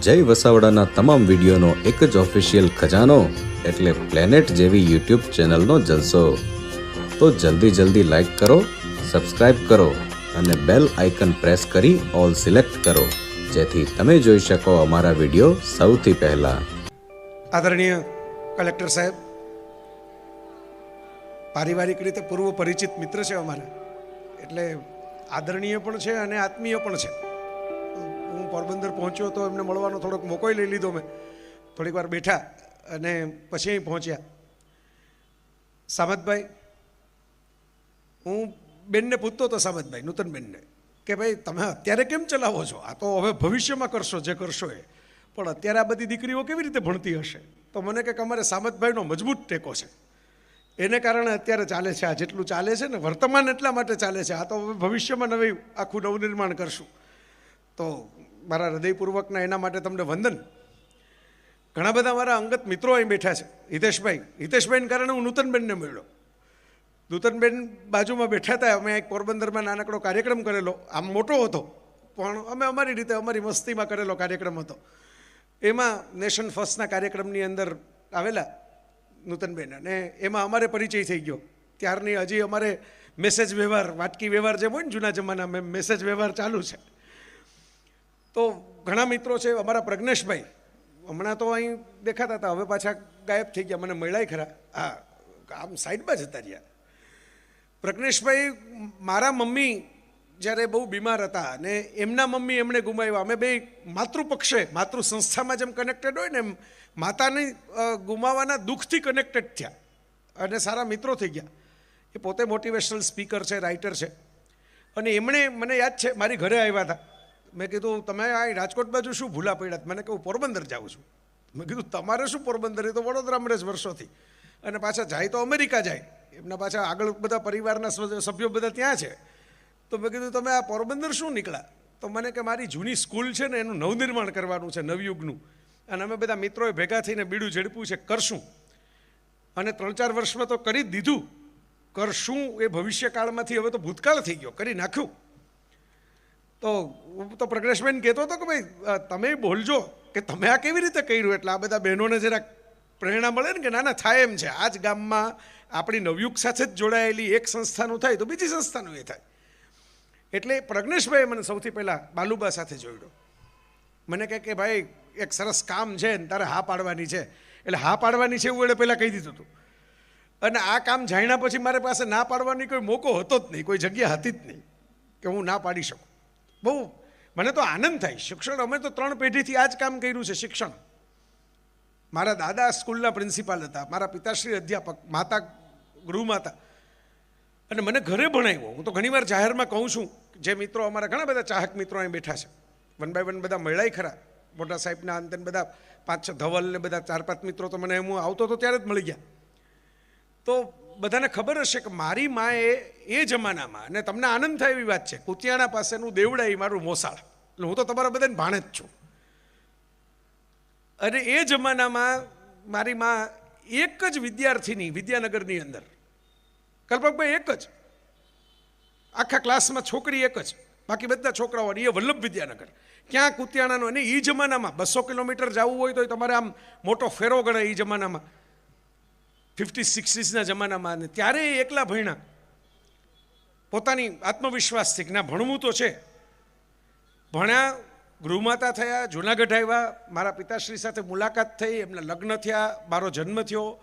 જય વસાવડાના તમામ વિડીયોનો એક જ ઓફિશિયલ ખજાનો એટલે પ્લેનેટ જેવી યુટ્યુબ ચેનલનો જલસો. તો જલ્દી લાઈક કરો, સબસ્ક્રાઇબ કરો અને બેલ આઇકન પ્રેસ કરી ઓલ સિલેક્ટ કરો, જેથી તમે જોઈ શકો અમારા વિડીયો સૌથી પહેલા. આદરણીય કલેક્ટર સાહેબ, પારિવારિક રીતે પૂર્વ પરિચિત મિત્ર છે અમારા, એટલે આદરણીય પણ છે અને આત્મીય પણ છે. હું પોરબંદર પહોંચ્યો તો એમને મળવાનો થોડોક મોકો લઈ લીધો. મેં થોડીક વાર બેઠા અને પછી અહીં પહોંચ્યા. સામતભાઈ, હું બેનને પૂછતો હતો, સામતભાઈ નૂતનબેનને, કે ભાઈ તમે અત્યારે કેમ ચલાવો છો? આ તો હવે ભવિષ્યમાં કરશો જે કરશો એ, પણ અત્યારે આ બધી દીકરીઓ કેવી રીતે ભણતી હશે? તો મને કે અમારે સામતભાઈનો મજબૂત ટેકો છે, એને કારણે અત્યારે ચાલે છે. આ જેટલું ચાલે છે ને વર્તમાન એટલા માટે ચાલે છે. આ તો હવે ભવિષ્યમાં નવી આખું નવનિર્માણ કરશું. તો મારા હૃદયપૂર્વકના એના માટે તમને વંદન. ઘણા બધા મારા અંગત મિત્રો અહીં બેઠા છે. હિતેશભાઈને કારણે હું નૂતનબેનને મળ્યો. નૂતનબેન બાજુમાં બેઠા હતા. અમે એક પોરબંદરમાં નાનકડો કાર્યક્રમ કરેલો. આમ મોટો હતો પણ અમે અમારી રીતે અમારી મસ્તીમાં કરેલો કાર્યક્રમ હતો. એમાં નેશન ફર્સ્ટના કાર્યક્રમની અંદર આવેલા નૂતનબેન, અને એમાં અમારે પરિચય થઈ ગયો. ત્યારની હજી અમારે મેસેજ વ્યવહાર, વાટકી વ્યવહાર જેમ હોય ને જૂના જમાનામાં, મેસેજ વ્યવહાર ચાલુ છે. તો ઘણા મિત્રો છે. અમારા પ્રજ્ઞેશભાઈ હમણાં તો અહીં દેખાતા હતા, હવે પાછા ગાયબ થઈ ગયા, મને મળ્યા ખરા. હા, આમ સાઈડમાં જતા રહ્યા. પ્રજ્ઞેશભાઈ મારા મમ્મી જ્યારે બહુ બીમાર હતા અને એમના મમ્મી એમણે ગુમાવ્યા. અમે બે માતૃપક્ષે, માતૃ સંસ્થામાં જેમ કનેક્ટેડ હોય ને એમ માતાને ગુમાવવાના દુઃખથી કનેક્ટેડ થયા અને સારા મિત્રો થઈ ગયા. એ પોતે મોટિવેશનલ સ્પીકર છે, રાઇટર છે. અને એમણે મને યાદ છે મારી ઘરે આવ્યા હતા. મેં કીધું તમે આ રાજકોટ બાજુ શું ભૂલા પડ્યા? મને કહું પોરબંદર જાઉં છું. મેં કીધું તમારે શું પોરબંદર, એ તો વડોદરામાં રહે છે વર્ષોથી, અને પાછા જાય તો અમેરિકા જાય. એમના પાછા આગળ બધા પરિવારના સભ્યો બધા ત્યાં છે. તો મેં કીધું તમે આ પોરબંદર શું નીકળ્યા? તો મને કે મારી જૂની સ્કૂલ છે ને એનું નવનિર્માણ કરવાનું છે, નવયુગનું, અને અમે બધા મિત્રોએ ભેગા થઈને બીડું ઝડપ્યું છે, કરશું. અને 3-4 વર્ષમાં તો કરી જ દીધું. કરશું એ ભવિષ્યકાળમાંથી હવે તો ભૂતકાળ થઈ ગયો, કરી નાખ્યું. તો હું તો પ્રજ્ઞેશભાઈને કહેતો હતો કે ભાઈ તમે બોલજો કે તમે આ કેવી રીતે કર્યું, એટલે આ બધા બહેનોને જરાક પ્રેરણા મળે ને કે ના થાય એમ છે. આ જ ગામમાં આપણી નવયુગ સાથે જ જોડાયેલી એક સંસ્થાનું થાય તો બીજી સંસ્થાનું એ થાય. એટલે પ્રજ્ઞેશભાઈએ મને સૌથી પહેલાં બાલુબા સાથે જોડ્યો. મને કહે કે ભાઈ એક સરસ કામ છે ને તારે હા પાડવાની છે. એટલે હા પાડવાની છે એવું એણે પહેલાં કહી દીધું હતું. અને આ કામ જાણ્યા પછી મારી પાસે ના પાડવાની કોઈ મોકો હતો જ નહીં, કોઈ જગ્યા હતી જ નહીં કે હું ના પાડી શકું. બહુ મને તો આનંદ થાય. શિક્ષણ, અમે તો 3 પેઢીથી આ જ કામ કર્યું છે, શિક્ષણ. મારા દાદા સ્કૂલના પ્રિન્સિપાલ હતા, મારા પિતાશ્રી અધ્યાપક, માતા ગૃહમાતા, અને મને ઘરે ભણાવ્યો. હું તો ઘણીવાર જાહેરમાં કહું છું, જે મિત્રો અમારા ઘણા બધા ચાહક મિત્રો અહીં બેઠા છે, 1 by 1 બધા મળ્યા ખરા. મોટા સાહેબના અંતે બધા 5-6 ધવલ ને બધા 4-5 મિત્રો તો મને હું આવતો હતો ત્યારે જ મળી ગયા. તો બધાને ખબર હશે કે મારી માએ એ જમાનામાં, અને તમને આનંદ થાય એવી વાત છે, કુતિયાણા પાસેનું દેવડા એ મારું મોસાળ, એટલે હું તો તમારા બધાને ભાણે જ છું. અને એ જમાનામાં મારી મા એક જ વિદ્યાર્થીની વિદ્યાનગરની અંદર, કલ્પકભાઈ એક જ, આખા ક્લાસમાં છોકરી એક જ, બાકી બધા છોકરાઓ, એ વલ્લભ વિદ્યાનગર, ક્યાં કુતિયાણાનો. અને એ જમાનામાં 200 કિલોમીટર જવું હોય તો તમારે આમ મોટો ફેરો ગણાય. એ જમાનામાં 50-60ના જમાનામાં. અને ત્યારે એ એકલા ભણ્યા, પોતાની આત્મવિશ્વાસથી કે ના ભણવું તો છે. ભણ્યા, ગૃહમાતા થયા, જુનાગઢ આવ્યા, મારા પિતાશ્રી સાથે મુલાકાત થઈ, એમના લગ્ન થયા, મારો જન્મ થયો.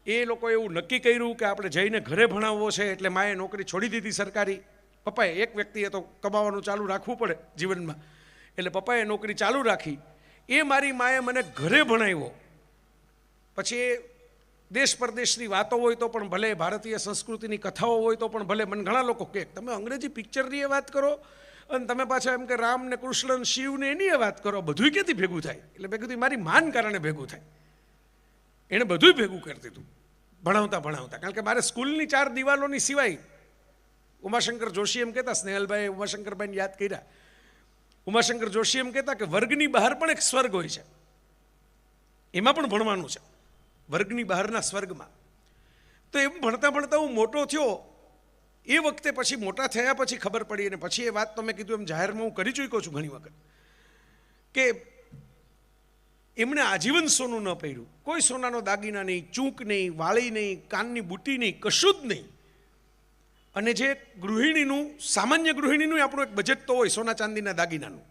એ લોકોએ એવું નક્કી કર્યું કે આપણે જઈને ઘરે ભણાવવો છે. એટલે માએ નોકરી છોડી દીધી સરકારી. પપ્પાએ, એક વ્યક્તિએ તો કમાવાનું ચાલુ રાખવું પડે જીવનમાં, એટલે પપ્પાએ નોકરી ચાલુ રાખી. એ મારી માએ મને ઘરે ભણાવ્યો. પછી એ દેશ પરદેશની વાતો હોય તો પણ ભલે, ભારતીય સંસ્કૃતિની કથાઓ હોય તો પણ ભલે. મને ઘણા લોકો કહે તમે અંગ્રેજી પિક્ચરની એ વાત કરો અને તમે પાછા એમ કે રામ ને કૃષ્ણ શિવ ને એની એ વાત કરો, બધું ક્યાંથી ભેગું થાય? એટલે મેં કીધું મારી માન કારણે ભેગું થાય. એણે બધું ભેગું કરી દીધું ભણાવતા. કારણ કે મારે સ્કૂલની 4 દિવાલોની સિવાય, ઉમાશંકર જોશી એમ કહેતા, સ્નેહલભાઈ ઉમાશંકરભાઈને યાદ કર્યા, ઉમાશંકર જોશી એમ કહેતા કે વર્ગની બહાર પણ એક સ્વર્ગ હોય છે, એમાં પણ ભણવાનું છે, વર્ગની બહારના સ્વર્ગમાં. તો એમ ભણતા હું મોટો થયો. એ વખતે પછી મોટા થયા પછી ખબર પડી, અને પછી એ વાત તો મેં કીધું એમ જાહેરમાં હું કરી ચૂક્યો છું ઘણી વખત, કે એમણે આજીવન સોનું ન પહેર્યું, કોઈ સોનાનો દાગીના નહીં, ચૂંક નહીં, વાળી નહીં, કાનની બુટ્ટી નહીં, કશું જ નહીં. અને જે ગૃહિણીનું, સામાન્ય ગૃહિણીનું આપણું એક બજેટ તો હોય સોના ચાંદીના દાગીનાનું,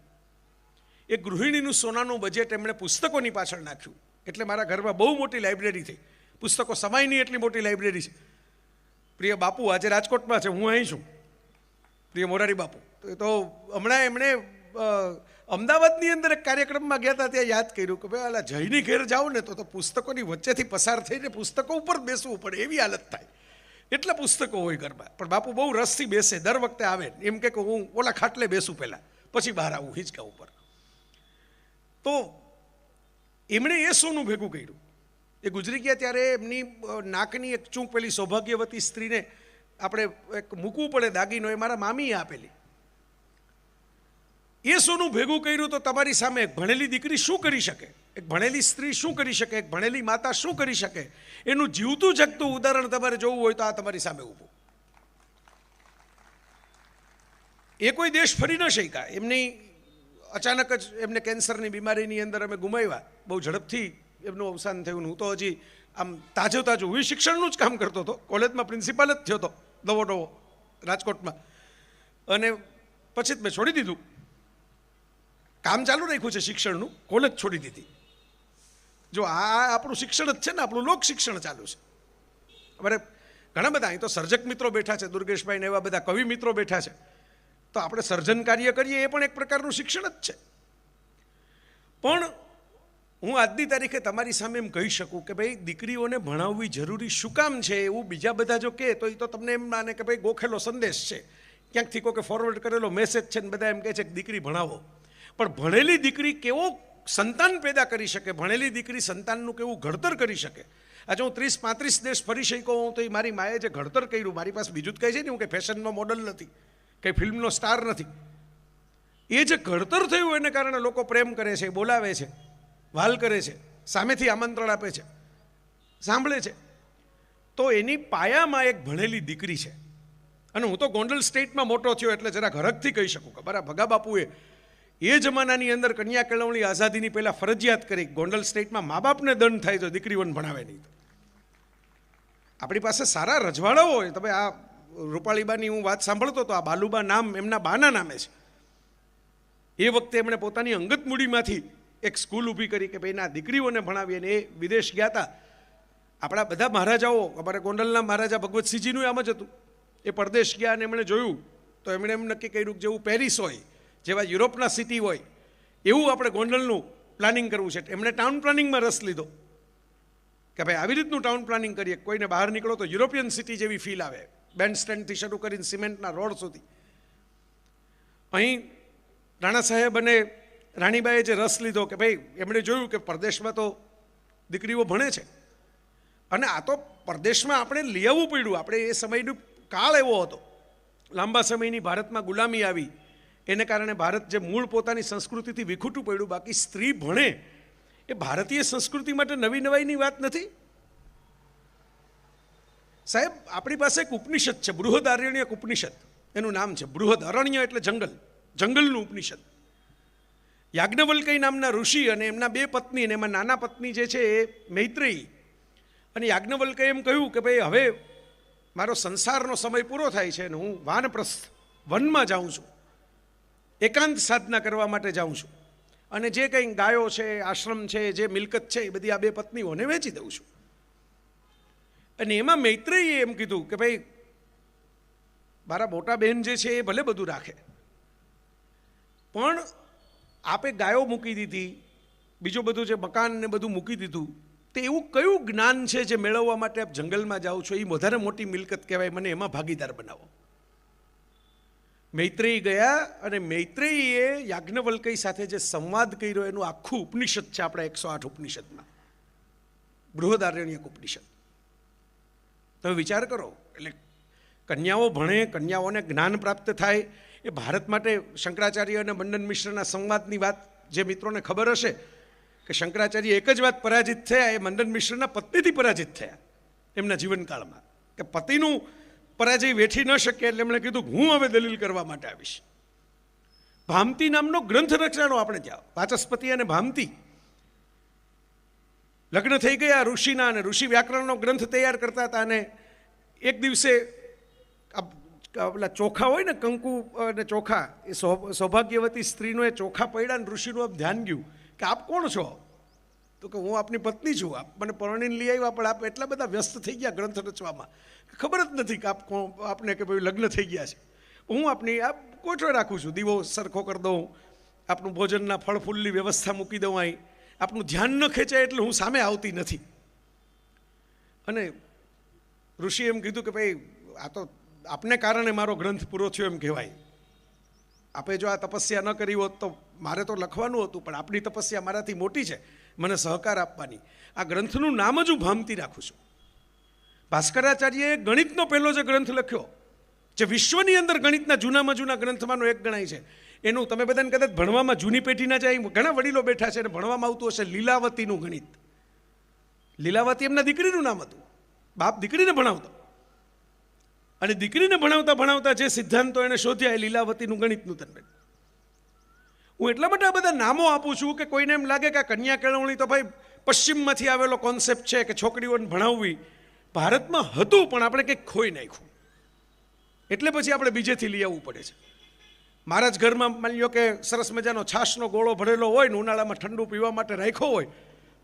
એ ગૃહિણીનું સોનાનું બજેટ એમણે પુસ્તકોની પાછળ નાખ્યું. એટલે મારા ઘરમાં બહુ મોટી લાઇબ્રેરી થઈ, પુસ્તકો સમાય નહીં એટલી મોટી લાઇબ્રેરી છે. પ્રિય બાપુ આજે રાજકોટમાં છે, હું અહીં છું, પ્રિય મોરારી બાપુ. તો હમણાં એમણે અમદાવાદની અંદર એક કાર્યક્રમમાં ગયા હતા, ત્યાં યાદ કર્યું કે ભાઈ આલા જયની ઘેર જાઓ ને તો પુસ્તકોની વચ્ચેથી પસાર થઈને પુસ્તકો ઉપર બેસવું પડે, એવી હાલત થાય. એટલા પુસ્તકો હોય ઘરમાં. પણ બાપુ બહુ રસથી બેસે, દર વખતે આવે એમ કે હું ઓલા ખાટલે બેસું પહેલાં, પછી બહાર આવું હિંચકા ઉપર. તો એમણે એ સોનું ભેગું કર્યું. એ ગુજરી ગયા ત્યારે એમની નાકની એક ચૂંક પેલી સૌભાગ્યવતી સ્ત્રીને આપણે એક મૂકવું પડે દાગીનો, એ મારા મામીએ આપેલી. એ સોનું ભેગું કર્યું. તો તમારી સામે એક ભણેલી દીકરી શું કરી શકે, એક ભણેલી સ્ત્રી શું કરી શકે, એક ભણેલી માતા શું કરી શકે, એનું જીવતું જગતું ઉદાહરણ તમારે જોવું હોય તો આ તમારી સામે ઊભું. એ કોઈ દેશ ફરી ન શક્યા. એમની અચાનક જ એમને કેન્સરની બીમારીની અંદર અમે ગુમાવ્યા. બહુ ઝડપથી એમનું અવસાન થયું. હું તો હજી આમ તાજું હું શિક્ષણનું જ કામ કરતો હતો, કોલેજમાં પ્રિન્સિપાલ જ થયો હતો નવો રાજકોટમાં. અને પછી જ મેં છોડી દીધું, કામ ચાલુ રાખ્યું છે શિક્ષણનું, કોલેજ છોડી દીધી. જો આ આપણું શિક્ષણ જ છે ને, આપણું લોક શિક્ષણ ચાલુ છે. અમારે ઘણા બધા અહીં તો સર્જક મિત્રો બેઠા છે, દુર્ગેશભાઈ ને એવા બધા કવિ મિત્રો બેઠા છે. તો આપણે સર્જન કાર્ય કરીએ એ પણ એક પ્રકારનું શિક્ષણ જ છે. પણ હું આજની તારીખે તમારી સામે એમ કહી શકું કે ભાઈ દીકરીઓને ભણાવવી જરૂરી શું કામ છે, એવું બીજા બધા જો કહે તો એ તો તમને એમ માને કે ભાઈ ગોખેલો સંદેશ છે, ક્યાંકથી કોઈ ફોરવર્ડ કરેલો મેસેજ છે ને બધા એમ કહે છે કે દીકરી ભણાવો. પણ ભણેલી દીકરી કેવો સંતાન પેદા કરી શકે, ભણેલી દીકરી સંતાનનું કેવું ઘડતર કરી શકે. આજે હું 30-35 દેશ ફરી શક્યો હું તો એ મારી માએ જે ઘડતર કર્યું, મારી પાસે બીજું જ કંઈ છે ને, હું કંઈ ફેશનનો મોડલ નથી, કંઈ ફિલ્મનો સ્ટાર નથી. એ જે ઘડતર થયું એને કારણે લોકો પ્રેમ કરે છે, બોલાવે છે, વાલ કરે છે, સામેથી આમંત્રણ આપે છે, સાંભળે છે. તો એની પાયામાં એક ભણેલી દીકરી છે. અને હું તો ગોંડલ સ્ટેટમાં મોટો થયો એટલે જરાક હરખથી કહી શકું કે મારા ભગા બાપુએ એ જમાનાની અંદર કન્યા કેળવણી આઝાદીની પહેલાં ફરજિયાત કરી. ગોંડલ સ્ટેટમાં મા બાપને દંડ થાય તો દીકરીઓને ભણાવે નહીં. આપણી પાસે સારા રજવાડાઓ હોય. તમે આ રૂપાળીબાની હું વાત સાંભળતો તો આ બાલુબા નામ એમના બાના નામે છે. એ વખતે એમણે પોતાની અંગત મૂડીમાંથી એક સ્કૂલ ઊભી કરી કે ભાઈ ના દીકરીઓને ભણાવીએ. અને એ વિદેશ ગયા હતા. આપણા બધા મહારાજાઓ, અમારે ગોંડલના મહારાજા ભગવતસિંહજીનું આમ જ હતું. એ પરદેશ ગયા અને એમણે જોયું તો એમણે એમ નક્કી કર્યું કે જેવું પેરિસ હોય, જેવા યુરોપના સિટી હોય, એવું આપણે ગોંડલનું પ્લાનિંગ કરવું છે. એમણે ટાઉન પ્લાનિંગમાં રસ લીધો કે ભાઈ આવી રીતનું ટાઉન પ્લાનિંગ કરીએ. કોઈને બહાર નીકળો તો યુરોપિયન સિટી જેવી ફીલ આવે, બેન્ડ સ્ટેન્ડથી શરૂ કરીને સિમેન્ટના રોડ સુધી. અહીં રાણા સાહેબ અને રાણીબાઈએ જે રસ લીધો કે ભાઈ એમણે જોયું કે પરદેશમાં તો દીકરીઓ ભણે છે અને આ તો પરદેશમાં આપણે લઈ આવવું પડ્યું. આપણે એ સમયનો કાળ એવો હતો, લાંબા સમયની ભારતમાં ગુલામી આવી, એને કારણે ભારત જે મૂળ પોતાની સંસ્કૃતિથી વિખૂટું પડ્યું. બાકી સ્ત્રી ભણે એ ભારતીય સંસ્કૃતિ માટે નવી નવાઈની વાત નથી સાહેબ. આપણી પાસે એક ઉપનિષદ છે, બૃહદારણ્યક ઉપનિષદ એનું નામ છે. બૃહદ અરણ્ય એટલે જંગલ, જંગલનું ઉપનિષદ. યાજ્ઞવલ્ક્ય નામના ઋષિ અને એમના 2 પત્ની, અને એમાં નાના પત્ની જે છે એ મૈત્રેયી. અને યાજ્ઞવલ્ક્યે એમ કહ્યું કે ભાઈ હવે મારો સંસારનો સમય પૂરો થાય છે અને હું વાનપ્રસ્થ વનમાં જાઉં છું, એકાંત સાધના કરવા માટે જાઉં છું. અને જે કંઈ ગાયો છે, આશ્રમ છે, જે મિલકત છે એ બધી આ 2 પત્નીઓને વેચી દઉં છું. અને એમાં મૈત્રેયીએ એમ કીધું કે ભાઈ મારા મોટા બહેન જે છે એ ભલે બધું રાખે, પણ આપે ગાયો મૂકી દીધી, બીજું બધું જે મકાન ને બધું મૂકી દીધું, તે એવું કયું જ્ઞાન છે જે મેળવવા માટે આપ જંગલમાં જાઓ છો? એ વધારે મોટી મિલકત કહેવાય, મને એમાં ભાગીદાર બનાવો. મૈત્રેયી ગયા અને મૈત્રેયીએ યાજ્ઞવલ્ક્ય સાથે જે સંવાદ કર્યો એનું આખું ઉપનિષદ છે આપણા 108 ઉપનિષદમાં, બૃહદારણ્યક ઉપનિષદ. તમે વિચાર કરો. એટલે કન્યાઓ ભણે, કન્યાઓને જ્ઞાન પ્રાપ્ત થાય, એ ભારત માટે શંકરાચાર્ય અને મંડન મિશ્રના સંવાદની વાત જે મિત્રોને ખબર હશે કે શંકરાચાર્ય એક જ વાત પરાજિત થયા, એ મંડન મિશ્રના પત્નીથી પરાજિત થયા એમના જીવનકાળમાં. કે પતિનું પરાજય વેઠી ન શકે એટલે એમણે કીધું હું હવે દલીલ કરવા માટે આવીશ. ભામતી નામનો ગ્રંથ રચનાનો આપણે ત્યાં, વાચસ્પતિ અને ભામતી, લગ્ન થઈ ગયા ઋષિના, અને ઋષિ વ્યાકરણનો ગ્રંથ તૈયાર કરતા હતા. અને એક દિવસે પેલા ચોખા હોય ને, કંકુ અને ચોખા, એ સૌભાગ્યવતી સ્ત્રીનો એ ચોખા પડ્યા ને ઋષિનું આપ ધ્યાન ગયું કે આપ કોણ છો? તો કે હું આપની પત્ની છું, આપ મને પરણીને લઈ આવ્યા, પણ આપ એટલા બધા વ્યસ્ત થઈ ગયા ગ્રંથ રચવામાં ખબર જ નથી કે આપ કોણ, આપને કે ભાઈ લગ્ન થઈ ગયા છે. હું આપની આપ કોઠો રાખું છું, દીવો સરખો કરી દઉં, આપનું ભોજનના ફળ ફૂલની વ્યવસ્થા મૂકી દઉં, અહીં આપનું ધ્યાન ન ખેંચાય એટલે હું સામે આવતી નથી. અને ઋષિ એમ કીધું કે ભાઈ આ તો આપને કારણે મારો ગ્રંથ પૂરો થયો એમ કહેવાય. આપે જો આ તપસ્યા ન કરી હોત તો મારે તો લખવાનું હતું, પણ આપની તપસ્યા મારાથી મોટી છે, મને સહકાર આપવાની. આ ગ્રંથનું નામ જ હું ભામતી રાખું છું. ભાસ્કરાચાર્યએ ગણિતનો પહેલો જે ગ્રંથ લખ્યો, જે વિશ્વની અંદર ગણિતના જૂનામાં જૂના ગ્રંથમાંનો એક ગણાય છે, એનું તમે બધાને કદાચ ભણવામાં જૂની પેઢીના જાય ઘણા વડીલો બેઠા છે અને ભણવામાં આવતું હશે લીલાવતીનું ગણિત. લીલાવતી એમના દીકરીનું નામ હતું. બાપ દીકરીને ભણાવતો, અને દીકરીને ભણાવતા ભણાવતા જે સિદ્ધાંતો એને શોધ્યા એ લીલાવતીનું ગણિત. નૂતનબેન, હું એટલા માટે આ બધા નામો આપું છું કે કોઈને એમ લાગે કે આ કન્યા કેળવણી તો ભાઈ પશ્ચિમમાંથી આવેલો કોન્સેપ્ટ છે કે છોકરીઓને ભણાવવી. ભારતમાં હતું, પણ આપણે કંઈક ખોઈ નાખ્યું, એટલે પછી આપણે બીજેથી લઈ આવવું પડે છે. મારા જ ઘરમાં માની લો કે સરસ મજાનો છાશનો ગોળો ભરેલો હોય ને ઉનાળામાં ઠંડુ પીવા માટે રાખ્યો હોય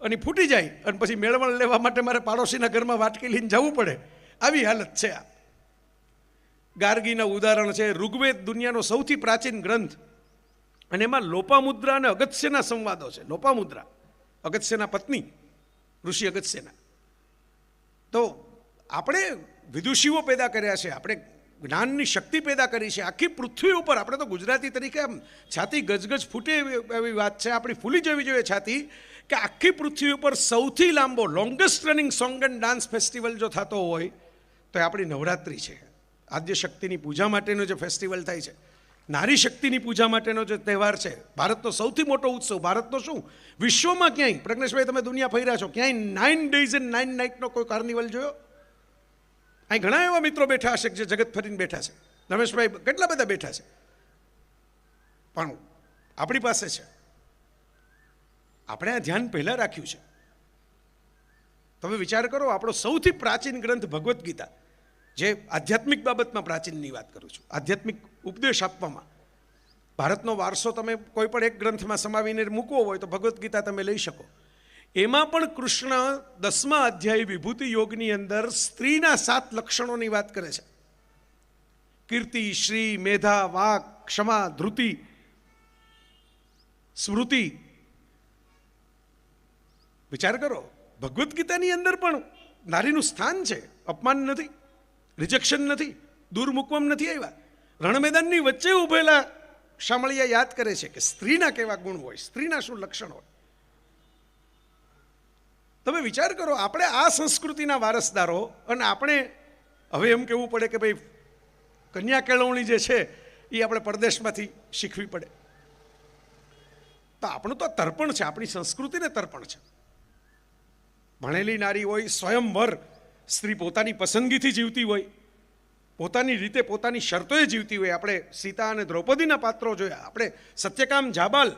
અને ફૂટી જાય, અને પછી મેળવણ લેવા માટે મારે પાડોશીના ઘરમાં વાટકી લઈને જવું પડે, આવી હાલત છે આ. ગાર્ગીના ઉદાહરણ છે. ઋગ્વેદ દુનિયાનો સૌથી પ્રાચીન ગ્રંથ, અને એમાં લોપામુદ્રા અને અગત્યના સંવાદો છે. લોપામુદ્રા અગત્યના પત્ની ઋષિ અગત્યના. તો આપણે વિદુષીઓ પેદા કર્યા છે, આપણે જ્ઞાનની શક્તિ પેદા કરી છે આખી પૃથ્વી ઉપર. આપણે તો ગુજરાતી તરીકે આમ છાતી ગજગજ ફૂટે એવી વાત છે, આપણી ફૂલી જવી જોઈએ છાતી, કે આખી પૃથ્વી ઉપર સૌથી લાંબો longest running song and dance festival જો થતો હોય તો એ આપણી નવરાત્રિ છે. આદ્ય શક્તિની પૂજા માટેનો જે ફેસ્ટિવલ થાય છે, નારી શક્તિની પૂજા માટેનો જે તહેવાર છે, ભારતનો સૌથી મોટો ઉત્સવ. ભારતનો શું, વિશ્વમાં ક્યાંય, પ્રજ્ઞેશભાઈ તમે દુનિયા ફર્યા છો, ક્યાંય 9 days and 9 nights કોઈ કાર્નિવલ જોયો? અહીં ઘણા એવા મિત્રો બેઠા હશે જે જગત ફરીને બેઠા છે. રમેશભાઈ કેટલા બધા બેઠા છે, પણ આપણી પાસે છે. આપણે આ ધ્યાન પહેલાં રાખ્યું છે. તમે વિચાર કરો, આપણો સૌથી પ્રાચીન ગ્રંથ ભગવદ્ ગીતા, જે આધ્યાત્મિક બાબતમાં પ્રાચીનની વાત કરું છું, આધ્યાત્મિક ઉપદેશ આપવામાં ભારતનો વારસો તમે કોઈ પણ એક ગ્રંથમાં સમાવીને મૂકવો હોય તો ભગવદ્ ગીતા તમે લઈ શકો. એમાં પણ કૃષ્ણ 10મા અધ્યાય વિભૂતિ યોગની અંદર સ્ત્રીના 7 લક્ષણોની વાત કરે છે. કીર્તિ, શ્રી, મેધા, વાક, ક્ષમા, ધૃતિ, સ્મૃતિ. વિચાર કરો, ભગવદ્ ગીતાની અંદર પણ નારીનું સ્થાન છે. અપમાન નથી, રિજેક્શન નથી, દૂર મૂકવામાં નથી આવ્યા. રણ મેદાનની વચ્ચે ઉભેલા શામળિયા યાદ કરે છે કે સ્ત્રીના કેવા ગુણ હોય, સ્ત્રીના શું લક્ષણ હોય. તમે વિચાર કરો, આપણે આ સંસ્કૃતિના વારસદારો, અને આપણે હવે એમ કહેવું પડે કે ભાઈ કન્યા કેળવણી જે છે એ આપણે પરદેશમાંથી શીખવી પડે. તો આપણું તો તર્પણ છે, આપણી સંસ્કૃતિને તર્પણ છે. ભણેલી નારી હોય, સ્વયંવર, સ્ત્રી પોતાની પસંદગીથી જીવતી હોય, પોતાની રીતે પોતાની શરતોએ જીવતી હોય. આપણે સીતા અને દ્રૌપદીના પાત્રો જોયા, આપણે સત્યકામ જાબાલ,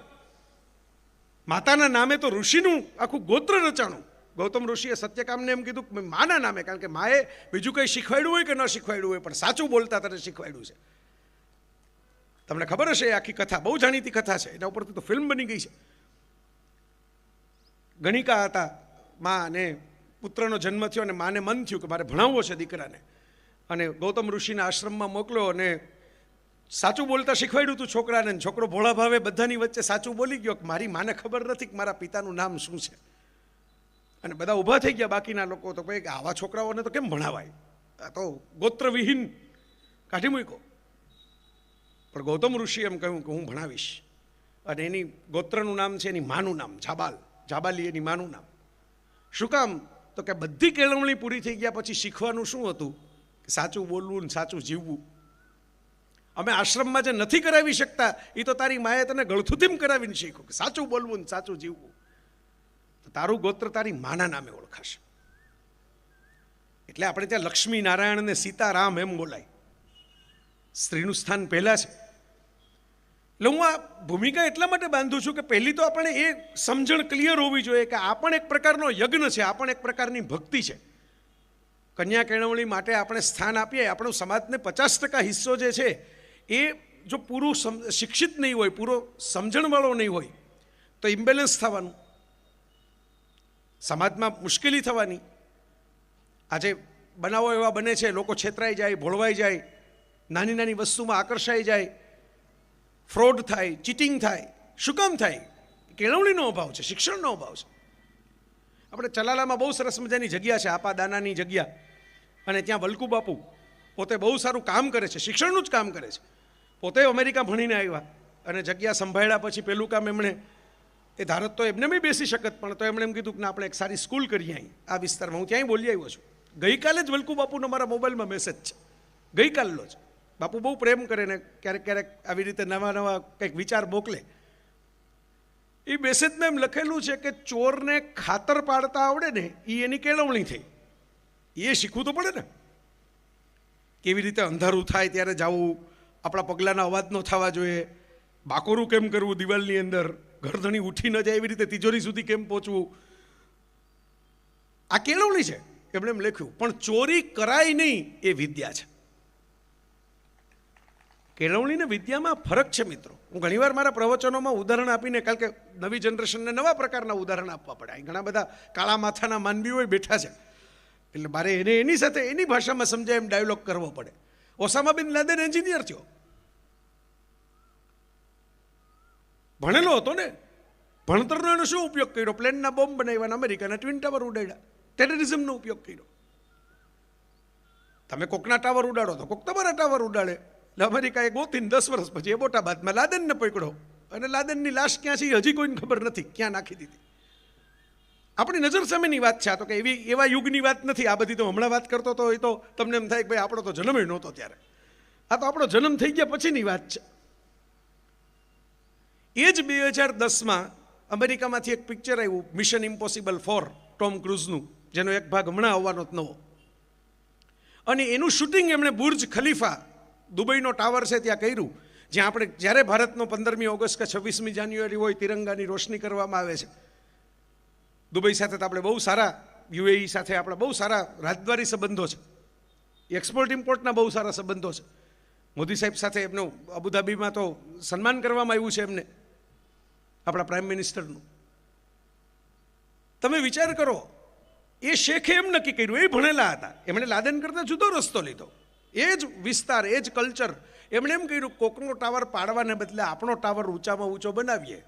માતાના નામે તો ઋષિનું આખું ગોત્ર રચાણું. ગૌતમ ઋષિએ સત્યકામને એમ કીધું કે માના નામે, કારણ કે માએ બીજું કંઈ શીખવાડ્યું હોય કે ન શીખવાડ્યું હોય, પણ સાચું બોલતા તને શીખવાડ્યું છે. તમને ખબર હશે આખી કથા, બહુ જાણીતી કથા છે, એના ઉપરથી તો ફિલ્મ બની ગઈ છે. ગણિકા હતા, મા અને પુત્રનો જન્મ થયો અને માને મન થયું કે મારે ભણાવવો છે દીકરાને, અને ગૌતમ ઋષિના આશ્રમમાં મોકલ્યો અને સાચું બોલતા શીખવાડ્યું હતું છોકરાને. છોકરો ભોળા ભાવે બધાની વચ્ચે સાચું બોલી ગયો કે મારી માને ખબર નથી કે મારા પિતાનું નામ શું છે. અને બધા ઊભા થઈ ગયા બાકીના લોકો, તો ભાઈ આવા છોકરાઓને તો કેમ ભણાવાય, આ તો ગોત્રવિહીન કાઢી મૂક્યો. પણ ગૌતમ ઋષિ એમ કહ્યું કે હું ભણાવીશ. અને એની ગોત્રનું નામ છે એની માનું નામ જાબાલ, જાબાલી એની માનું નામ. શું કામ? તો કે બધી કેળવણી પૂરી થઈ ગયા પછી શીખવાનું શું હતું કે સાચું બોલવું ને સાચું જીવવું. અમે આશ્રમમાં જે નથી કરાવી શકતા એ તો તારી માએ તને ગળથુથીમ કરાવીને શીખ્યું કે સાચું બોલવું ને સાચું જીવવું. તો તારું ગોત્ર તારી માના નામે ઓળખાશે. એટલે આપણે ત્યાં લક્ષ્મી નારાયણ ને સીતારામ એમ બોલાય. સ્ત્રીનું સ્થાન પહેલાં છે. એટલે હું આ ભૂમિકા એટલા માટે બાંધું છું કે પહેલી તો આપણે એ સમજણ ક્લિયર હોવી જોઈએ કે આ પણ એક પ્રકારનો યજ્ઞ છે, આ પણ એક પ્રકારની ભક્તિ છે. કન્યા કેળવણી માટે આપણે સ્થાન આપીએ, આપણો સમાજને 50% હિસ્સો જે છે એ જો પૂરું શિક્ષિત નહીં હોય, પૂરો સમજણવાળો નહીં હોય તો ઇમ્બેલેન્સ થવાનું, સમાજમાં મુશ્કેલી થવાની. આજે બનાવો એવા બને છે, લોકો છેતરાઈ જાય, ભોળવાઈ જાય, નાની નાની વસ્તુમાં આકર્ષાઈ જાય, ફ્રોડ થાય, ચીટિંગ થાય. શું કામ થાય? કેળવણીનો અભાવ છે, શિક્ષણનો અભાવ છે. આપણે ચલાલામાં બહુ સરસ મજાની જગ્યા છે, આપા દાનાની જગ્યા, અને ત્યાં વલ્કુ બાપુ પોતે બહુ સારું કામ કરે છે, શિક્ષણનું જ કામ કરે છે. પોતે અમેરિકા ભણીને આવ્યા અને જગ્યા સંભાળ્યા પછી પહેલું કામ એમણે, એ ધારત તો એમને બી બેસી શકત, પણ તો એમણે એમ કીધું કે ના, આપણે એક સારી સ્કૂલ કરીએ અહીં આ વિસ્તારમાં. હું ત્યાંય બોલી આવ્યો છું. ગઈકાલે જ વલ્કુ બાપુનો મારા મોબાઈલમાં મેસેજ છે, ગઈકાલનો જ. બાપુ બહુ પ્રેમ કરે ને ક્યારેક ક્યારેક આવી રીતે નવા નવા કંઈક વિચાર મોકલે. એ મેસેજમાં એમ લખેલું છે કે ચોરને ખાતર પાડતા આવડે ને એ એની કેળવણી થઈ. એ શીખવું તો પડે ને, કેવી રીતે અંધારું થાય ત્યારે જવું, આપણા પગલાંના અવાજ ન થવા જોઈએ, બાકોરું કેમ કરવું દિવાલની અંદર, ઘરધણી ઉઠી ન જાય એવી રીતે તિજોરી સુધી કેમ પહોંચવું. આ કેળવણી છે, એમણે એમ લખ્યું. પણ ચોરી કરાય નહીં એ વિદ્યા છે. કેળવણી ને વિદ્યામાં ફરક છે મિત્રો. હું ઘણીવાર મારા પ્રવચનોમાં ઉદાહરણ આપીને, કારણ કે નવી જનરેશનને નવા પ્રકારના ઉદાહરણ આપવા પડે. અહીં ઘણા બધા કાળા માથાના માનવીઓ બેઠા છે, એટલે મારે એને એની સાથે એની ભાષામાં સમજાય એમ ડાયલોગ કરવો પડે. ઓસામા બિન લાદેન એન્જિનિયર થયો, ભણેલો હતો ને, ભણતરનો એનો શું ઉપયોગ કર્યો? પ્લેનના બોમ્બ બનાવ્યા, અમેરિકાના ટ્વિન ટાવર ઉડાડ્યા, ટેરરિઝમનો ઉપયોગ કર્યો. તમે કોકના ટાવર ઉડાડો તો કોક તમારા ટાવર ઉડાડે. એટલે અમેરિકાએ ગોતીને 10 વર્ષ પછી એબોટાબાદમાં લાદેનને પકડો, અને લાદેનની લાશ ક્યાં છે હજી કોઈને ખબર નથી, ક્યાં નાખી દીધી. આપણી નજર સામેની વાત છે આ તો, કે એવા યુગની વાત નથી આ બધી. તો હમણાં વાત કરતો તો એ તો તમને એમ થાય કે ભાઈ આપણો તો જન્મ નહોતો ત્યારે. આ તો આપણો જન્મ થઈ ગયા પછીની વાત છે. એ જ 2010માં અમેરિકામાંથી એક પિક્ચર આવ્યું, મિશન ઇમ્પોસિબલ 4, ટોમ ક્રુઝનું, જેનો એક ભાગ હમણાં આવવાનો જ નવો. અને એનું શૂટિંગ એમણે બુર્જ ખલીફા, દુબઈનો ટાવર છે ત્યાં કર્યું, જ્યાં આપણે જ્યારે ભારતનો 15મી ઓગસ્ટ કે 26મી જાન્યુઆરી હોય તિરંગાની રોશની કરવામાં આવે છે. દુબઈ સાથે તો આપણે બહુ સારા, યુએઈ સાથે આપણા બહુ સારા રાજદ્વારી સંબંધો છે, એક્સપોર્ટ ઇમ્પોર્ટના બહુ સારા સંબંધો છે. મોદી સાહેબ સાથે એમનું અબુધાબીમાં તો સન્માન કરવામાં આવ્યું છે એમને, આપણા પ્રાઇમ મિનિસ્ટરનું. તમે વિચાર કરો, એ શેખે એમ નક્કી કર્યું, એ ભણેલા હતા, એમણે લાદેન કરતાં જુદો રસ્તો લીધો. એ જ વિસ્તાર, એ જ કલ્ચર, એમણે એમ કહ્યું કોકનો ટાવર પાડવાને બદલે આપણો ટાવર ઊંચામાં ઊંચો બનાવીએ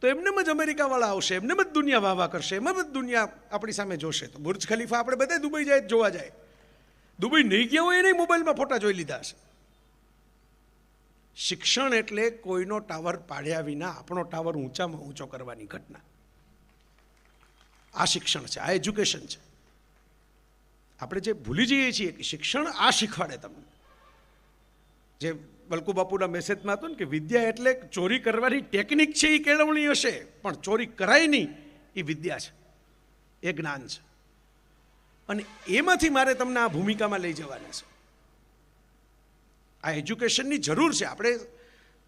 તો એમનેમ જ અમેરિકાવાળા આવશે, એમનેમ જ દુનિયા વાવા કરશે, એમ જ દુનિયા આપણી સામે જોશે. તો બુર્જ ખલીફા આપણે બધા દુબઈ જાય જોવા જાય. દુબઈ નહીં ગયા હોય એને મોબાઈલમાં ફોટા જોઈ લીધા હશે. શિક્ષણ એટલે કોઈનો ટાવર પાડ્યા વિના આપણો ટાવર ઊંચામાં ઊંચો કરવાની ઘટના. આ શિક્ષણ છે, આ એજ્યુકેશન છે. આપણે જે ભૂલી જઈએ છીએ કે શિક્ષણ આ શીખવાડે તમને. જે વલ્કુ બાપુના મેસેજમાં હતું ને કે વિદ્યા એટલે ચોરી કરવાની ટેકનિક છે એ કેળવણી હશે, પણ ચોરી કરાય નહીં એ વિદ્યા છે, એ જ્ઞાન છે. અને એમાંથી મારે તમને આ ભૂમિકામાં લઈ જવાના છે. આ એજ્યુકેશનની જરૂર છે. આપણે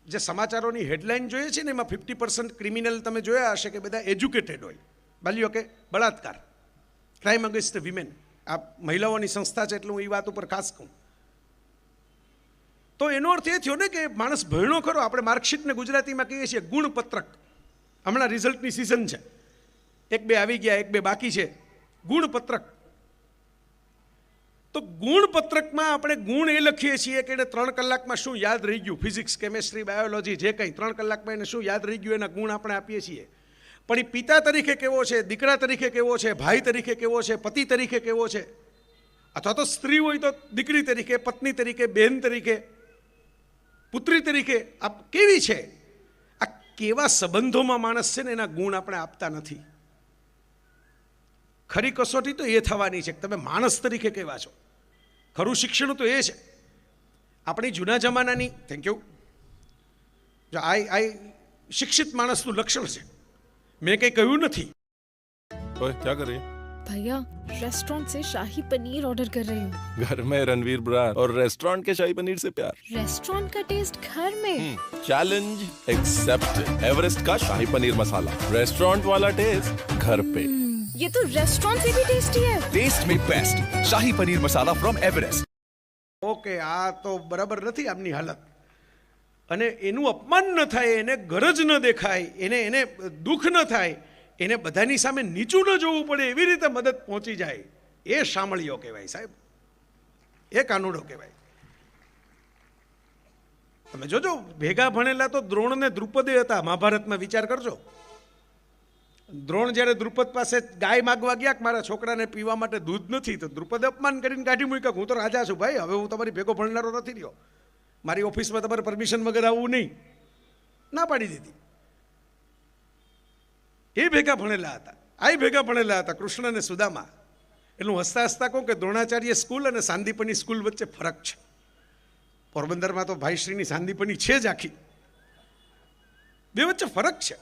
જે સમાચારોની હેડલાઇન જોઈએ છે ને એમાં 50% ક્રિમિનલ તમે જોયા હશે કે બધા એજ્યુકેટેડ હોય. બાલ્યો કે બળાત્કાર, ક્રાઇમ અગેન્સ્ટ વિમેન, આ મહિલાઓની સંસ્થા છે એટલે હું એ વાત ઉપર ખાસ કહું. તો એનો અર્થ એ થયો ને કે માણસ ભણ્યો ખરો. આપણે માર્કશીટને ગુજરાતીમાં કહીએ છીએ ગુણપત્રક. હમણાં રિઝલ્ટની સિઝન છે, 1-2 આવી ગયા, 1-2 બાકી છે. ગુણપત્રક. તો ગુણપત્રકમાં આપણે ગુણ એ લખીએ છીએ કે એને 3 કલાકમાં શું યાદ રહી ગયું, ફિઝિક્સ, કેમેસ્ટ્રી, બાયોલોજી, જે કંઈ 3 કલાકમાં એને શું યાદ રહી ગયું એના ગુણ આપણે આપીએ છીએ. પણ એ પિતા તરીકે કેવો છે, દીકરા તરીકે કેવો છે, ભાઈ તરીકે કેવો છે, પતિ તરીકે કેવો છે, અથવા તો સ્ત્રી હોય તો દીકરી તરીકે, પત્ની તરીકે, બહેન તરીકે, પુત્રી તરીકે આ કેવી છે, આ કેવા સંબંધોમાં માણસ છે ને એના ગુણ આપણે આપતા નથી. ખરી કસોટી તો એ થવાની છે કે તમે માણસ તરીકે કેવા છો. ખરું શિક્ષણ તો એ છે. આપણી જૂના જમાનાની, થેન્ક યુ, જો આ શિક્ષિત માણસનું લક્ષણ છે. મેં કંઈ કહ્યું નથી. ઓય ક્યાં કરી? भैया रेस्टोरेंट से शाही पनीर ऑर्डर कर रही हूँ। घर में रणवीर ब्रार और रेस्टोरेंट के शाही पनीर से प्यार। रेस्टोरेंट का टेस्ट घर में। Challenge accepted. एवरेस्ट का शाही पनीर मसाला, रेस्टोरेंट वाला टेस्ट घर पे। ये तो रेस्टोरेंट से भी टेस्टी है। Test made best shahi paneer masala from Everest. Okay, આ તો બરાબર નથી આમની હાલત. અને એનું અપમાન ન થાય, એને ગરજ ન દેખાય, એને દુઃખ ન થાય, એને બધાની સામે નીચું ન જોવું પડે, એવી રીતે મદદ પહોંચી જાય, એ શામળીઓ કહેવાય સાહેબ, એ કાનુડો કહેવાય. તમે જોજો, ભેગા ભણેલા તો દ્રોણ ને દ્રુપદે હતા મહાભારતમાં. વિચાર કરજો, દ્રોણ જ્યારે દ્રુપદ પાસે ગાય માગવા ગયા કે મારા છોકરાને પીવા માટે દૂધ નથી, તો દ્રુપદે અપમાન કરીને કાઢી મૂક્યા, હું તો રાજા છું ભાઈ, હવે હું તમારી ભેગો ભણનારો નથી રહ્યો, મારી ઓફિસમાં તમારે પરમિશન વગર આવવું નહીં, ના પાડી દીધી. એ ભેગા ભણેલા હતા, આ ભેગા ભણેલા હતા, કૃષ્ણ અને સુદામા. એટલું હસતા હસતા કહું કે દ્રોણાચાર્ય સ્કૂલ અને સાંદીપની સ્કૂલ વચ્ચે ફરક છે. પોરબંદરમાં તો ભાઈશ્રીની સાંદીપની છે જ આખી, બે વચ્ચે ફરક છે.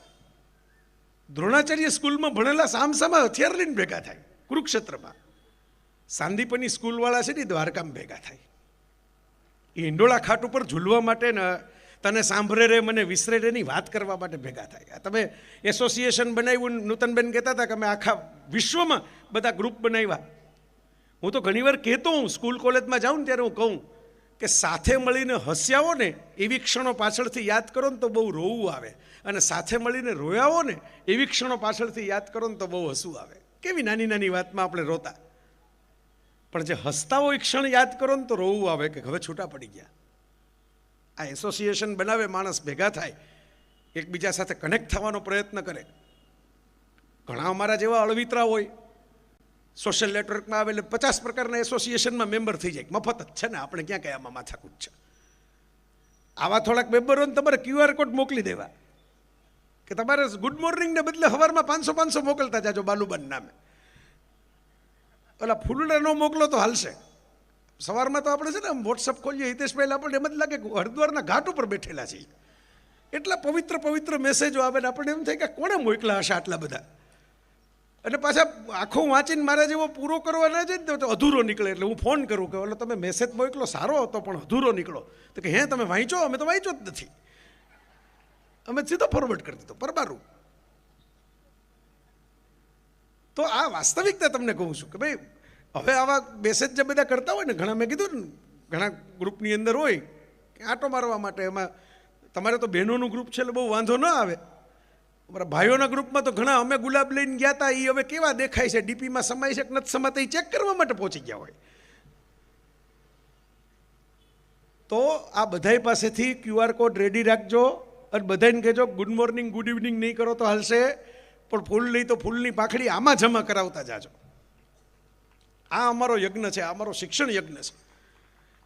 દ્રોણાચાર્ય સ્કૂલમાં ભણેલા સામસામા હથિયાર લઈને ભેગા થાય કુરુક્ષેત્રમાં. સાંદીપની સ્કૂલવાળા છે ને દ્વારકામાં ભેગા થાય. એ ઈંડોળા ખાટ ઉપર ઝૂલવા માટે ને તને સાંભળે રે મને વિસરે રેની વાત કરવા માટે ભેગા થાય. તમે એસોસિએશન બનાવ્યું, નૂતનબેન કહેતા હતા કે અમે આખા વિશ્વમાં બધા ગ્રુપ બનાવ્યા. હું તો ઘણીવાર કહેતો હું, સ્કૂલ કોલેજમાં જાઉં ને ત્યારે હું કહું કે સાથે મળીને હસ્યા હો ને એવી ક્ષણો પાછળથી યાદ કરો ને તો બહુ રોવું આવે, અને સાથે મળીને રોયા હો ને એવી ક્ષણો પાછળથી યાદ કરો ને તો બહુ હસવું આવે. કેવી નાની નાની વાતમાં આપણે રોતા, પણ જે હસતા હોય ક્ષણ યાદ કરો ને તો રોવું આવે કે હવે છૂટા પડી ગયા. આ એસોસિએશન બનાવે, માણસ ભેગા થાય, એકબીજા સાથે કનેક્ટ થવાનો પ્રયત્ન કરે. ઘણા અમારા જેવા અળવિતરા હોય, સોશિયલ નેટવર્કમાં આવે એટલે 50 પ્રકારના એસોસિએશનમાં મેમ્બર થઈ જાય, મફત જ છે ને, આપણે ક્યાં કઈ આમાં માથાકૂટ છે. આવા થોડાક મેમ્બરોને તમારે QR કોડ મોકલી દેવા કે તમારે ગુડ મોર્નિંગને બદલે સવારમાં 500 મોકલતા જાજો બાલુબન નામે. ઓલા ફૂલડા ન મોકલો તો હાલશે. સવારમાં તો આપણે છે ને વોટ્સઅપ ખોલીએ, હિતેશભાઈ, આપણને એમ જ લાગે કે હરિદ્વારના ઘાટ ઉપર બેઠેલા છીએ. એટલા પવિત્ર પવિત્ર મેસેજો આવે ને આપણને એમ થાય કે કોણે મોકલા હશે આટલા બધા. અને પાછા આખો વાંચીને મારા જેવો પૂરો કરવા ના જાય તો અધૂરો નીકળે. એટલે હું ફોન કરું કે ઓલો તમે મેસેજ મોકલો સારો હતો પણ અધૂરો નીકળો. તો કે હે તમે વાંચો? અમે તો વાંચ્યો જ નથી, અમે સીધો ફોરવર્ડ કરી દીધો પરબારું. તો આ વાસ્તવિકતા તમને કહું છું કે ભાઈ હવે આવા મેસેજ જે બધા કરતા હોય ને, ઘણા મેં કીધું ને ઘણા ગ્રુપની અંદર હોય કે આંટો મારવા માટે, એમાં તમારે તો બહેનોનું ગ્રુપ છે એટલે બહુ વાંધો ન આવે. અમારા ભાઈઓના ગ્રુપમાં તો ઘણા અમે ગુલાબ લઈને ગયા હતા, એ હવે કેવા દેખાય છે, ડીપીમાં સમાય છે કે નથી સમાતા, એ ચેક કરવા માટે પહોંચી ગયા હોય. તો આ બધા પાસેથી QR કોડ રેડી રાખજો અને બધાને કહેજો ગુડ મોર્નિંગ ગુડ ઇવનિંગ નહીં કરો તો હાલશે, પણ ફૂલ નહીં તો ફૂલની પાંખડી આમાં જમા કરાવતા જાજો. આ અમારો યજ્ઞ છે, આ અમારો શિક્ષણ યજ્ઞ છે.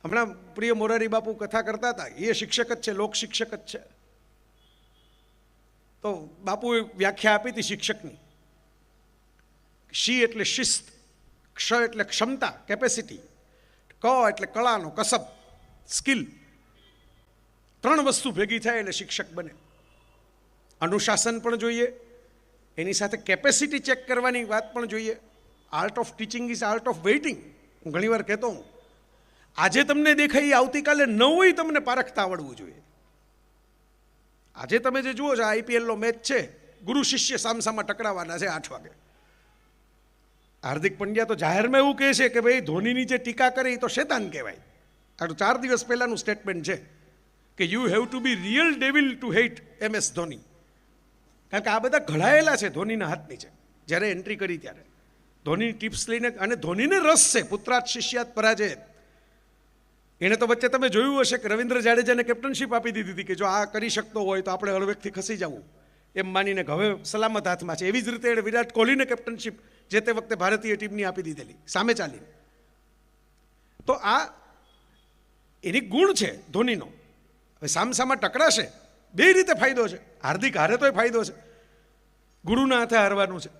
હમણાં પ્રિય મોરારી બાપુ કથા કરતા હતા, એ શિક્ષક જ છે, લોક શિક્ષક જ છે. તો બાપુએ વ્યાખ્યા આપી હતી શિક્ષકની. શી એટલે શિસ્ત, ક્ષ એટલે ક્ષમતા, કેપેસિટી, ક એટલે કળાનો, કસબ, સ્કિલ. 3 વસ્તુ ભેગી થાય એટલે શિક્ષક બને. અનુશાસન પણ જોઈએ, એની સાથે કેપેસિટી ચેક કરવાની વાત પણ જોઈએ. Art of teaching is art of waiting. હું ઘણીવાર કહેતો હું, આજે તમને દેખાય આવતીકાલે ન હોય તમને પારખતા આવડવું જોઈએ. આજે તમે જે જુઓ છો IPLનો મેચ છે, ગુરુ શિષ્ય સામસામા ટકરાવાના છે 8 વાગે. હાર્દિક પંડ્યા તો જાહેરમાં એવું કહે છે કે ભાઈ ધોનીની જે ટીકા કરે એ તો શેતાન કહેવાય. આ 4 દિવસ પહેલાનું સ્ટેટમેન્ટ છે કે you have to be real devil to hate MS Dhoni. કારણ કે આ બધા ઘડાયેલા છે ધોનીના હાથ નીચે. જ્યારે એન્ટ્રી કરી ત્યારે ધોની ટિપ્સ લઈને, અને ધોનીને રસ છે પુત્રાત શિષ્યાત પરાજય. એણે તો વચ્ચે તમે જોયું હશે કે રવિન્દ્ર જાડેજાને કેપ્ટનશીપ આપી દીધી હતી કે જો આ કરી શકતો હોય તો આપણે હળવેકથી ખસી જવું, એમ માનીને હવે સલામત હાથમાં છે. એવી જ રીતે એણે વિરાટ કોહલીને કેપ્ટનશીપ જે તે વખતે ભારતીય ટીમની આપી દીધેલી સામે ચાલીને. તો આ એની ગુણ છે ધોનીનો. હવે સામસામા ટકરાશે, 2 રીતે ફાયદો છે. હાર્દિક હારે તોય ફાયદો છે, ગુરુના હાથે હારવાનું છે.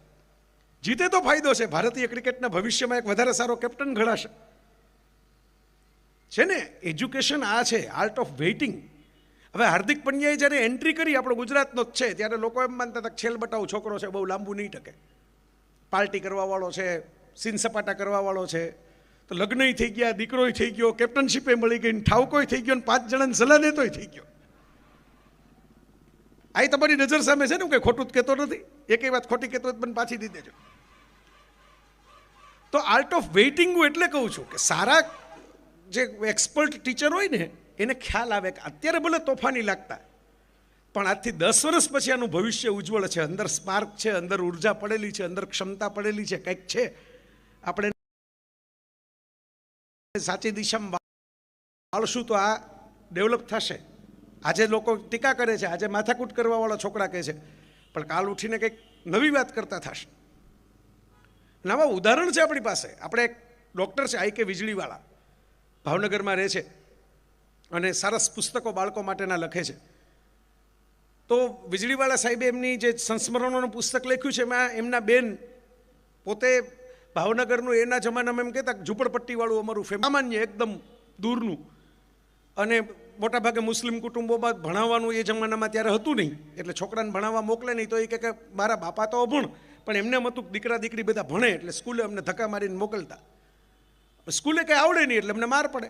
જીતે તો ફાયદો છે, ભારતીય ક્રિકેટના ભવિષ્યમાં એક વધારે સારો કેપ્ટન ઘડાશે. છે ને, એજ્યુકેશન આ છે, આર્ટ ઓફ વેઇટિંગ. હવે હાર્દિક પંડ્યાએ જ્યારે એન્ટ્રી કરી, આપણો ગુજરાતનો જ છે, ત્યારે લોકો એમ માનતા હતા કે છેલ બટાવ છોકરો છે, બહુ લાંબુ નહીં ટકે. પાર્ટી કરવાવાળો છે, સીન સપાટા કરવાવાળો છે, તો લગ્નય થઈ ગયા, દીકરોય થઈ ગયો, કેપ્ટનશીપે મળી ગઈ, ઠાવકોય થઈ ગયો, ને 5 જણાને સલાહ દેતોય થઈ ગયો. આ તમારી નજર સામે છે ને, હું કંઈ ખોટું જ કહેતો નથી, એકેય વાત ખોટી કહેતો મને પાછી દી દેજો. તો આર્ટ ઓફ વેઇટિંગ હું એટલે કહું છું કે સારા જે એક્સપર્ટ ટીચર હોય ને એને ખ્યાલ આવે કે અત્યારે ભલે તોફાની લાગતા, પણ આજથી 10 વર્ષ પછી આનું ભવિષ્ય ઉજ્જવળ છે, અંદર સ્પાર્ક છે, અંદર ઉર્જા પડેલી છે, અંદર ક્ષમતા પડેલી છે, કંઈક છે. આપણે સાચી દિશામાં વાળશું તો આ ડેવલપ થશે. આજે લોકો ટીકા કરે છે, આજે માથાકૂટ કરવાવાળા છોકરા કહે છે, પણ કાલ ઉઠીને કંઈક નવી વાત કરતા થશે. નવા ઉદાહરણ છે આપણી પાસે. આપણે એક ડૉક્ટર છે આઈ કે વીજળીવાળા, ભાવનગરમાં રહે છે અને સરસ પુસ્તકો બાળકો માટેના લખે છે. તો વીજળીવાળા સાહેબે એમની જે સંસ્મરણોનું પુસ્તક લખ્યું છે એમાં એમના બેન પોતે ભાવનગરનું એના જમાનામાં એમ કહેતા ઝૂંપડપટ્ટીવાળું અમારું સામાન્ય એકદમ દૂરનું, અને મોટાભાગે મુસ્લિમ કુટુંબોમાં ભણાવવાનું એ જમાનામાં ત્યારે હતું નહીં, એટલે છોકરાને ભણાવવા મોકલે નહીં. તો એ કે મારા બાપા તો અભણ, પણ એમને એમ હતું દીકરા દીકરી બધા ભણે, એટલે સ્કૂલે અમને ધક્કા મારીને મોકલતા. સ્કૂલે કંઈ આવડે નહીં એટલે અમને માર પડે.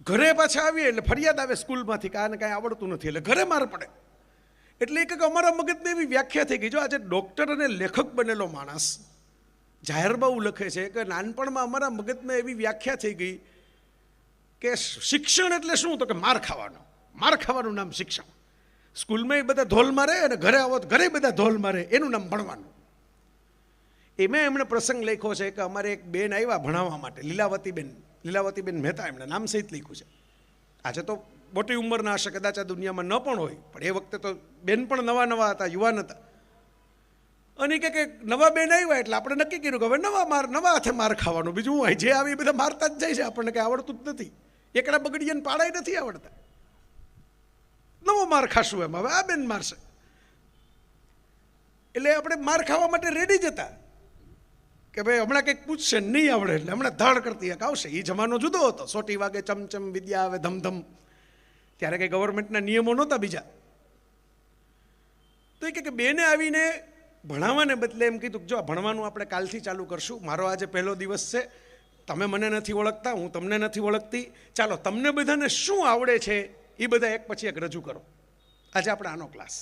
ઘરે પાછા આવીએ એટલે ફરિયાદ આવે સ્કૂલમાંથી કે આને કાંઈ આવડતું નથી, એટલે ઘરે માર પડે. એટલે એક અમારા મગજને એવી વ્યાખ્યા થઈ ગઈ. જો આજે ડૉક્ટર અને લેખક બનેલો માણસ જાહેરબાઉ લખે છે કે નાનપણમાં અમારા મગજમાં એવી વ્યાખ્યા થઈ ગઈ કે શિક્ષણ એટલે શું, તો કે માર ખાવાનો. માર ખાવાનું નામ શિક્ષણ. સ્કૂલમાં એ બધા ધોલ મારે અને ઘરે આવો તો ઘરે બધા ધોલ મારે, એનું નામ ભણવાનું. એમાં એમણે પ્રસંગ લખ્યો છે કે અમારે એક બેન આવ્યા ભણાવવા માટે, લીલાવતીબેન મહેતા, એમણે નામ સહિત લખ્યું છે. આજે તો મોટી ઉંમરના હશે, કદાચ આ દુનિયામાં ન પણ હોય, પણ એ વખતે તો બેન પણ નવા હતા, યુવાન હતા. અને કે નવા બેન આવ્યા એટલે આપણે નક્કી કર્યું કે હવે નવા હાથે માર ખાવાનું. બીજું હું જે આવી બધા મારતા જ જાય છે, આપણને કંઈ આવડતું જ નથી. એકડા બગડીને પાડાય નથી આવડતા, નવો માર ખાશું એમ. હવે આ બેન મારશે એટલે આપણે માર ખાવા માટે રેડી જ હતા કે ભાઈ હમણાં કંઈક પૂછશે, નહીં આવડે એટલે હમણાં ધડ કરતી એક આવશે. એ જમાનો જુદો હતો, સોટી વાગે ચમચમ વિદ્યા આવે ધમધમ. ત્યારે કંઈ ગવર્મેન્ટના નિયમો નહોતા બીજા. તો એ કે બેને આવીને ભણાવવાને બદલે એમ કીધું કે જો ભણવાનું આપણે કાલથી ચાલુ કરશું, મારો આજે પહેલો દિવસ છે, તમે મને નથી ઓળખતા, હું તમને નથી ઓળખતી, ચાલો તમને બધાને શું આવડે છે એ બધા એક પછી એક રજૂ કરો. આજે આપણે આનો ક્લાસ.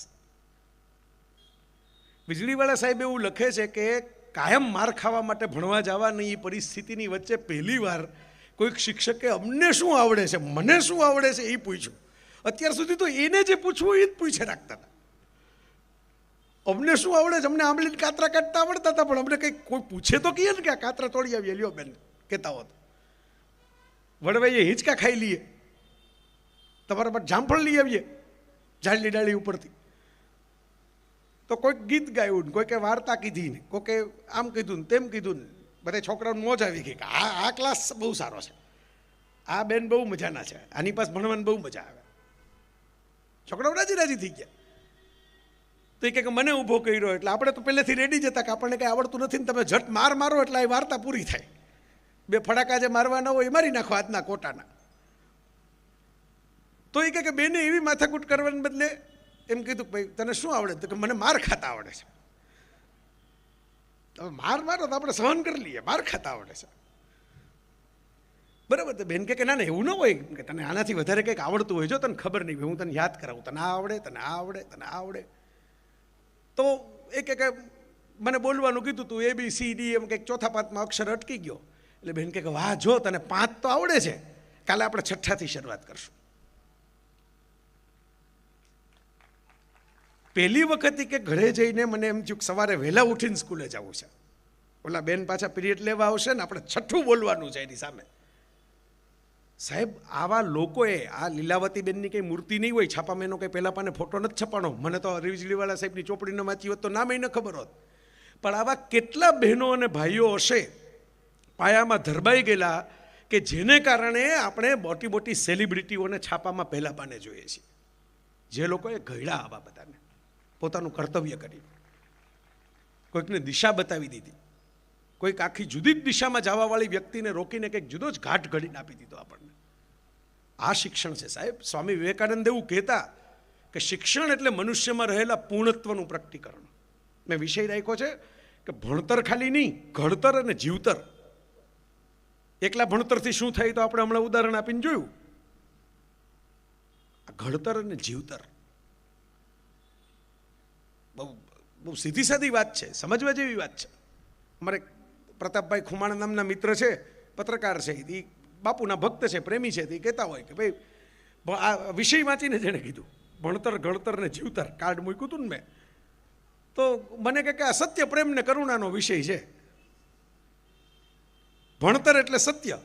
વીજળીવાળા સાહેબ એવું લખે છે કે કાયમ માર ખાવા માટે ભણવા જવાની એ પરિસ્થિતિની વચ્ચે પહેલી વાર કોઈક શિક્ષકે અમને શું આવડે છે, મને શું આવડે છે એ પૂછ્યું. અત્યાર સુધી તો એને જે પૂછવું એ જ પૂછે રાખતા હતા. અમને શું આવડે છે, અમને આંબલીને કાતરા કાઢતા આવડતા હતા, પણ અમને કંઈક કોઈ પૂછે તો કહીએ ને કે આ કાતરા તોડી આવીએ, લ્યો બેન કહેતા હોત. વડવાઈએ હિંચકા ખાઈ લઈએ, તમારા પર જામફળ લઈ આવીએ ઝાડની ડાળી ઉપરથી. તો કોઈક ગીત ગાયું ને કોઈકે વાર્તા કીધી ને કોઈકે આમ કીધું ને તેમ કીધું ને, બધા છોકરાઓને મોજ આવી ગઈ કે આ ક્લાસ બહુ સારો છે, આ બેન બહુ મજાના છે, આની પાસે ભણવાની બહુ મજા આવે. છોકરાઓ રાજી થઈ ગયા. તો એ કે મને ઊભો કર્યો, એટલે આપણે તો પહેલેથી રેડી જ હતા કે આપણને કંઈ આવડતું નથી ને તમે ઝટ મારો એટલે એ વાર્તા પૂરી થાય. બે ફડાકા જે મારવાના હોય એ મારી નાખો આજના કોટાના. તો એ કે બેને એવી માથાકૂટ કરવાને બદલે એમ કીધું ભાઈ તને શું આવડે, તો કે મને માર ખાતા આવડે છે. હવે મારો તો આપણે સહન કરી લઈએ, માર ખાતા આવડે છે, બરાબર. તો બેન કે ના એવું ન હોય કે તને આનાથી વધારે કંઈક આવડતું હોય, જો તને ખબર નહીં હોય હું તને યાદ કરાવું, તને આ આવડે, તને આ આવડે, તને આ આવડે. તો એ કે મને બોલવાનું કીધું તું ABCD એમ કંઈક ચોથા પાંચમાં અક્ષર અટકી ગયો. એટલે બેન કે વાહ જો તને 5 તો આવડે છે, કાલે આપણે 6થી શરૂઆત કરશું. પહેલી વખત કે ઘરે જઈને મને એમ થયું સવારે વહેલા ઉઠીને સ્કૂલે જવું છે, ઓલા બેન પાછા પીરિયડ લેવા આવશે ને આપણે 6ઠું બોલવાનું છે એની સામે. સાહેબ આવા લોકોએ, આ લીલાવતીબેનની કંઈ મૂર્તિ નહીં હોય, છાપામાં એનો કંઈ પહેલા પાને ફોટો નથી છપાણો, મને તો વીજળીવાળા સાહેબની ચોપડીનો વાંચી હોત તો નામ ન ખબર હોત. પણ આવા કેટલા બહેનો અને ભાઈઓ હશે પાયામાં ધરબાઈ ગયેલા કે જેને કારણે આપણે મોટી સેલિબ્રિટીઓને છાપામાં પહેલા પાને જોઈએ છીએ. જે લોકોએ ઘડ્યા આવા બધાને, પોતાનું કર્તવ્ય કરી, કોઈકને દિશા બતાવી દીધી, કોઈક આખી જુદી જ દિશામાં જવાવાળી વ્યક્તિને રોકીને કંઈક જુદો જ ઘાટ ઘડીને આપી દીધો આપણને. આ શિક્ષણ છે સાહેબ. સ્વામી વિવેકાનંદ એવું કહેતા કે શિક્ષણ એટલે મનુષ્યમાં રહેલા પૂર્ણત્વનું પ્રકટીકરણ. મેં વિષય રાખ્યો છે કે ભણતર ખાલી નહીં, ઘડતર અને જીવતર. એકલા ભણતરથી શું થાય તો આપણે હમણાં ઉદાહરણ આપીને જોયું. આ ઘડતર અને જીવતર બહુ બહુ સીધી સાદી વાત છે, સમજવા જેવી વાત છે. અમારે પ્રતાપભાઈ ખુમાણ નામના મિત્ર છે, પત્રકાર છે, એ બાપુના ભક્ત છે, પ્રેમી છે. તે કહેતા હોય કે ભાઈ આ વિષય વાંચીને જેણે કીધું ભણતર ઘડતર ને જીવતર, કાર્ડ મૂક્યું હતું ને મેં, તો મને કહે કે આ સત્ય પ્રેમ ને કરુણાનો વિષય છે. ભણતર એટલે સત્ય,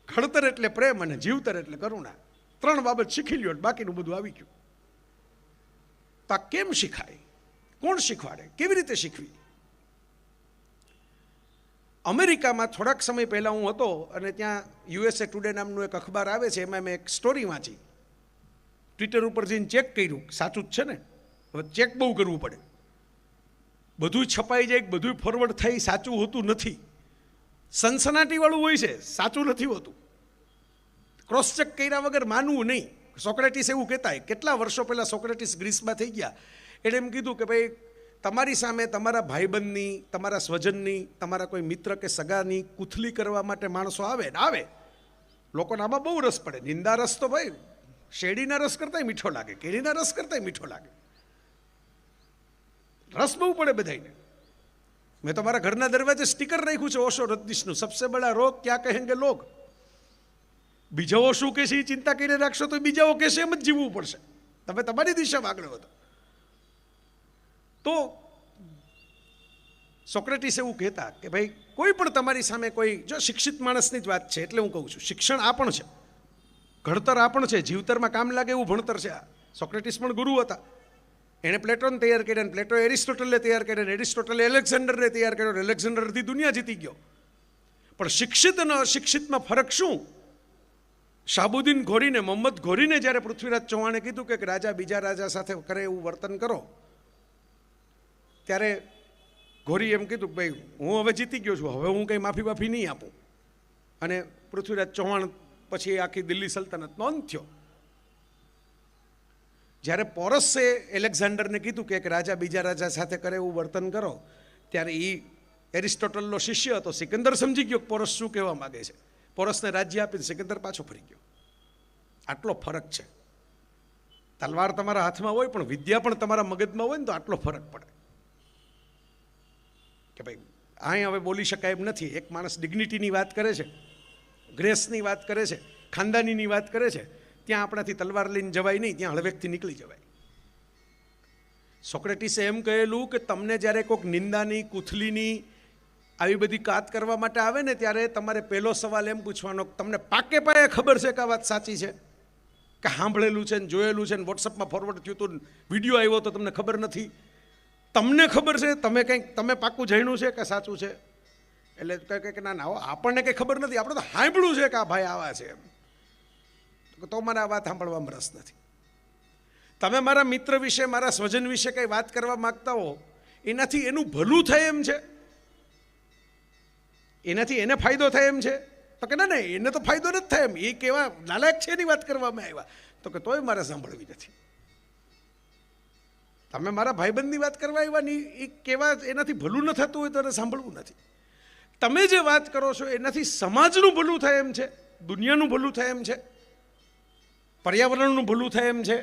ઘડતર એટલે પ્રેમ અને જીવતર એટલે કરુણા. 3 બાબત શીખી લ્યો, બાકીનું બધું આવી ગયું. તો આ કેમ શીખાય? કોણ શીખવાડે? કેવી રીતે શીખવી? અમેરિકામાં થોડાક સમય પહેલાં હું હતો અને ત્યાં USA ટુડે નામનું એક અખબાર આવે છે, એમાં મેં એક સ્ટોરી વાંચી. ટ્વિટર ઉપર જઈને ચેક કર્યું, સાચું જ છે ને, હવે ચેક બહુ કરવું પડે. બધું છપાઈ જાય, બધું ફોરવર્ડ થઈ, સાચું હોતું નથી. સનસનાટીવાળું હોય છે, સાચું નથી હોતું. ક્રોસ ચેક કર્યા વગર માનવું નહીં. સોક્રેટિસ એવું કહેતા, કેટલા વર્ષો પહેલાં સોક્રેટિસ ગ્રીસમાં થઈ ગયા. એણે એમ કીધું કે ભાઈ તમારી સામે તમારા ભાઈબંધની, તમારા સ્વજનની, તમારા કોઈ મિત્ર કે સગાની કુથલી કરવા માટે માણસો આવે ને આવે. લોકોને આમાં બહુ રસ પડે. નિંદા રસ તો ભાઈ શેરડીના રસ કરતાંય મીઠો લાગે, કેરીના રસ કરતાંય મીઠો લાગે. રસ બહુ પડે બધાને. મેં તમારા ઘરના દરવાજે સ્ટીકર રાખ્યું છે ઓશો રજનીશનું, સબસે બડા રોગ ક્યાં કહેંગે લોગ. બીજાઓ શું કહેશે એ ચિંતા કરીને રાખશો તો બીજાઓ કહેશે એમ જ જીવવું પડશે. તમે તમારી દિશામાં આગળ વધો. તો સોક્રેટિસ એવું કહેતા કે ભાઈ કોઈ પણ તમારી સામે કોઈ, જો શિક્ષિત માણસની જ વાત છે એટલે હું કહું છું, શિક્ષણ આ પણ છે, ઘડતર આ પણ છે, જીવતરમાં કામ લાગે એવું ભણતર છે. આ સોક્રેટિસ પણ ગુરુ હતા. એણે પ્લેટોને તૈયાર કર્યા, પ્લેટોએ એરિસ્ટોટલને તૈયાર કર્યા, એરિસ્ટોટલે એલેક્ઝાન્ડરને તૈયાર કર્યો, એલેક્ઝાન્ડર અડધી દુનિયા જીતી ગયો. પણ શિક્ષિત અને અશિક્ષિતમાં ફરક શું? શાહબુદ્દીન ઘોરીને, મોહમ્મદ ઘોરીને જ્યારે પૃથ્વીરાજ ચૌહાણે કીધું કે રાજા બીજા રાજા સાથે કરે એવું વર્તન કરો, ત્યારે ઘોરી એમ કીધું કે ભાઈ હું હવે જીતી ગયો છું, હવે હું કંઈ માફી નહીં આપું. અને પૃથ્વીરાજ ચૌહાણ પછી આખી દિલ્હી સલ્તનતનો અંત થયો. જ્યારે પોરસે એલેક્ઝાન્ડરને કીધું કે એક રાજા બીજા રાજા સાથે કરે એવું વર્તન કરો, ત્યારે એ એરિસ્ટોટલનો શિષ્ય હતો, સિકંદર સમજી ગયો પોરસ શું કહેવા માગે છે. પોરસને રાજ્ય આપીને સિકંદર પાછો ફરી ગયો. આટલો ફરક છે. તલવાર તમારા હાથમાં હોય પણ વિદ્યા પણ તમારા મગજમાં હોય ને તો આટલો ફરક પડે કે ભાઈ અહીં હવે બોલી શકાય એમ નથી. એક માણસ ડિગ્નિટીની વાત કરે છે, ગ્રેસની વાત કરે છે, ખાનદાનીની વાત કરે છે, ત્યાં આપણાથી તલવાર લઈને જવાય નહીં, ત્યાં હળવેકથી નીકળી જવાય. સોક્રેટિસે એમ કહેલું કે તમને જ્યારે કોઈક નિંદાની, કુથલીની આવી બધી વાત કરવા માટે આવે ને ત્યારે તમારે પહેલો સવાલ એમ પૂછવાનો, તમને પાકે પાયે ખબર છે કે આ વાત સાચી છે, કે સાંભળેલું છે ને જોયેલું છે ને વોટ્સઅપમાં ફોરવર્ડ થયું હતું, વિડીયો આવ્યો તો તમને ખબર નથી? તમને ખબર છે, તમે પાક્કું જાણ્યું છે કે સાચું છે? એટલે કહે કે ના ના, આપણને કંઈ ખબર નથી, આપણે તો સાંભળ્યું છે કે આ ભાઈ આવા છે એમ. તો મને આ વાત સાંભળવામાં રસ નથી. તમે મારા મિત્ર વિશે, મારા સ્વજન વિશે કંઈ વાત કરવા માગતા હો, એનાથી એનું ભલું થાય એમ છે, એનાથી એને ફાયદો થાય એમ છે? તો કે ના એને તો ફાયદો નથી થાય એમ, એ કેવા નાલાયક છે એની વાત કરવામાં આવ્યા. તો કે તોય મારે સાંભળવી નથી. તમે મારા ભાઈબંધની વાત કરવા આવ્યા, એ કેવા એનાથી ભલું ન થતું હોય તો એને સાંભળવું નથી. તમે જે વાત કરો છો એનાથી સમાજનું ભલું થાય એમ છે, દુનિયાનું ભલું થાય એમ છે, પર્યાવરણનું ભલું થાય એમ છે,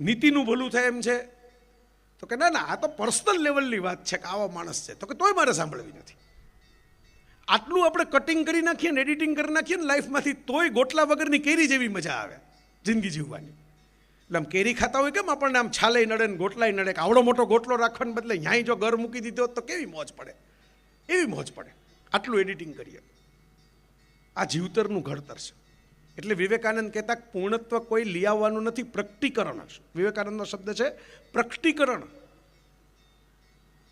નીતિનું ભલું થાય એમ છે. તો કે ના આ તો પર્સનલ લેવલની વાત છે કે આવો માણસ છે. તો કે તોય મારે સાંભળવી નથી. આટલું આપણે કટિંગ કરી નાખીએ ને, એડિટિંગ કરી નાખીએ ને લાઈફમાંથી, તોય ગોટલા વગરની કેરી જેવી મજા આવે જિંદગી જીવવાની. એટલે આમ કેરી ખાતા હોય કેમ આપણને આમ છાલે નડે ને ગોટલાય નડે, કે આવડો મોટો ગોટલો રાખવાને બદલે ન્યાય જો ઘર મૂકી દીધો તો કેવી મોજ પડે, એવી મોજ પડે. આટલું એડિટિંગ કરીએ. આ જીવતરનું ઘડતર છે. એટલે વિવેકાનંદ કહેતા પૂર્ણત્વ કોઈ લઈ આવવાનું નથી, પ્રકટીકરણ. વિવેકાનંદનો શબ્દ છે પ્રકટીકરણ.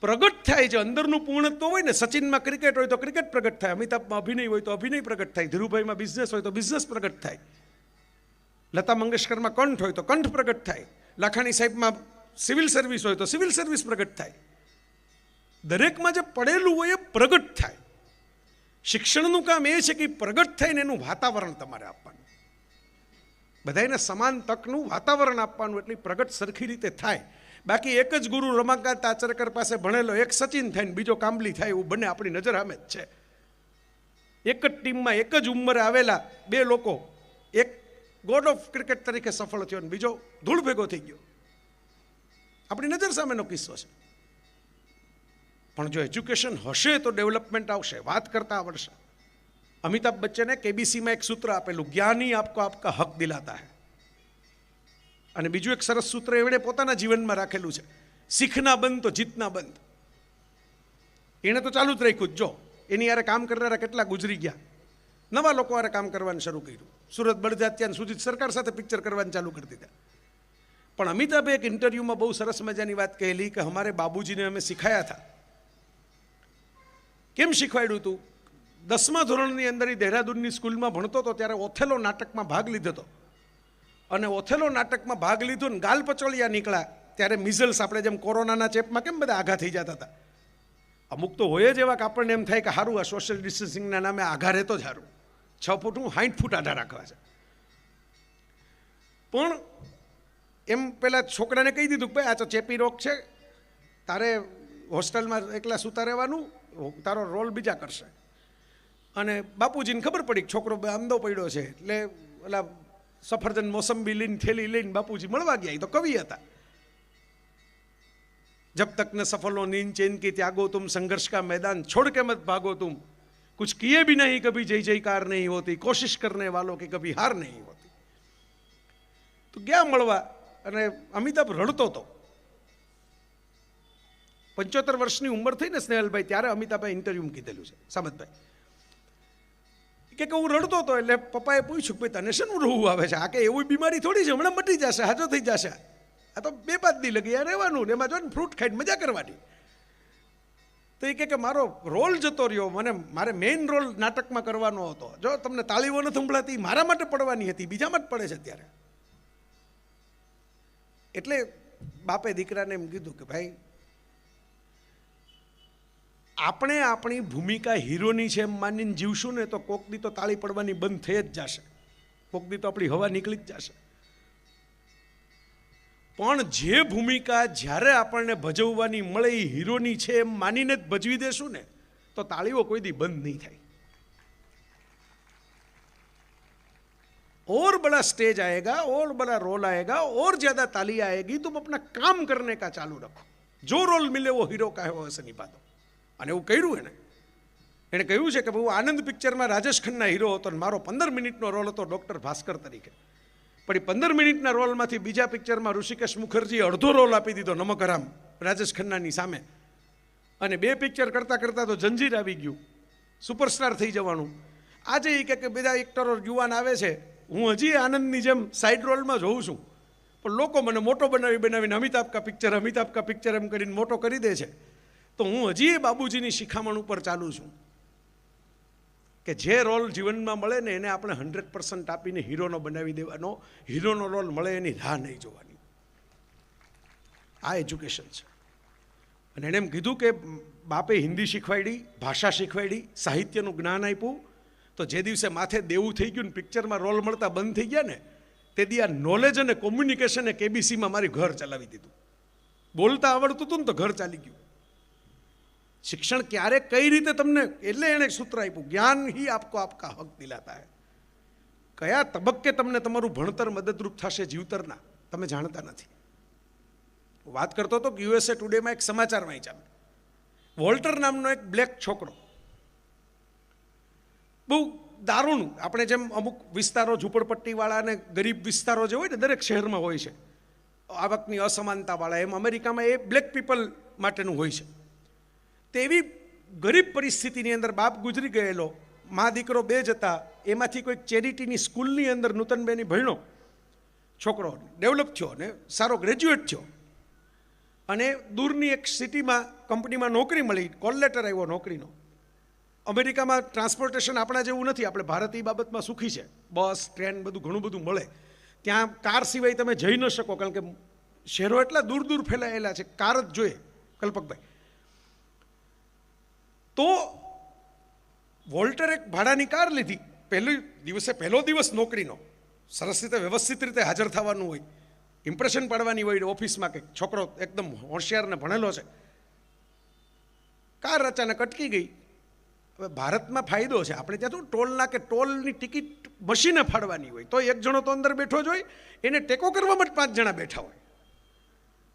પ્રગટ થાય છે અંદરનું પૂર્ણત્વ હોય ને. સચિનમાં ક્રિકેટ હોય તો ક્રિકેટ પ્રગટ થાય, અમિતાભમાં અભિનય હોય તો અભિનય પ્રગટ થાય, ધીરુભાઈમાં બિઝનેસ હોય તો બિઝનેસ પ્રગટ થાય, લતા મંગેશકરમાં કંઠ હોય તો કંઠ પ્રગટ થાય, લાખાણી સાહેબમાં સિવિલ સર્વિસ હોય તો સિવિલ સર્વિસ પ્રગટ થાય. દરેકમાં જે પડેલું હોય એ પ્રગટ થાય. શિક્ષણનું કામ એ છે કે પ્રગટ થઈને એનું વાતાવરણ તમારે આપવાનું, બધાને સમાન તકનું વાતાવરણ આપવાનું, એટલે પ્રગટ સરખી રીતે થાય. બાકી એક જ ગુરુ રમાકાંત આચરેકર પાસે ભણેલો એક સચિન થાય ને બીજો કાંબલી થાય એવું બંને આપણી નજર સામે જ છે. એક જ ટીમમાં એક જ ઉંમરે આવેલા બે લોકો, એક ગોડ ઓફ ક્રિકેટ તરીકે સફળ થયો અને બીજો ધૂળ ભેગો થઈ ગયો. આપણી નજર સામેનો કિસ્સો છે. પણ જો એજ્યુકેશન હશે તો ડેવલપમેન્ટ આવશે, વાત કરતા આવડશે. અમિતાભ બચ્ચને કેબીસીમાં એક સૂત્ર આપેલું, જ્ઞાની આપકો આપકા હક દિલાતા હૈ. અને બીજું એક સરસ સૂત્ર એમણે પોતાના જીવનમાં રાખેલું છે, શીખના બંધ તો જીતના બંધ. એણે તો ચાલુ જ રાખ્યું. જો એની યારે કામ કરનારા કેટલા ગુજરી ગયા, નવા લોકો યારે કામ કરવાનું શરૂ કર્યું. સુરત બળજાત્યાન સુધી સરકાર સાથે પિક્ચર કરવાનું ચાલુ કરી દીધા. પણ અમિતાભે એક ઇન્ટરવ્યુમાં બહુ સરસ મજાની વાત કહેલી કે અમારે બાબુજીને અમે શીખાયા હતા. કેમ શીખવાડ્યું હતું? 10મા ધોરણની અંદર એ દહેરાદૂનની સ્કૂલમાં ભણતો હતો ત્યારે ઓથેલો નાટકમાં ભાગ લીધો હતો. અને ઓથેલો નાટકમાં ભાગ લીધો ને ગાલ પચોળિયા નીકળ્યા ત્યારે મિઝલ્સ, આપણે જેમ કોરોનાના ચેપમાં કેમ બધા આઘા થઈ જતા હતા, અમુક તો હોય જ એવા કે આપણને એમ થાય કે સારું આ સોશિયલ ડિસ્ટન્સિંગના નામે આઘા રહેતો જ સારું. 6 ફૂટ 60 ફૂટ આધા રાખવા છે. પણ એમ પેલા છોકરાને કહી દીધું કે ભાઈ આ તો ચેપી રોગ છે, તારે હોસ્ટેલમાં એકલા સૂતા રહેવાનું, તારો રોલ બીજા કરશે. અને બાપુજીને ખબર પડી કે છોકરો અંધો પડ્યો છે એટલે ઓલા સફરજન મોસંબી લઈને થેલી લઈને બાપુજી મળવા ગયા. એ તો કવિ હતા. जब तक न सफलो नींद चैन की त्यागो तुम, संघर्ष का मैदान छोड़ के मत भागो तुम, कुछ किए भी नहीं कभी जय जयकार नहीं होती, कोशिश करने वालों की कभी हार नहीं होती. तो ગયા મળવા અને અમિતાભ રડતો હતો. 75 વર્ષની ઉંમર થઈ ને સ્નેહલભાઈ, ત્યારે અમિતાભે ઇન્ટરવ્યુમાં કીધેલું છે સામતભાઈ કે હું રડતો હતો. એટલે પપ્પાએ પૂછ્યું કે તને શેનું રોવું આવે છે? આ કે એવી બીમારી થોડી છે, હમણાં મટી જશે, હાજો થઈ જશે. આ તો 2-5 દી લગી આ રહેવાનું ને એમાં જો ને ફ્રૂટ ખાઈને મજા કરવાની. તો એ કે મારો રોલ જતો રહ્યો, મારે મેઇન રોલ નાટકમાં કરવાનો હતો. જો તમને તાળીઓ નથી સંભળાતી, મારા માટે પડવાની હતી, બીજા માટે પડે છે અત્યારે. એટલે બાપે દીકરાને એમ કીધું કે ભાઈ આપણે આપણી ભૂમિકા હીરોની છે એમ માનીને જીવશું ને તો કોક દી તો તાળી પડવાની બંધ થઈ જ જશે, કોક દી તો આપણી હવા નીકળી જ જશે. પણ જે ભૂમિકા જ્યારે આપણને ભજવવાની મળે એ હીરોની છે એમ માનીને જ ભજવી દેશું ને તો તાળીઓ કોઈ દી બંધ નહીં થાય. और बड़ा स्टेज आएगा, और बड़ा रोल आएगा, और ज्यादा ताली आएगी, तुम अपना काम करने का चालू रखो, जो रोल मिले वो हीरो का है वो ऐसे निभा दो. અને એવું કર્યું એણે કહ્યું છે કે હું આનંદ પિક્ચરમાં રાજેશ ખન્ના હીરો હતો અને મારો 15 મિનિટનો રોલ હતો ડૉક્ટર ભાસ્કર તરીકે. પણ એ 15 મિનિટના રોલમાંથી બીજા પિક્ચરમાં ઋષિકેશ મુખર્જીએ અડધો રોલ આપી દીધો નમક હરામ રાજેશ ખન્નાની સામે. અને 2 પિક્ચર કરતાં કરતાં તો જંજીર આવી ગયું, સુપરસ્ટાર થઈ જવાનું. આજે એ કે બધા એક્ટરો યુવાન આવે છે, હું હજી આનંદની જેમ સાઇડ રોલમાં જોઉં છું, પણ લોકો મને મોટો બનાવીને અમિતાભ કા પિક્ચર એમ કરીને મોટો કરી દે છે. તો હું હજી એ બાબુજીની શિખામણ ઉપર ચાલું છું કે જે રોલ જીવનમાં મળે ને એને આપણે 100% આપીને હીરોનો બનાવી દેવાનો, હીરોનો રોલ મળે એની રાહ નહીં જોવાની. આ એજ્યુકેશન છે. અને એણે એમ કીધું કે બાપે હિન્દી શીખવાડી, ભાષા શીખવાડી, સાહિત્યનું જ્ઞાન આપ્યું. તો જે દિવસે માથે દેવું થઈ ગયું ને પિક્ચરમાં રોલ મળતા બંધ થઈ ગયા ને તે દી આ નોલેજ અને કોમ્યુનિકેશને કેબીસીમાં મારી ઘર ચલાવી દીધું. બોલતા આવડતું હતું ને તો ઘર ચાલી ગયું. શિક્ષણ ક્યારે કઈ રીતે તમને, એટલે એણે સૂત્ર આપ્યું, જ્ઞાન હી આપકો આપકા હક દિલાતા હૈ. કયા તબક્કે તમને તમારું ભણતર મદદરૂપ થશે જીવતરના તમે જાણતા નથી. વાત કરતો હતો કે USA ટુડેમાં એક સમાચાર વાંચ્યા, વોલ્ટર નામનો એક બ્લેક છોકરો, બહુ દારૂણ, આપણે જેમ અમુક વિસ્તારો ઝૂંપડપટ્ટીવાળા અને ગરીબ વિસ્તારો જે હોય ને દરેક શહેરમાં હોય છે, આવકની અસમાનતાવાળા, એમ અમેરિકામાં એ બ્લેક પીપલ માટેનું હોય છે. તેવી ગરીબ પરિસ્થિતિની અંદર બાપ ગુજરી ગયેલો, મા દીકરો 2 જ હતા. એમાંથી કોઈક ચેરિટીની સ્કૂલની અંદર નૂતનબેની ભણ્યો, છોકરો ડેવલપ થયો ને સારો ગ્રેજ્યુએટ થયો. અને દૂરની એક સિટીમાં કંપનીમાં નોકરી મળી, કોલ લેટર આવ્યો નોકરીનો. અમેરિકામાં ટ્રાન્સપોર્ટેશન આપણા જેવું નથી, આપણે ભારત એ બાબતમાં સુખી છે, બસ ટ્રેન બધું ઘણું બધું મળે. ત્યાં કાર સિવાય તમે જઈ ન શકો, કારણ કે શહેરો એટલા દૂર દૂર ફેલાયેલા છે, કાર જ જોઈએ. કલ્પકભાઈ, તો વોલ્ટર એક ભાડાની કાર લીધી. પહેલો દિવસ નોકરીનો, સરસ રીતે વ્યવસ્થિત રીતે હાજર થવાનું હોય, ઇમ્પ્રેશન પાડવાની હોય ઓફિસમાં કે છોકરો એકદમ હોશિયાર ને ભણેલો છે, કાર અચાનક અટકી ગઈ. હવે ભારતમાં ફાયદો છે, આપણે ત્યાં તો ટોલના કે ટોલની ટિકિટ મશીને ફાડવાની હોય તો એક જણો તો અંદર બેઠો જ હોય, એને ટેકો કરવા માટે 5 જણા બેઠા હોય.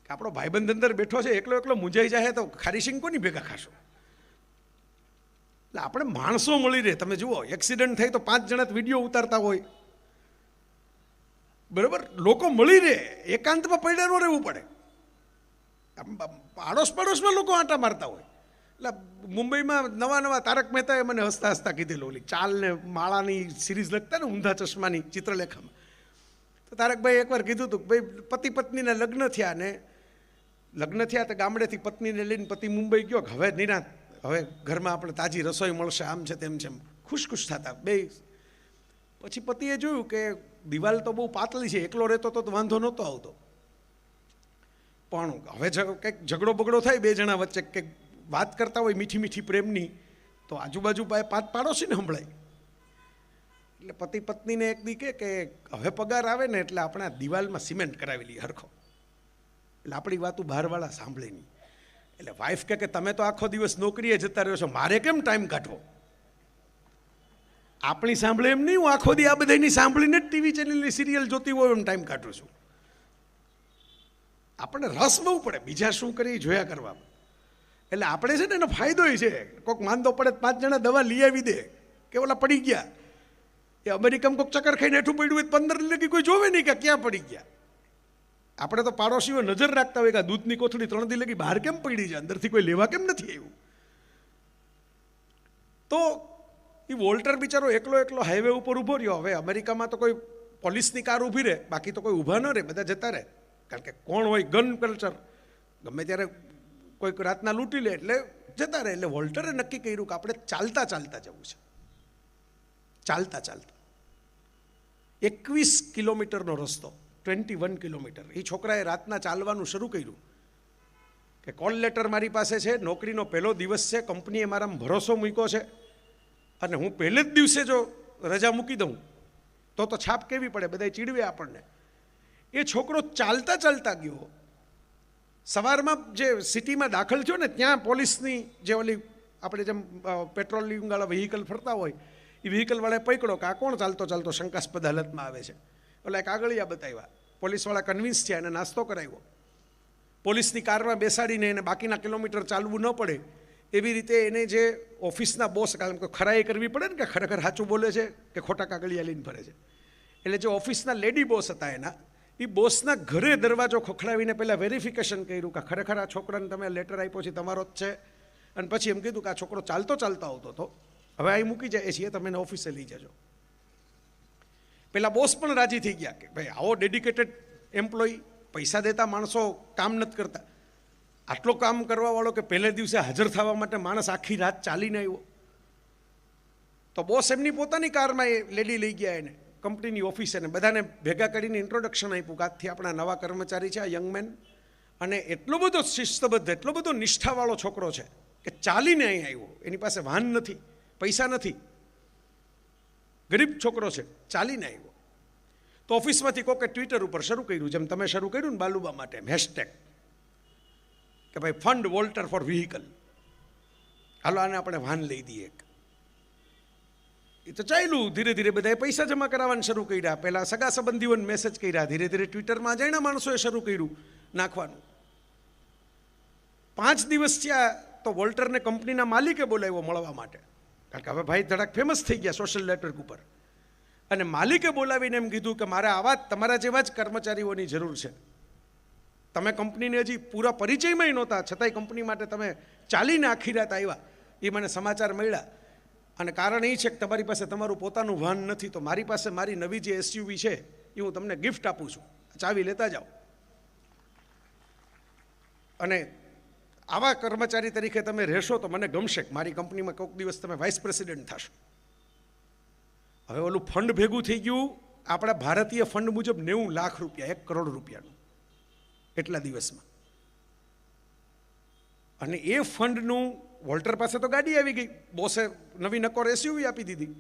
કે આપણો ભાઈબંધ અંદર બેઠો છે, એકલો એકલો મૂંઝાઈ જાય તો ખારીસિંગ કોની ભેગા ખાશો? એટલે આપણે માણસો મળી રહે. તમે જુઓ, એક્સિડન્ટ થાય તો 5 જણા વિડીયો ઉતારતા હોય, બરાબર? લોકો મળી રહે, એકાંતમાં પડ્યા ન રહેવું પડે. પાડોશમાં લોકો આંટા મારતા હોય. એટલે મુંબઈમાં નવા તારક મહેતાએ મને હસતા હસતા કીધેલું, ઓલી ચાલ ને માળાની સિરીઝ લખતા ને ઊંધા ચશ્માની ચિત્રલેખામાં, તો તારકભાઈ એકવાર કીધું હતું કે ભાઈ પતિ પત્નીના લગ્ન થયા તો ગામડેથી પત્નીને લઈને પતિ મુંબઈ ગયો, હવે નિરાંત, હવે ઘરમાં આપણે તાજી રસોઈ મળશે, આમ છે તેમ છે, ખુશ થતા બે. પછી પતિએ જોયું કે દિવાલ તો બહુ પાતળી છે, એકલો રહેતો તો વાંધો નહોતો આવતો, પણ હવે કંઈક ઝઘડો બગડો થાય 2 જણા વચ્ચે, કંઈક વાત કરતા હોય મીઠી મીઠી પ્રેમની, તો આજુબાજુ પાડોશીને સંભળાય. એટલે પતિ પત્નીને એક દી કે હવે પગાર આવે ને એટલે આપણે આ દિવાલમાં સિમેન્ટ કરાવી લઈએ હરખો, એટલે આપણી વાતો બહારવાળા સાંભળે નહીં. એટલે વાઈફ કે તમે તો આખો દિવસ નોકરીએ જતા રહ્યો છો, મારે કેમ ટાઈમ કાઢવો? આપણી સાંભળે એમ નહીં, હું આખો દી આ બધાની સાંભળીને જ ટીવી ચેનલની સિરિયલ જોતી હોય એમ ટાઈમ કાઢું છું. આપણને રસ બહુ પડે બીજા શું કરી જોયા કરવામાં. એટલે આપણે છે ને એનો ફાયદો છે, કોઈક માંદો પડે 5 જણા દવા લઈ આવી દે, કે ઓલા પડી ગયા, એ અમેરિકામાં કોઈક ચક્કર ખાઈને હેઠું પડ્યું હોય 15 લગી કોઈ જોવે નહીં કે ક્યાં પડી ગયા. આપણે તો પાડોશીઓ નજર રાખતા હોય કે દૂધની કોથળી 3 દી લગી બહાર કેમ પડી છે, અંદરથી કોઈ લેવા કેમ નથી આવ્યું. તો એ વોલ્ટર બિચારો એકલો હાઈવે ઉપર ઊભો રહ્યો. હવે અમેરિકામાં તો કોઈ પોલીસની કાર ઊભી રહે, બાકી તો કોઈ ઊભા ન રહે, બધા જતા રહે. કારણ કે કોણ હોય, ગન કલ્ચર, ગમે ત્યારે કોઈક રાતના લૂંટી લે એટલે જતા રહે. એટલે વોલ્ટરે નક્કી કર્યું કે આપણે ચાલતા જવું છે. ચાલતા 21 કિલોમીટરનો રસ્તો, 21 કિલોમીટર. એ છોકરાએ રાતના ચાલવાનું શરૂ કર્યું કે કોલ લેટર મારી પાસે છે, નોકરીનો પહેલો દિવસ છે, કંપનીએ મારામાં ભરોસો મૂક્યો છે, અને હું પહેલે જ દિવસે જો રજા મૂકી દઉં તો છાપ કેવી પડે, બધા ચીડવે આપણને. એ છોકરો ચાલતા ગયો. સવારમાં જે સિટીમાં દાખલ થયો ને, ત્યાં પોલીસની જે ઓલી આપણે જેમ પેટ્રોલિંગવાળા વ્હીકલ ફરતા હોય, એ વ્હીકલવાળાએ પકડો કે આ કોણ ચાલતો શંકાસ્પદ હાલતમાં આવે છે. એટલે કાગળિયા બતાવ્યા, પોલીસવાળા કન્વિન્સ થયા, એને નાસ્તો કરાવ્યો, પોલીસની કારમાં બેસાડીને એને બાકીના કિલોમીટર ચાલવું ન પડે એવી રીતે એને જે ઓફિસના બોસ, કારણ કે ખરાઈ કરવી પડે ને કે ખરેખર સાચું બોલે છે કે ખોટા કાગળિયા લઈને ફરે છે. એટલે જે ઓફિસના લેડી બોસ હતા એના, એ બોસના ઘરે દરવાજો ખખડાવીને પહેલાં વેરિફિકેશન કર્યું કે ખરેખર આ છોકરાને તમે લેટર આપ્યો છે તમારો જ છે, અને પછી એમ કીધું કે આ છોકરો ચાલતો આવતો હતો, હવે અહીં મૂકી જાય છીએ, તમે એને ઓફિસે લઈ જજો. પેલા બોસ પણ રાજી થઈ ગયા કે ભાઈ આવો ડેડિકેટેડ એમ્પ્લોય, પૈસા દેતા માણસો કામ નથી કરતા, આટલો કામ કરવાવાળો કે પહેલે દિવસે હાજર થવા માટે માણસ આખી રાત ચાલીને આવ્યો. તો બોસ એમની પોતાની કારમાં એ લેડી લઈ ગયા એને કંપનીની ઓફિસે, ને બધાને ભેગા કરીને ઇન્ટ્રોડક્શન આપ્યું કે આજથી આપણા નવા કર્મચારી છે આ યંગ મેન, અને એટલો બધો શિસ્તબદ્ધ, એટલો બધો નિષ્ઠાવાળો છોકરો છે કે ચાલીને અહીં આવ્યો, એની પાસે વાહન નથી, પૈસા નથી, ગરીબ છોકરો છે, ચાલીને આવ્યો. તો ઓફિસમાંથી કોકે ટ્વિટર ઉપર શરૂ કર્યું, જેમ તમે શરૂ કર્યું ને બાલુબા માટે હેશટેગ, કે ભાઈ ફંડ વોલ્ટર ફોર વ્હીકલ, હાલો આને આપણે વાહન લઈ દઈએ. એ તો ચાલ્યું, ધીરે ધીરે બધાએ પૈસા જમા કરાવવાનું શરૂ કર્યા. પહેલાં સગા સંબંધીઓને મેસેજ કર્યા, ધીરે ધીરે ટ્વિટરમાં અજાણ્યા માણસોએ શરૂ કર્યું નાખવાનું. 5 દિવસ થયા તો વોલ્ટરને કંપનીના માલિકે બોલાવ્યો મળવા માટે, કારણ કે હવે ભાઈ ધડાક ફેમસ થઈ ગયા સોશિયલ નેટવર્ક ઉપર. અને માલિકે બોલાવીને એમ કીધું કે મારે આવા તમારા જેવા જ કર્મચારીઓની જરૂર છે. તમે કંપનીને હજી પૂરા પરિચયમાં નહોતા, છતાંય કંપની માટે તમે ચાલીને આખી રાત આવ્યા, એ મને સમાચાર મળ્યા. અને કારણ એ છે કે તમારી પાસે તમારું પોતાનું વાહન નથી, તો મારી પાસે મારી નવી જે એસયુવી છે એ હું તમને ગિફ્ટ આપું છું, ચાવી લેતા જાઓ. અને આવા કર્મચારી તરીકે તમે રહેશો તો મને ગમશે, મારી કંપનીમાં કોઈક દિવસ તમે વાઇસ પ્રેસિડેન્ટ થશો. હવે ઓલું ફંડ ભેગું થઈ ગયું આપણા ભારતીય ફંડ મુજબ 90 લાખ રૂપિયા, 1 કરોડ રૂપિયાનું એટલા દિવસમાં. અને એ ફંડનું વોલ્ટર પાસે તો ગાડી આવી ગઈ, બોસે નવી નકોર એસયુવી આપી દીધી.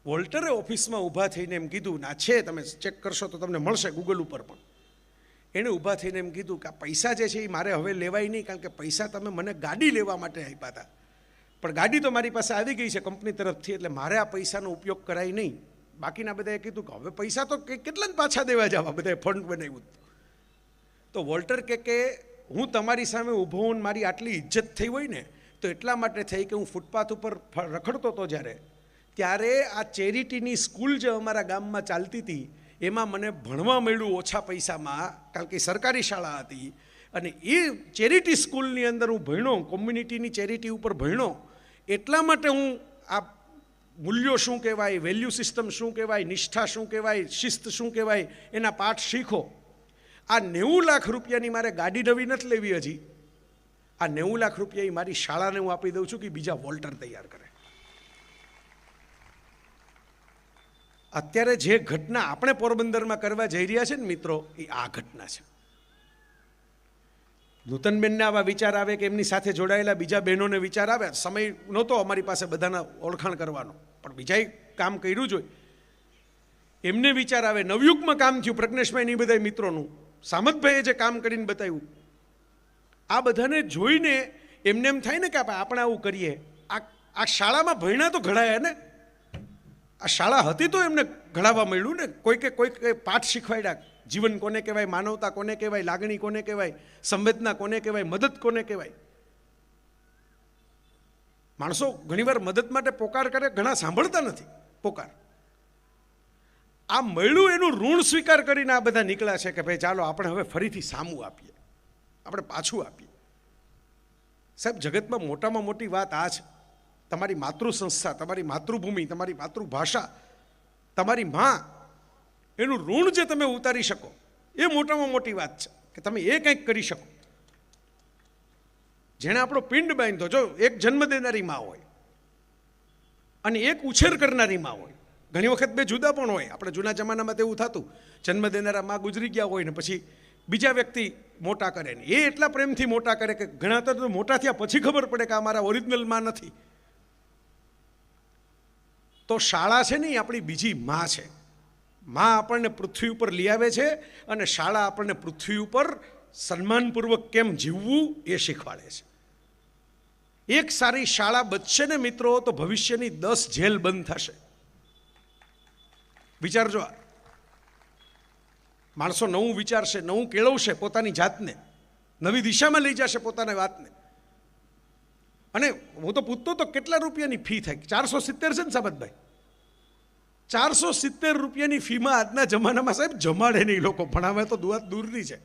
વોલ્ટરે ઓફિસમાં ઊભા થઈને એમ કીધું, ના છે તમે ચેક કરશો તો તમને મળશે ગૂગલ ઉપર પણ, એણે ઊભા થઈને એમ કીધું કે આ પૈસા જે છે એ મારે હવે લેવાય નહીં, કારણ કે પૈસા તમે મને ગાડી લેવા માટે આપ્યા હતા, પણ ગાડી તો મારી પાસે આવી ગઈ છે કંપની તરફથી, એટલે મારે આ પૈસાનો ઉપયોગ કરાય નહીં. બાકીના બધાએ કીધું કે હવે પૈસા તો કેટલાને પાછા દેવા જવા, બધાએ ફંડ બનાવ્યું. તો વોલ્ટર કે હું તમારી સામે ઊભો હોઉં, મારી આટલી ઇજ્જત થઈ હોય ને તો એટલા માટે થઈ કે હું ફૂટપાથ ઉપર રખડતો હતો ત્યારે આ ચેરિટીની સ્કૂલ જે અમારા ગામમાં ચાલતી હતી એમાં મને ભણવા મળ્યું ઓછા પૈસામાં, કારણ કે સરકારી શાળા હતી, અને એ ચેરિટી સ્કૂલની અંદર હું ભણ્યો, કોમ્યુનિટીની ચેરિટી ઉપર ભણ્યો, એટલા માટે હું આ મૂલ્યો શું કહેવાય, વેલ્યુ સિસ્ટમ શું કહેવાય, નિષ્ઠા શું કહેવાય, શિસ્ત શું કહેવાય, એના પાઠ શીખો. આ 90 લાખ રૂપિયાની મારે ગાડી નવી નથી લેવી હજી, આ 90 લાખ રૂપિયા મારી શાળાને હું આપી દઉં છું કે બીજા વોલ્ટર તૈયાર કરે. અત્યારે જે ઘટના આપણે પોરબંદરમાં કરવા જઈ રહ્યા છે ને મિત્રો, એ આ ઘટના છે. નૂતનબેનને આવા વિચાર આવે કે એમની સાથે જોડાયેલા બીજા બહેનોને વિચાર આવે, સમય નહોતો અમારી પાસે બધાના ઓળખાણ કરવાનો, પણ બીજાએ કામ કર્યું જોઈએ, એમને વિચાર આવે. નવયુગમાં કામ થયું પ્રજ્ઞેશભાઈ ની બધા મિત્રોનું, સામતભાઈએ જે કામ કરીને બતાવ્યું, આ બધાને જોઈને એમને એમ થાય ને કે આપણે આવું કરીએ. આ શાળામાં ભણ્યા તો ઘડાયા ને, આ શાળા હતી તો એમને ઘડાવવા મળ્યું ને, કોઈક પાઠ શીખવાડ્યા. જીવન કોને કહેવાય, માનવતા કોને કહેવાય, લાગણી કોને કહેવાય, સંવેદના કોને કહેવાય, મદદ કોને કહેવાય. માણસો ઘણીવાર મદદ માટે પોકાર કરે, ઘણા સાંભળતા નથી પોકાર. આ મળ્યું એનું ઋણ સ્વીકાર કરીને આ બધા નીકળ્યા છે કે ભાઈ ચાલો આપણે હવે ફરીથી સામું આપીએ, આપણે પાછું આપીએ. સાહેબ, જગતમાં મોટામાં મોટી વાત આ છે, તમારી માતૃ સંસ્થા, તમારી માતૃભૂમિ, તમારી માતૃભાષા, તમારી માં, એનું ઋણ જે તમે ઉતારી શકો એ મોટામાં મોટી વાત છે કે તમે એ કંઈક કરી શકો. જેણે આપણો પિંડ બાંધ્યો, જો એક જન્મ દેનારી માં હોય અને એક ઉછેર કરનારી માં હોય, ઘણી વખત બે જુદા પણ હોય. આપણે જૂના જમાનામાં તેવું થતું, જન્મ દેનારા માં ગુજરી ગયા હોય ને પછી બીજા વ્યક્તિ મોટા કરે ને એ એટલા પ્રેમથી મોટા કરે કે ઘણા તો મોટા થયા પછી ખબર પડે કે આ મારા ઓરિજિનલ માં નથી. તો શાળા છે ને એ આપણી બીજી માં છે. માં આપણને પૃથ્વી ઉપર લઈ આવે છે અને શાળા આપણને પૃથ્વી ઉપર સન્માનપૂર્વક કેમ જીવવું એ શીખવાડે છે. એક સારી શાળા બચશે ને મિત્રો તો ભવિષ્યની 10 જેલ બંધ થશે. વિચારજો, માણસો નવું વિચારશે, નવું કેળવશે પોતાની જાતને, નવી દિશામાં લઈ જશે પોતાની વાતને. અને હું તો પૂછતો તો કેટલા રૂપિયાની ફી થાય? 470 છે ને સાબતભાઈ? 470 રૂપિયાની ફીમાં આજના જમાનામાં સાહેબ જમાડે નહીં લોકો, ભણાવે તો દુઆત દૂરની છે.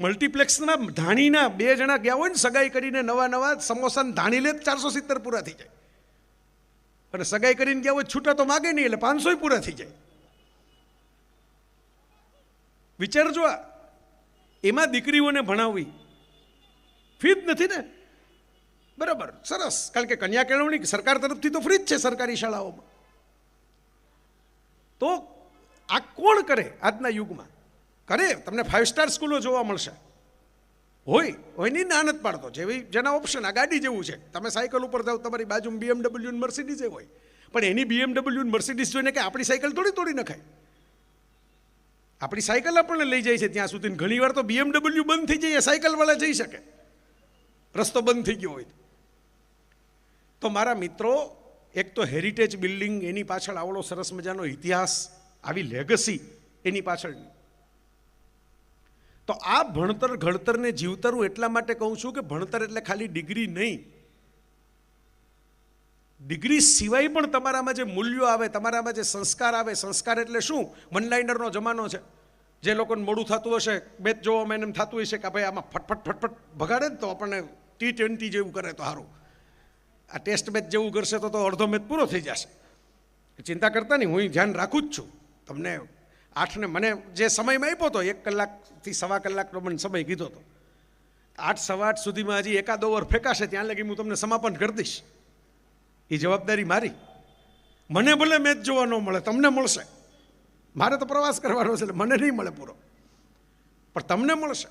મલ્ટીપ્લેક્સના ધાણીના 2 જણા ગયા હોય ને સગાઈ કરીને, નવા સમોસાને ધાણી લે 470 પૂરા થઈ જાય, અને સગાઈ કરીને ગયા હોય છૂટા તો માગે નહીં એટલે 500 પૂરા થઈ જાય. વિચારજો, એમાં દીકરીઓને ભણાવવી ફી જ નથી ને, બરાબર, સરસ, કારણ કે કન્યા કેળવણી સરકાર તરફથી તો ફ્રી જ છે સરકારી શાળાઓમાં. તો આ કોણ કરે આજના યુગમાં? કરે, તમને 5 સ્ટાર સ્કૂલો જોવા મળશે, હોય નહીં, ના નથી પાડતો, જેવી જેના ઓપ્શન. આ ગાડી જેવું છે, તમે સાયકલ ઉપર જાઓ, તમારી બાજુમાં BMW ને મર્સિડીઝ હોય, પણ એની BMW ને મર્સિડીઝ જોઈને કે આપણી સાયકલ તોડી નખાય. આપણી સાયકલ આપણને લઈ જાય છે ત્યાં સુધી. ઘણી વાર તો BMW બંધ થઈ જાય, સાયકલવાળા જઈ શકે, રસ્તો બંધ થઈ ગયો હોય. તો મારા મિત્રો, એક તો હેરિટેજ બિલ્ડિંગ, એની પાછળ આવડો સરસ મજાનો ઇતિહાસ, આવી લેગસી એની પાછળ. તો આ ભણતર ઘડતરને જીવતરું એટલા માટે કહું છું કે ભણતર એટલે ખાલી ડિગ્રી નહીં. ડિગ્રી સિવાય પણ તમારામાં જે મૂલ્યો આવે, તમારામાં જે સંસ્કાર આવે. સંસ્કાર એટલે શું? વન લાઇનરનો જમાનો છે. જે લોકોને મોડું થતું હશે, મેચ જોવામાં એમ થતું હશે કે ભાઈ આમાં ફટફટ ભગાડે ને તો આપણને T20 જેવું કરે તો સારું, આ ટેસ્ટ મેચ જેવું કરશે તો અડધો મેચ પૂરો થઈ જશે. ચિંતા કરતા નહીં, હું ધ્યાન રાખું જ છું. તમને 8 ને મને જે સમયમાં આપ્યો હતો, 1 કલાકથી 1.25 કલાકનો મને સમય કીધો હતો, 8 સવા 8 સુધીમાં હજી એકાદ ઓવર ફેંકાશે, ત્યાં લગી હું તમને સમાપન કરી દઈશ. એ જવાબદારી મારી. મને ભલે મેચ જોવા ન મળે, તમને મળશે. મારે તો પ્રવાસ કરવાનો છે એટલે મને નહીં મળે પૂરો, પણ તમને મળશે.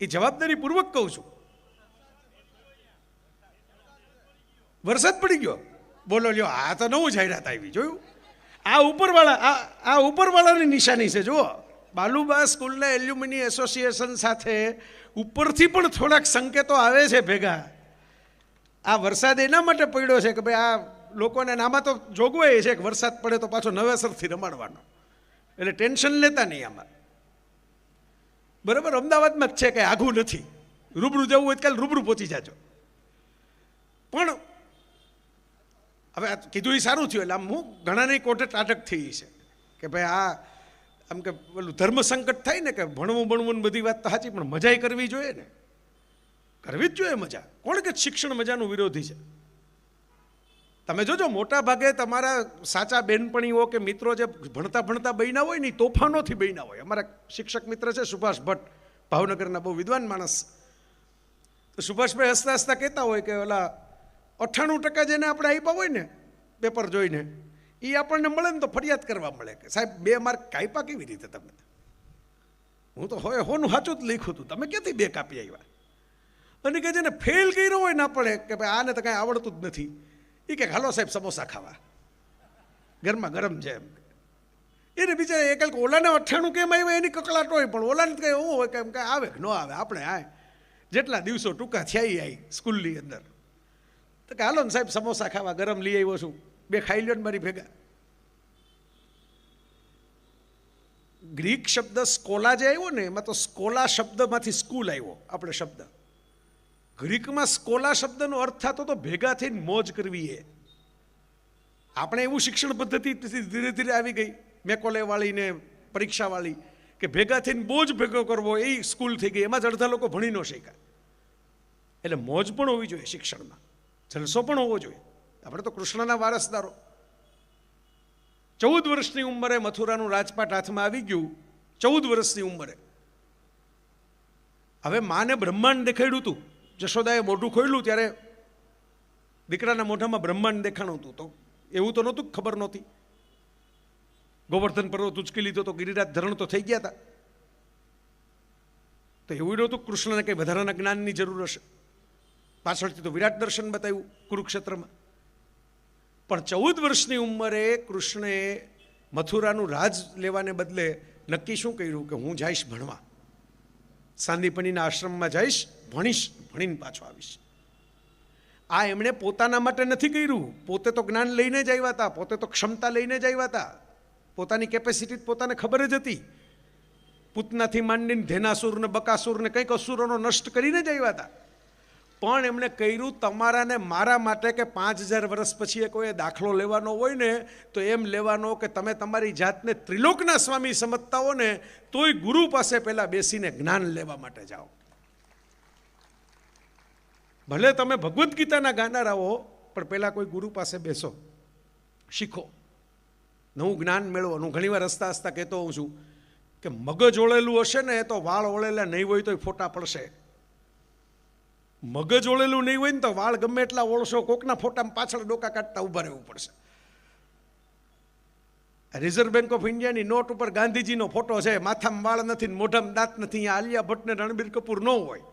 એ જવાબદારી પૂર્વક કહું છું. વરસાદ પડી ગયો, બોલો લ્યો, આ તો નવું જાહેરાત આવી, જોયું? આ ઉપરવાળાની નિશાની છે, જુઓ, બાલુબા સ્કૂલના એલ્યુમિની એસોસિએશન સાથે ઉપરથી પણ થોડાક સંકેતો આવે છે ભેગા. આ વરસાદ એના માટે પડ્યો છે કે ભાઈ આ લોકોને આમાં તો જોગવાઈ છે કે વરસાદ પડે તો પાછો નવેસરથી રમાડવાનો, એટલે ટેન્શન લેતા નહીં આમાં. બરાબર, અમદાવાદમાં જ છે કે આઘું નથી, રૂબરૂ જવું હોય કાલે રૂબરૂ પહોંચી જાજો. પણ હવે આ કીધું એ સારું થયું, એટલે આમ હું ઘણાની કોઠે ટાટક થઈ છે કે ભાઈ આ આમ કે પેલું ધર્મ સંકટ થાય ને કે ભણવું બધી વાત તો સાચી, પણ મજા કરવી જોઈએ ને, કરવી જ જોઈએ મજા. કોણ કે શિક્ષણ મજાનું વિરોધી છે? તમે જોજો મોટા ભાગે તમારા સાચા બેનપણીઓ કે મિત્રો જે ભણતા બન્યા હોય ને એ તોફાનોથી બન્યા હોય. અમારા શિક્ષક મિત્ર છે સુભાષ ભટ્ટ, ભાવનગરના બહુ વિદ્વાન માણસ. તો સુભાષભાઈ હસતા હસતા કહેતા હોય કે ઓલા 98% જેને આપણે આપ્યા હોય ને પેપર જોઈને, એ આપણને મળે ને તો ફરિયાદ કરવા મળે કે સાહેબ 2 માર્ક કાપ્યા કેવી રીતે તમે? હું તો હોનું સાચું જ લખ્યું હતું, તમે ક્યાંથી 2 કાપી આવ્યા? અને કે જેને ફેલ કર્યો હોય ને આપણે કે ભાઈ આને તો કાંઈ આવડતું જ નથી, એ કે હાલો સાહેબ સમોસા ખાવા, ગરમા ગરમ છે એમ. એને બિચારા એક ઓલાને 98 કેમ આવ્યા એની કકળાટ હોય, પણ ઓલાને કંઈ એવું હોય કે એમ કાંઈ આવે કે ન આવે, આપણે આ જેટલા દિવસો ટૂંકા થયા આવી સ્કૂલની અંદર તો કે હાલો ને સાહેબ સમોસા ખાવા, ગરમ લઈ આવ્યો છું, 2 ખાઈ લ્યો ને મારી ભેગા. ગ્રીક શબ્દ સ્કોલા જે આવ્યો ને એમાં તો સ્કોલા શબ્દમાંથી સ્કૂલ આવ્યો આપણે શબ્દ. ગ્રીકમાં સ્કોલા શબ્દનો અર્થ થતો તો ભેગા થઈને મોજ કરવી. એ આપણે એવું શિક્ષણ પદ્ધતિ ધીરે ધીરે આવી ગઈ, મેકોલેવાળી ને પરીક્ષાવાળી, કે ભેગા થઈને બોજ ભેગો કરવો એ સ્કૂલ થઈ ગઈ. એમાં જ અડધા લોકો ભણી ન શક્યા. એટલે મોજ પણ હોવી જોઈએ શિક્ષણમાં, જલસો પણ હોવો જોઈએ. આપણે તો કૃષ્ણના વારસદારો. 14 વર્ષની ઉંમરે મથુરાનું રાજપાટ હાથમાં આવી ગયું. 14 વર્ષની ઉંમરે હવે માને બ્રહ્માંડ દેખાડ્યું હતું. જશોદાએ મોઢું ખોલ્યું ત્યારે દીકરાના મોઢામાં બ્રહ્માંડ દેખાણું હતું. તો એવું તો નહોતું, ખબર નહોતી. ગોવર્ધન પર્વત ઉચકી લીધો તો ગિરિરાજ ધરણ તો થઈ ગયા હતા. તો એવું નહોતું કૃષ્ણને કંઈ વધારાના જ્ઞાનની જરૂર હશે. પાછળથી તો વિરાટ દર્શન બતાવ્યું કુરુક્ષેત્રમાં. પણ 14 વર્ષની ઉંમરે કૃષ્ણે મથુરાનું રાજ લેવાને બદલે નક્કી શું કર્યું કે હું જઈશ ભણવા, સાંદીપનીના આશ્રમમાં જઈશ, ભણીશ, ભણીને પાછો આવીશ. આ એમણે પોતાના માટે નથી કર્યું. પોતે તો જ્ઞાન લઈને જ આવ્યા હતા, પોતે તો ક્ષમતા લઈને જ આવ્યા હતા, પોતાની કેપેસિટી પોતાને ખબર જ હતી. પૂતનાથી માંડીને ધેનાસુર ને બકાસુર ને કંઈક અસુરોનો નષ્ટ કરીને જ આવ્યા હતા. પણ એમણે કર્યું તમારા ને મારા માટે કે 5000 વર્ષ પછી કોઈ દાખલો લેવાનો હોય ને તો એમ લેવાનો કે તમે તમારી જાતને ત્રિલોકના સ્વામી સમજતા હો ને તોય ગુરુ પાસે પહેલા બેસીને જ્ઞાન લેવા માટે જાઓ. ભલે તમે ભગવદ્ ગીતાના ગાનારા હો, પણ પહેલા કોઈ ગુરુ પાસે બેસો, શીખો, નવું જ્ઞાન મેળવો. હું ઘણીવાર હસતા હસતા કહેતો હોઉં છું કે મગજ ઓળેલું હશે ને તો વાળ ઓળેલા નહીં હોય તો ફોટા પડશે. મગજ ઓળેલું નહીં હોય ને તો વાળ ગમે એટલા ઓળશો, કોકના ફોટામાં પાછળ ડોકા કાઢતા ઊભા રહેવું પડશે. રિઝર્વ બેંક ઓફ ઇન્ડિયાની નોટ ઉપર ગાંધીજીનો ફોટો છે, માથામાં વાળ નથી, મોઢામાં દાંત નથી. આલિયા ભટ્ટ ને રણબીર કપૂર ન હોય.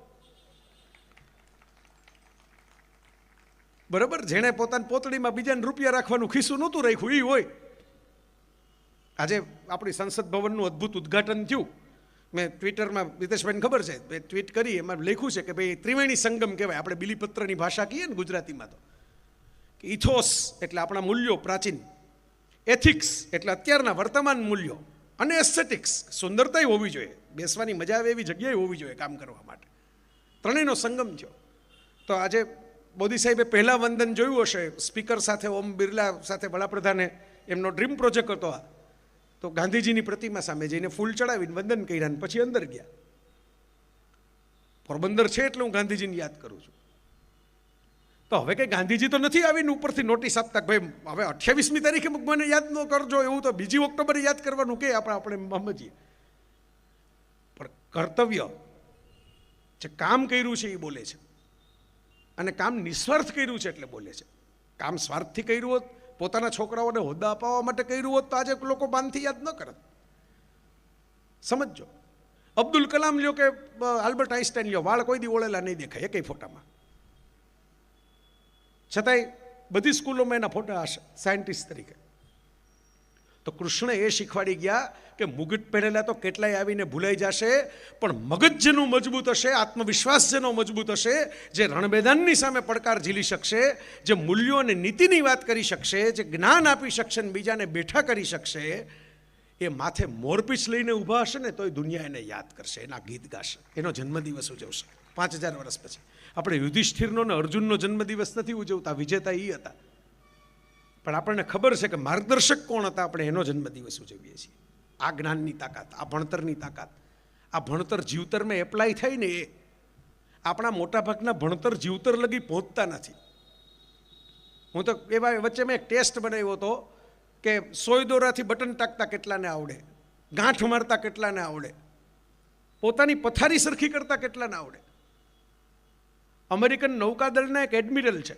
બરાબર, જેણે પોતાની પોતળીમાં બીજાને રૂપિયા રાખવાનું ખિસ્સું નહોતું રાખ્યું એ હોય. આજે આપણી સંસદ ભવનનું અદ્ભુત ઉદ્ઘાટન થયું. મેં ટ્વિટરમાં, વિતેશભાઈને ખબર છે, મેં ટ્વીટ કરી, એમાં લખ્યું છે કે ભાઈ ત્રિવેણી સંગમ કહેવાય. આપણે બિલીપત્રની ભાષા કહીએ ને ગુજરાતીમાં તો કે ઇથોસ એટલે આપણા મૂલ્યો પ્રાચીન, એથિક્સ એટલે અત્યારના વર્તમાન મૂલ્યો, અને એસ્થેટિક્સ સુંદરતા હોવી જોઈએ, બેસવાની મજા આવે એવી જગ્યાએ હોવી જોઈએ કામ કરવા માટે. ત્રણેયનો સંગમ થયો. તો આજે મોદી સાહેબે પહેલા વંદન જોયું હશે, સ્પીકર સાથે ઓમ બિરલા સાથે વડાપ્રધાને એમનો ડ્રીમ પ્રોજેક્ટ હતો આ. તો ગાંધીજીની પ્રતિમા સામે જઈને ફૂલ ચડાવીને વંદન કર્યા ને પછી અંદર ગયા. પોરબંદર છે એટલે હું ગાંધીજીને યાદ કરું છું. તો હવે કંઈ ગાંધીજી તો નથી આવીને ઉપરથી નોટિસ આપતા ભાઈ હવે 28મી તારીખે મને યાદ ન કરજો, એવું તો 2 ઓક્ટોબરે યાદ કરવાનું કે આપણે સમજીએ. પણ કર્તવ્ય જે કામ કર્યું છે એ બોલે છે, અને કામ નિસ્વાર્થ કર્યું છે એટલે બોલે છે. કામ સ્વાર્થથી કર્યું હોત, પોતાના છોકરાઓને હોદ્દા અપાવવા માટે કર્યું હોત તો આજે લોકો બાંધથી યાદ ન કરત. સમજો, અબ્દુલ કલામ લ્યો કે આલ્બર્ટ આઇન્સ્ટાઈન લ્યો, વાળ કોઈ દી ઓળેલા નહીં દેખાય એકેય ફોટામાં. છતાંય બધી સ્કૂલોમાં એના ફોટા હશે સાયન્ટિસ્ટ તરીકે. તો કૃષ્ણ એ શીખવાડી ગયા કે મુગટ પહેરેલા તો કેટલાય આવીને ભૂલાઈ જશે, પણ મગજ જેનું મજબૂત હશે, આત્મવિશ્વાસ જેનો મજબૂત હશે, જે રણમેદાનની સામે પડકાર ઝીલી શકશે, જે મૂલ્યો અને નીતિની વાત કરી શકશે, જે જ્ઞાન આપી શકશે અને બીજાને બેઠા કરી શકશે, એ માથે મોરપીછ લઈને ઊભા હશે ને તોય દુનિયા એને યાદ કરશે, એના ગીત ગાશે, એનો જન્મદિવસ ઉજવશે 5000 વર્ષ પછી. આપણે યુધિષ્ઠિરનો ને અર્જુનનો જન્મદિવસ નથી ઉજવતા, વિજેતા એ હતા, પણ આપણને ખબર છે કે માર્ગદર્શક કોણ હતા, આપણે એનો જન્મદિવસ ઉજવીએ છીએ. આ જ્ઞાનની તાકાત, આ ભણતરની તાકાત, આ ભણતર જીવતરમાં એપ્લાય થાય ને એ આપણા મોટાભાગના ભણતર જીવતર લગી પહોંચતા નથી. હું તો એવા વચ્ચે મેં એક ટેસ્ટ બનાવ્યો હતો કે સોય દોરાથી બટન ટાકતા કેટલાને આવડે, ગાંઠ મારતા કેટલાને આવડે, પોતાની પથારી સરખી કરતા કેટલાને આવડે. અમેરિકન નૌકાદળના એક એડમિરલ છે,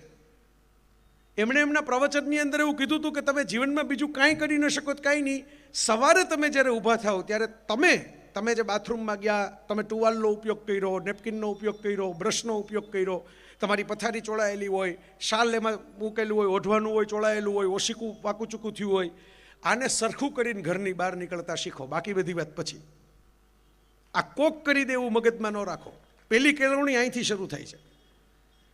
એમણે એમના પ્રવચનની અંદર એવું કીધું હતું કે તમે જીવનમાં બીજું કાંઈ કરી ન શકો, કાંઈ નહીં, સવારે તમે જ્યારે ઊભા થાઓ ત્યારે તમે જે બાથરૂમમાં ગયા, તમે ટુવાલનો ઉપયોગ કર્યો, નેપકિનનો ઉપયોગ કર્યો, બ્રશનો ઉપયોગ કર્યો, તમારી પથારી ચોળાયેલી હોય, શાલ એમાં મૂકેલું હોય, ઓઢવાનું હોય, ચોળાયેલું હોય, ઓશીકું પાકું ચૂકું થયું હોય, આને સરખું કરીને ઘરની બહાર નીકળતા શીખો, બાકી બધી વાત પછી. આ કોક કરી દેવું મગજમાં ન રાખો. પહેલી કેળવણી અહીંથી શરૂ થાય છે.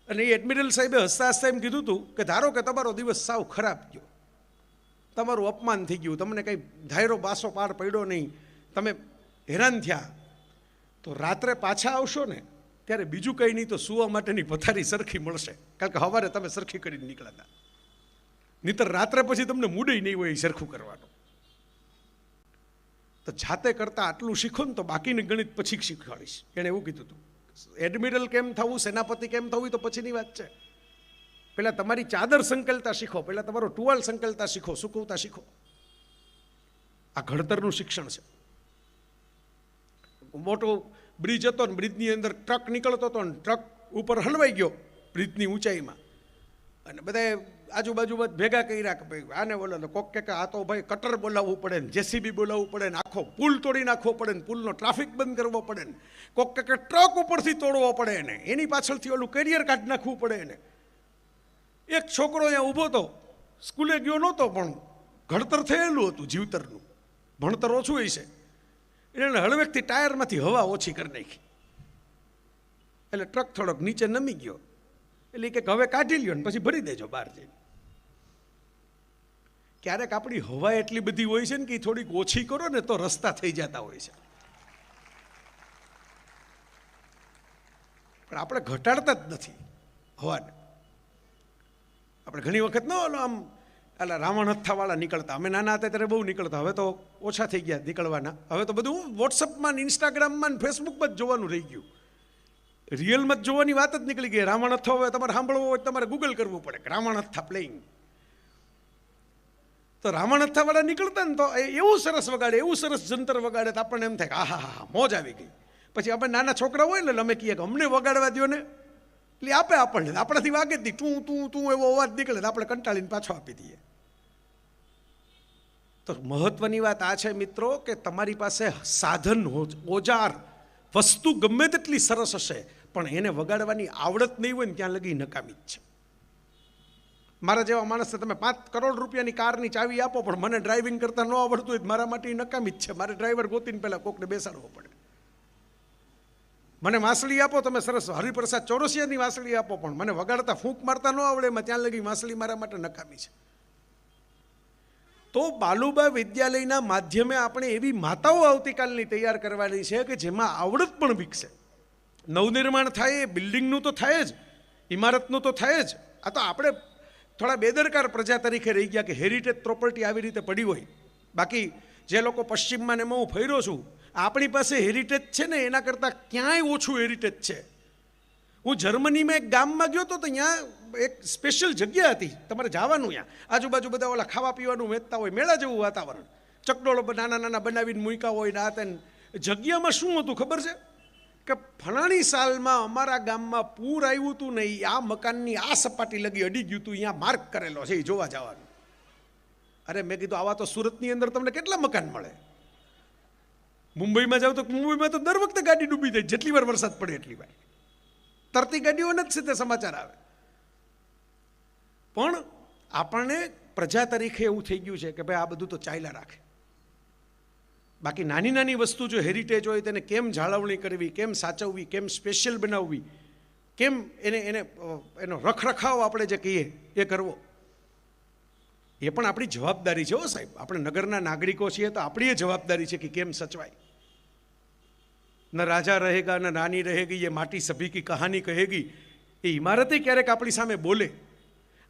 અને એ એડમિરલ સાહેબે હસતા હસતા એમ કીધું હતું કે ધારો કે તમારો દિવસ સાવ ખરાબ ગયો, તમારું અપમાન થઈ ગયું, તમને કંઈ ધાયરો બાસો પાર પડ્યો નહીં, તમે હેરાન થયા, તો રાત્રે પાછા આવશો ને ત્યારે બીજું કંઈ નહીં તો સૂવા માટેની પથારી સરખી મળશે, કારણ કે સવારે તમે સરખી કરીને નીકળ્યા, નહીંતર રાત્રે પછી તમને મૂડ નહીં હોય સરખું કરવાનું. તો જાતે કરતા આટલું શીખો ને તો બાકીની ગણિત પછી શીખવાડીશ. એણે એવું કીધું હતું, એડમિરલ કેમ થવું, સેનાપતિ કેમ થવું તો પછીની વાત છે. પહેલાં તમારી ચાદર સંકલતા શીખો, પહેલાં તમારો ટુવાલ સંકલતા શીખો, સૂકવતા શીખો. આ ઘડતરનું શિક્ષણ છે. મોટો બ્રિજ હતો ને બ્રિજની અંદર ટ્રક નીકળતો હતો ને ટ્રક ઉપર હલવાઈ ગયો બ્રિજની ઊંચાઈમાં, અને બધાએ આજુબાજુમાં ભેગા કર્યા કે ભાઈ આને બોલો, કોક કે આ તો ભાઈ કટર બોલાવવું પડે ને, જેસીબી બોલાવવું પડે ને, આખો પુલ તોડી નાખવો પડે ને, પુલનો ટ્રાફિક બંધ કરવો પડે ને, કોક કે ટ્રક ઉપરથી તોડવો પડે ને, એની પાછળથી ઓલું કેરિયર કાઢી નાખવું પડે ને. એક છોકરો અહીંયા ઊભો હતો, સ્કૂલે ગયો નહોતો પણ ઘડતર થયેલું હતું જીવતરનું, ભણતર ઓછું હોય છે, એને હળવેકથી ટાયરમાંથી હવા ઓછી કરી નાખી, એટલે ટ્રક થોડોક નીચે નમી ગયો, એટલે કે હવે કાઢી લ્યો ને પછી ભરી દેજો બહાર જઈને. ક્યારેક આપણી હવા એટલી બધી હોય છે ને કે થોડીક ઓછી કરો ને તો રસ્તા થઈ જતા હોય છે, પણ આપણે ઘટાડતા જ નથી હવાને. આપણે ઘણી વખત ન ઓલો આમ એટલે રાવણ હથ્થાવાળા નીકળતા, અમે નાના હતા ત્યારે બહુ નીકળતા, હવે તો ઓછા થઈ ગયા નીકળવાના. હવે તો બધું વોટ્સઅપમાં, ઇન્સ્ટાગ્રામમાં, ફેસબુકમાં જ જોવાનું રહી ગયું, રિયલમાં જ જોવાની વાત જ નીકળી ગઈ. રાવણ હથ્થો હવે તમારે સાંભળવો હોય તમારે ગૂગલ કરવું પડે કે રાવણ હથ્થા પ્લેઇંગ. તો રાવણ હથ્થાવાળા નીકળતા ને તો એવું સરસ વગાડે, એવું સરસ જંતર વગાડે તો આપણને એમ થાય કે આહા હા મોજ આવી ગઈ. પછી આપણે નાના છોકરા હોય ને અમે કહીએ કે અમને વગાડવા દો ને, એટલે આપે આપણને, આપણાથી વાગે જ નહીં, તું તું તું એવો અવાજ નીકળે આપણે કંટાળીને પાછો આપી દઈએ. તો મહત્વની વાત આ છે મિત્રો કે તમારી પાસે સાધન, ઓજાર, વસ્તુ ગમે તેટલી સરસ હશે પણ એને વગાડવાની આવડત નહીં હોય ને ત્યાં લગી નકામી જ છે. મારા જેવા માણસને તમે 5 કરોડ રૂપિયાની કારની ચાવી આપો પણ મને ડ્રાઇવિંગ કરતા ન આવડતું હોય મારા માટે નકામી જ છે. મારે ડ્રાઈવર ગોતીને પહેલાં કોકને બેસાડવો પડે. મને વાંસળી આપો તમે સરસ હરિપ્રસાદ ચોરસિયાની વાંસળી આપો પણ મને વગાડતા ફૂંક મારતા ન આવડે એમાં ત્યાં લગી વાંસળી મારા માટે નકામી છે. તો બાલુબા વિદ્યાલયના માધ્યમે આપણે એવી માતાઓ આવતીકાલની તૈયાર કરવાની છે કે જેમાં આવડત પણ વિકસે. નવનિર્માણ થાય એ બિલ્ડિંગનું તો થાય જ, ઇમારતનું તો થાય જ. આ તો આપણે થોડા બેદરકાર પ્રજા તરીકે રહી ગયા કે હેરિટેજ પ્રોપર્ટી આવી રીતે પડી હોય. બાકી જે લોકો પશ્ચિમમાં ને એમાં હું ફર્યો છું, આપણી પાસે હેરિટેજ છે ને એના કરતાં ક્યાંય ઓછું હેરિટેજ છે. હું જર્મનીમાં એક ગામમાં ગયો તો ત્યાં એક સ્પેશિયલ જગ્યા હતી, તમારે જવાનું. ત્યાં આજુબાજુ બધા ઓલા ખાવા પીવાનું વેચતા હોય, મેળા જેવું વાતાવરણ, ચકડોળો નાના નાના બનાવીને મૂક્યા હોય ને આ તેને. જગ્યામાં શું હતું ખબર છે કે ફલાણી સાલમાં અમારા ગામમાં પૂર આવ્યું હતું ને આ મકાનની આ સપાટી લગી અડી ગયું હતું, અહીંયા માર્ક કરેલો છે, એ જોવા જવાનું. અરે મેં કીધું આવા તો સુરતની અંદર તમને કેટલા મકાન મળે. મુંબઈમાં જાવ તો મુંબઈમાં તો દર વખતે ગાડી ડૂબી જાય, જેટલી વાર વરસાદ પડે એટલી વાર તરતી ગાડીઓને જ સીધે સમાચાર આવે. પણ આપણને પ્રજા તરીકે એવું થઈ ગયું છે કે ભાઈ આ બધું તો ચાલ્યા રાખે. બાકી નાની નાની વસ્તુ જો હેરિટેજ હોય તેને કેમ જાળવણી કરવી, કેમ સાચવવી, કેમ સ્પેશિયલ બનાવવી, કેમ એનો રખરખાવ આપણે જે કહીએ એ કરવો, એ પણ આપણી જવાબદારી છે. હો સાહેબ, આપણે નગરના નાગરિકો છીએ તો આપણી એ જવાબદારી છે કે કેમ સચવાય. ન રાજા રહેગા ન રાની રહેગી, એ માટી સભી કી કહાની કહેગી. એ ઇમારતે ક્યારેક આપણી સામે બોલે.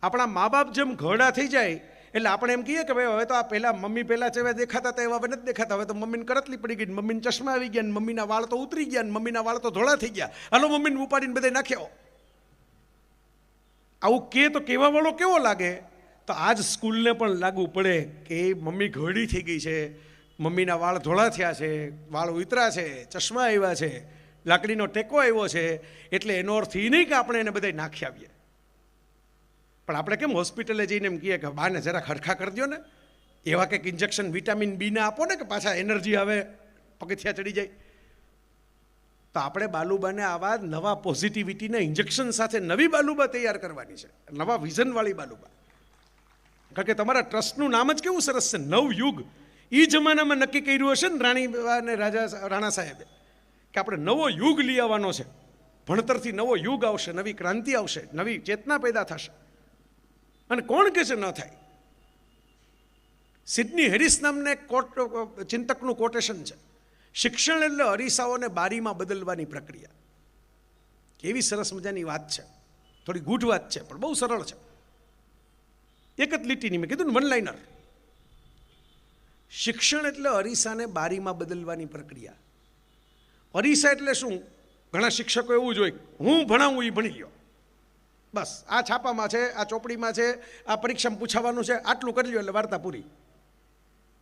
આપણા મા બાપ જેમ ઘરડા થઈ જાય એટલે આપણે એમ કહીએ કે ભાઈ હવે તો આ પહેલાં મમ્મી પહેલાં જેવા દેખાતા હતા એવા હવે નથી દેખાતા, હવે તો મમ્મીને કરતલી પડી ગઈ, મમ્મીને ચશ્મા આવી ગયા, મમ્મીના વાળ તો ઉતરી ગયા, મમ્મીના વાળ તો ધોળા થઈ ગયા, હાલો મમ્મીને ઉપાડીને બધે નાખ્યા. આવું કે તો કહેવા વાળો કેવો લાગે? તો આજ સ્કૂલને પણ લાગુ પડે કે મમ્મી ઘરડી થઈ ગઈ છે, મમ્મીના વાળ ધોળા થયા છે, વાળ ઉતરા છે, ચશ્મા આવ્યા છે, લાકડીનો ટેકો આવ્યો છે, એટલે એનો અર્થ એ નહીં કે આપણે એને બધા નાખી આવીએ. પણ આપણે કેમ હોસ્પિટલે જઈને એમ કહીએ કે બાને જરા ખરખા કરી દો ને, એવા કંઈક ઇન્જેક્શન વિટામિન બીના આપો ને કે પાછા એનર્જી આવે, પગથિયા ચડી જાય. તો આપણે બાલુબાને આવા નવા પોઝિટિવિટીના ઇન્જેક્શન સાથે નવી બાલુબા તૈયાર કરવાની છે, નવા વિઝનવાળી બાલુબા. કારણ કે તમારા ટ્રસ્ટનું નામ જ કેવું સરસ છે, નવયુગ. એ જમાનામાં નક્કી કર્યું હશે ને રાણી અને રાણા સાહેબે કે આપણે નવો યુગ લઈ આવવાનો છે, ભણતરથી નવો યુગ આવશે, નવી ક્રાંતિ આવશે, નવી ચેતના પેદા થશે. અને કોણ કહે છે ન થાય? સિડની હેરિસ નામના એક ચિંતકનું કોટેશન છે, શિક્ષણ એટલે અરીસાઓને બારીમાં બદલવાની પ્રક્રિયા. કેવી સરસ મજાની વાત છે, થોડી ગૂઢ વાત છે પણ બહુ સરળ છે. એક જ લીટીની મેં કીધું ને, વન લાઇનર. શિક્ષણ એટલે અરીસાને બારીમાં બદલવાની પ્રક્રિયા. અરીસા એટલે શું? ઘણા શિક્ષકો એવું જ હોય, હું ભણાવું એ ભણી લ્યો, બસ આ છાપામાં છે, આ ચોપડીમાં છે, આ પરીક્ષામાં પૂછાવાનું છે, આટલું કરી લ્યો એટલે વાર્તા પૂરી.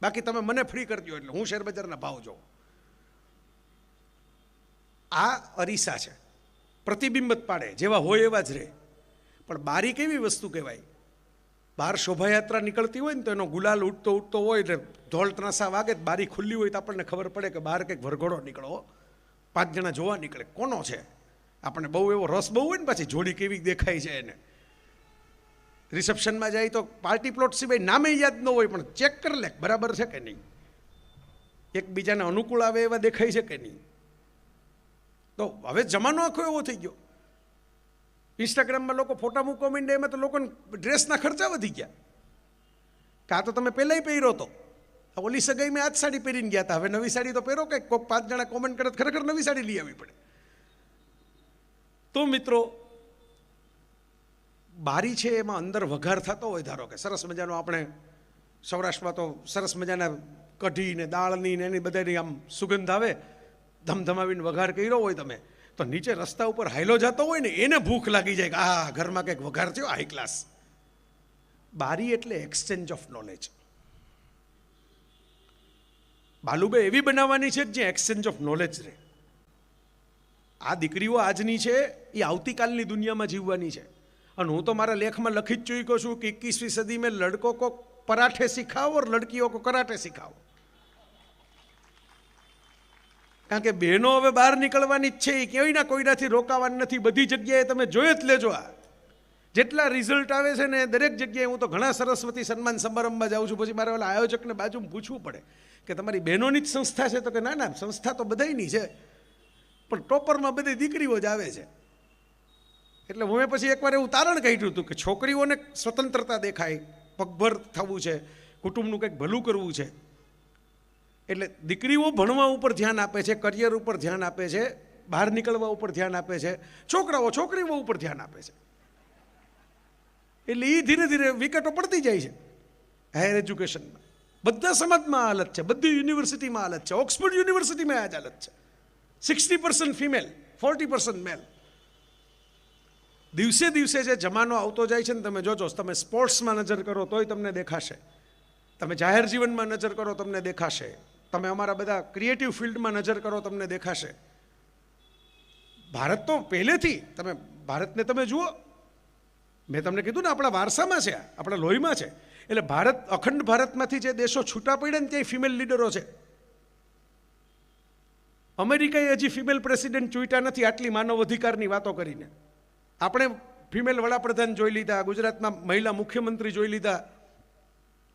બાકી તમે મને ફ્રી કરી દો એટલે હું શેરબજારના ભાવ જોઉં. આ અરીસા છે, પ્રતિબિંબ જ પાડે, જેવા હોય એવા જ રહે. પણ બારી કેવી વસ્તુ કહેવાય? બહાર શોભાયાત્રા નીકળતી હોય ને તો એનો ગુલાલ ઉઠતો ઉઠતો હોય એટલે ધોળ ત્રાસા વાગે, બારી ખુલ્લી હોય તો આપણને ખબર પડે કે બહાર કંઈક વરઘોડો નીકળો, 5 જણા જોવા નીકળે, કોનો છે? આપણને બહુ એવો રસ બહુ હોય ને, પાછી જોડી કેવી દેખાય છે એને. રિસેપ્શનમાં જાય તો પાર્ટી પ્લોટ સિવાય નામે યાદ ન હોય પણ ચેક કરી લે બરાબર છે કે નહીં, એકબીજાને અનુકૂળ આવે એવા દેખાય છે કે નહીં. તો હવે જમાનો આખો એવો થઈ ગયો. ઇન્સ્ટાગ્રામમાં લોકો ફોટા મૂકવા માંડ્યા, એમાં તો લોકોને ડ્રેસના ખર્ચા વધી ગયા. કાં તો તમે પહેલાંય પહેર્યો હતો, ઓલી સગાઈ મેં આજ સાડી પહેરીને ગયા હતા, હવે નવી સાડી તો પહેરો કે કોઈક 5 જણા કોમેન્ટ કરે ખરેખર નવી સાડી લઈ આવવી પડે. તો મિત્રો, બારી છે એમાં અંદર વઘાર થતો હોય, ધારો કે સરસ મજાનો આપણે સૌરાષ્ટ્રમાં તો સરસ મજાના કઢી ને દાળની ને એની બધાની આમ સુગંધ આવે, ધમધમાવીને વઘાર કર્યો હોય તમે, તો નીચે રસ્તા ઉપર હાઈલો જતો હોય ને એને ભૂખ લાગી જાય કે આ ઘરમાં કંઈક વઘાર થયો હાઈ ક્લાસ. બારી એટલે એક્સચેન્જ ઓફ નોલેજ. બાલુબે એવી બનાવવાની છે જે એક્સચેન્જ ઓફ નોલેજ રહે. આ દીકરીઓ આજની છે એ આવતીકાલની દુનિયામાં જીવવાની છે. અને હું તો મારા લેખમાં લખી જ ચૂક્યો છું કે 21वीं सदी में लड़कों को पराठे सिखाओ और लड़कियों को कराटे सिखाओ. કારણ કે બહેનો હવે બહાર નીકળવાની જ છે, એ કોઈના કોઈનાથી રોકાવાની નથી. બધી જગ્યાએ તમે જોઈ જ લેજો, આ જેટલા રિઝલ્ટ આવે છે ને દરેક જગ્યાએ. હું તો ઘણા સરસ્વતી સન્માન સમારંભમાં જાઉં છું, પછી મારે ઓલા આયોજકને બાજુમાં પૂછવું પડે કે તમારી બહેનોની જ સંસ્થા છે? તો કે ના ના, સંસ્થા તો બધાયની છે, પણ ટોપરમાં બધી દીકરીઓ જ આવે છે. એટલે હું પછી એકવાર એવું તારણ કાઢ્યું હતું કે છોકરીઓને સ્વતંત્રતા દેખાય, પગભર થવું છે, કુટુંબનું કંઈક ભલું કરવું છે, એટલે દીકરીઓ ભણવા ઉપર ધ્યાન આપે છે, કરિયર ઉપર ધ્યાન આપે છે, બહાર નીકળવા ઉપર ધ્યાન આપે છે, છોકરાઓ છોકરીઓ ઉપર ધ્યાન આપે છે. એટલે એ ધીરે ધીરે વિકેટો પડતી જાય છે હાયર એજ્યુકેશનમાં. બધા સમાજમાં આ હાલત છે, બધી યુનિવર્સિટીમાં હાલત છે, ઓક્સફોર્ડ યુનિવર્સિટીમાં આ જ હાલત છે. 60% ફિમેલ, 40% મેલ. દિવસે દિવસે જે જમાનો આવતો જાય છે ને, તમે જોજો, તમે સ્પોર્ટ્સમાં નજર કરો તોય તમને દેખાશે, તમે જાહેર જીવનમાં નજર કરો તમને દેખાશે, તમે અમારા બધા ક્રિએટિવ ફિલ્ડમાં નજર કરો તમને દેખાશે. ભારત તો પહેલેથી, તમે ભારતને તમે જુઓ, મેં તમને કીધું ને આપણા વારસામાં છે, આપણા લોહીમાં છે. એટલે ભારત, અખંડ ભારતમાંથી જે દેશો છૂટા પડ્યા ને ત્યાં ફિમેલ લીડરો છે. અમેરિકાએ હજી ફિમેલ પ્રેસિડેન્ટ ચૂંટ્યા નથી, આટલી માનવ અધિકારની વાતો કરીને. આપણે ફિમેલ વડાપ્રધાન જોઈ લીધા, ગુજરાતમાં મહિલા મુખ્યમંત્રી જોઈ લીધા,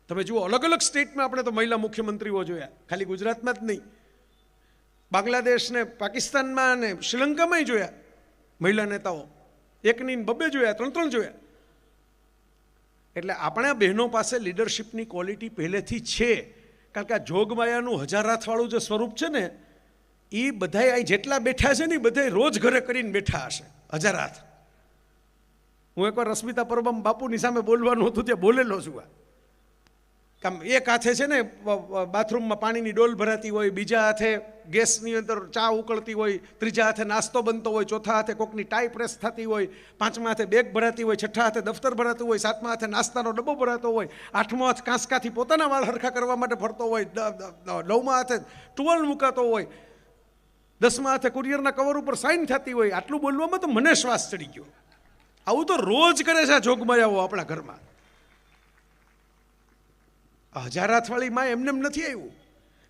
તમે જુઓ, અલગ અલગ સ્ટેટમાં આપણે તો મહિલા મુખ્યમંત્રીઓ જોયા, ખાલી ગુજરાતમાં જ નહીં, બાંગ્લાદેશ ને પાકિસ્તાનમાં અને શ્રીલંકામાંય જોયા મહિલા નેતાઓ, એકની બબ્બે જોયા, ત્રણ જોયા. એટલે આપણા બહેનો પાસે લીડરશિપની ક્વોલિટી પહેલેથી છે. કારણ કે આ જોગમાયાનું હજાર હાથવાળું જે સ્વરૂપ છે ને, એ બધાય અહીં જેટલા બેઠા છે ને એ બધાય રોજ ઘરે કરીને બેઠા હશે હજાર હાથ. હું એકવાર રશ્મિતા પરબમ બાપુની સામે બોલવાનું હતું ત્યાં બોલેલો છું. કામ એક હાથે છે ને બાથરૂમમાં પાણીની ડોલ ભરાતી હોય, બીજા હાથે ગેસની અંદર ચા ઉકળતી હોય, ત્રીજા હાથે નાસ્તો બનતો હોય, ચોથા હાથે કોકની ટાઈ પ્રેસ થતી હોય, પાંચમા હાથે બેગ ભરાતી હોય, છઠ્ઠા હાથે દફતર ભરાતું હોય, સાતમા હાથે નાસ્તાનો ડબ્બો ભરાતો હોય, આઠમો હાથ કાંસકાથી પોતાના વાળ હરખા કરવા માટે ફરતો હોય, નવમા હાથે ટુવાલ મુકાતો હોય, 10મા હાથે કુરિયરના કવર ઉપર સાઇન થતી હોય. આટલું બોલવામાં તો મને શ્વાસ ચડી ગયો. આવું તો રોજ કરે છે આ જોગમાયાઓ આપણા ઘરમાં. હજાર હાથવાળી માં એમને નથી આવ્યું.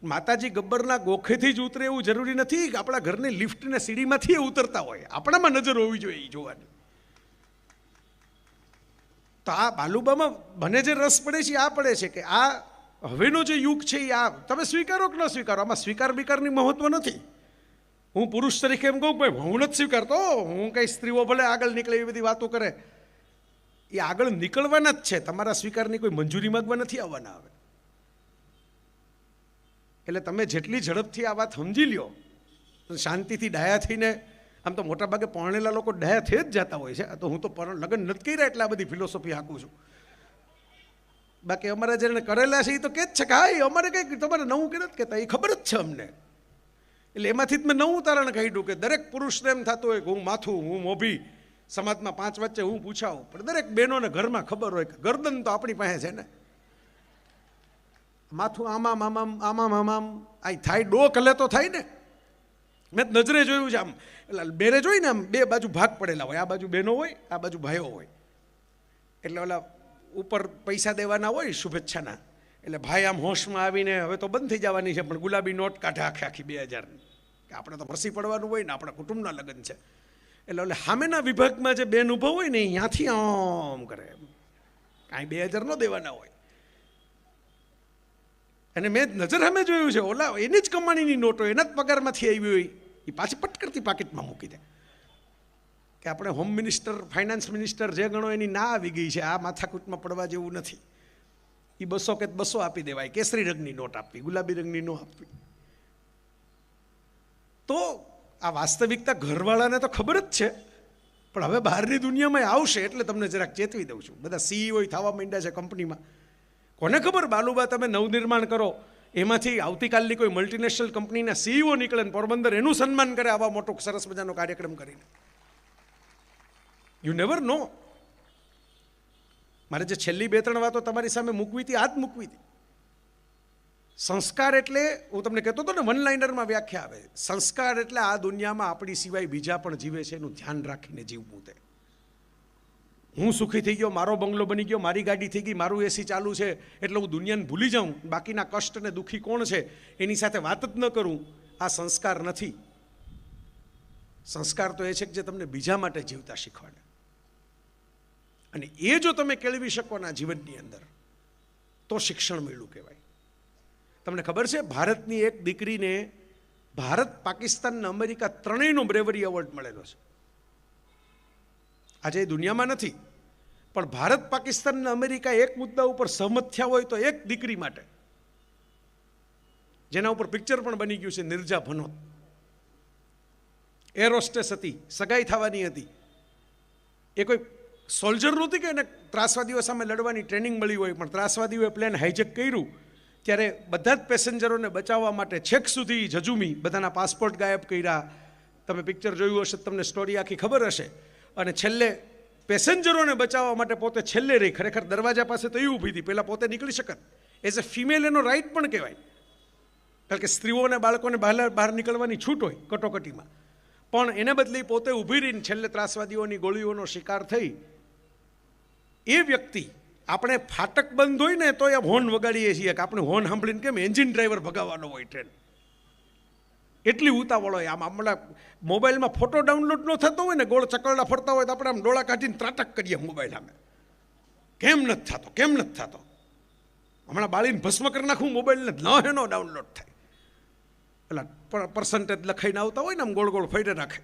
માતાજી ગબ્બરના ગોખેથી જ ઉતરે એવું જરૂરી નથી કે આપણા ઘરની લિફ્ટને સીડીમાંથી ઉતરતા હોય. આપણામાં નજર હોવી જોઈએ એ જોવાની. તો આ બાલુબામાં મને જે રસ પડે છે આ પડે છે કે આ હવેનો જે યુગ છે એ આ તમે સ્વીકારો કે ન સ્વીકારો, આમાં સ્વીકાર બીકારની મહત્વ નથી. હું પુરુષ તરીકે એમ કહું ભાઈ હું નથી સ્વીકારતો, હું કઈ સ્ત્રીઓ ભલે આગળ નીકળે એવી બધી વાતો કરે, એ આગળ નીકળવાના જ છે. તમારા સ્વીકારની કોઈ મંજૂરી માંગવા નથી આવવાના. આવે એટલે તમે જેટલી ઝડપથી આ વાત સમજી લ્યો, શાંતિથી ડાયા થઈને, આમ તો મોટાભાગે પરણેલા લોકો ડાયા થઈ જ જતા હોય છે. તો હું તો લગ્ન નથી કર્યા એટલે આ બધી ફિલોસોફી હાંકું છું. બાકી અમારા જેને કરેલા છે એ તો કે જ છે કે હા અમારે કંઈક તમારે નવું કે નથી કહેતા, એ ખબર જ છે અમને. એટલે એમાંથી જ મેં નવું તારણ કાઢ્યું કે દરેક પુરુષને એમ થતું હોય કે હું માથું, હું મોભી, સમાજમાં 5 વચ્ચે હું પૂછાવું, પણ દરેક બહેનોને ઘરમાં ખબર હોય કે ગરદન તો આપણી પાસે છે ને, માથું આમામ આમામ આમામ આમામ આ થાય, ડોક હલે તો થાય ને. મેં નજરે જોયું છે આમ, એટલે બેરે જોઈ ને આમ બે બાજુ ભાગ પડેલા હોય, આ બાજુ બહેનો હોય, આ બાજુ ભાઈઓ હોય. એટલે ઓલા ઉપર પૈસા દેવાના હોય શુભેચ્છાના, એટલે ભાઈ આમ હોશમાં આવીને હવે તો બંધ થઈ જવાની છે પણ ગુલાબી નોટ કાઢે આખી 2000 કે આપણે તો ફરસી પડવાનું હોય ને, આપણા કુટુંબના લગ્ન છે. એટલે ઓલે સામેના વિભાગમાં જે બેન ઊભો હોય ને ત્યાંથી આમ કરે, કાંઈ 2000 ન દેવાના હોય. અને મેં નજર સામે જોયું છે, ઓલા એની જ કમાણીની નોટો એના જ પગારમાંથી આવી હોય એ પાછી પટ કરતી પાકીટમાં મૂકી દે કે આપણે હોમ મિનિસ્ટર, ફાઇનાન્સ મિનિસ્ટર જે ગણો એની ના આવી ગઈ છે, આ માથાકૂટમાં પડવા જેવું નથી. એ 200 કે 200 આપી દેવાય, કેસરી રંગની નોટ આપવી, ગુલાબી રંગની ન આપવી. તો આ વાસ્તવિકતા ઘરવાળાને તો ખબર જ છે, પણ હવે બહારની દુનિયામાં આવશે એટલે તમને જરાક ચેતવી દઉં છું. બધા CEO થવા માંડ્યા છે કંપનીમાં. કોને ખબર બાલુબા તમે નવનિર્માણ કરો, એમાંથી આવતીકાલની કોઈ મલ્ટીનેશનલ કંપનીના CEO નીકળે ને પોરબંદર એનું સન્માન કરે આવા મોટો સરસ મજાનો કાર્યક્રમ કરીને. યુ નેવર નો. મારે જે છેલ્લી 2-3 વાતો તમારી સામે મૂકવી હતી, આ જ મૂકવી હતી. સંસ્કાર એટલે હું તમને કહેતો હતો ને, વન લાઇનરમાં વ્યાખ્યા આવે, સંસ્કાર એટલે આ દુનિયામાં આપણી સિવાય બીજા પણ જીવે છે એનું ધ્યાન રાખીને જીવવું. તે હું સુખી થઈ ગયો, મારો બંગલો બની ગયો, મારી ગાડી થઈ ગઈ, મારું AC ચાલુ છે એટલે હું દુનિયાને ભૂલી જાઉં, બાકીના કષ્ટ અને દુઃખી કોણ છે એની સાથે વાત જ ન કરું, આ સંસ્કાર નથી. સંસ્કાર તો એ છે કે જે તમને બીજા માટે જીવતા શીખવાડે. અને એ જો તમે કેળવી શકો ના જીવનની અંદર તો શિક્ષણ મળ્યું કહેવાય. તમને ખબર છે ભારતની એક દીકરીને ભારત, પાકિસ્તાન અને અમેરિકા ત્રણેયનો બ્રેવરી એવોર્ડ મળેલો છે. આજે એ દુનિયામાં નથી, પણ ભારત, પાકિસ્તાન અને અમેરિકા એક મુદ્દા ઉપર સહમત થયા હોય તો એક દીકરી માટે, જેના ઉપર પિક્ચર પણ બની ગયું છે, નિર્જા ભનોત. એર હોસ્ટેસ હતી, સગાઈ થવાની હતી. એ કોઈ સોલ્જર નહોતી કે એને ત્રાસવાદીઓ સામે લડવાની ટ્રેનિંગ મળી હોય, પણ ત્રાસવાદીઓએ પ્લેન હાઈજેક કર્યું ત્યારે બધા જ પેસેન્જરોને બચાવવા માટે છેક સુધી ઝઝુમી, બધાના પાસપોર્ટ ગાયબ કર્યા. તમે પિક્ચર જોયું હશે, તમને સ્ટોરી આખી ખબર હશે. અને છેલ્લે પેસેન્જરોને બચાવવા માટે પોતે છેલ્લે રહી, ખરેખર દરવાજા પાસે તો એ ઊભી હતી, પહેલાં પોતે નીકળી શકત. એઝ એ ફિમેલ એનો રાઈટ પણ કહેવાય, કારણ કે સ્ત્રીઓ અને બાળકોને બહાર નીકળવાની છૂટ હોય કટોકટીમાં, પણ એને બદલે પોતે ઊભી રહીને છેલ્લે ત્રાસવાદીઓની ગોળીઓનો શિકાર થઈ. એ વ્યક્તિ, આપણે ફાટક બંધ હોય ને તો એ હોર્ન વગાડીએ છીએ કે આપણે હોર્ન સાંભળીને કેમ એન્જિન ડ્રાઈવર ભગાવવાનો હોય ટ્રેન, એટલી ઉતાવળ હોય. આમ હમણાં મોબાઈલમાં ફોટો ડાઉનલોડ ન થતો હોય ને, ગોળ ચકરડા ફરતા હોય તો આપણે આમ ડોળા કાઢીને ત્રાટક કરીએ મોબાઈલ સામે, કેમ નથી થતો, કેમ નથી થતો. હમણાં બાળીને ભસ્મ કરી નાખું મોબાઈલને ન એનો ડાઉનલોડ થાય. પેલા પર્સન્ટેજ લખાઈને આવતા હોય ને આમ ગોળ ગોળ ફેરે રાખે,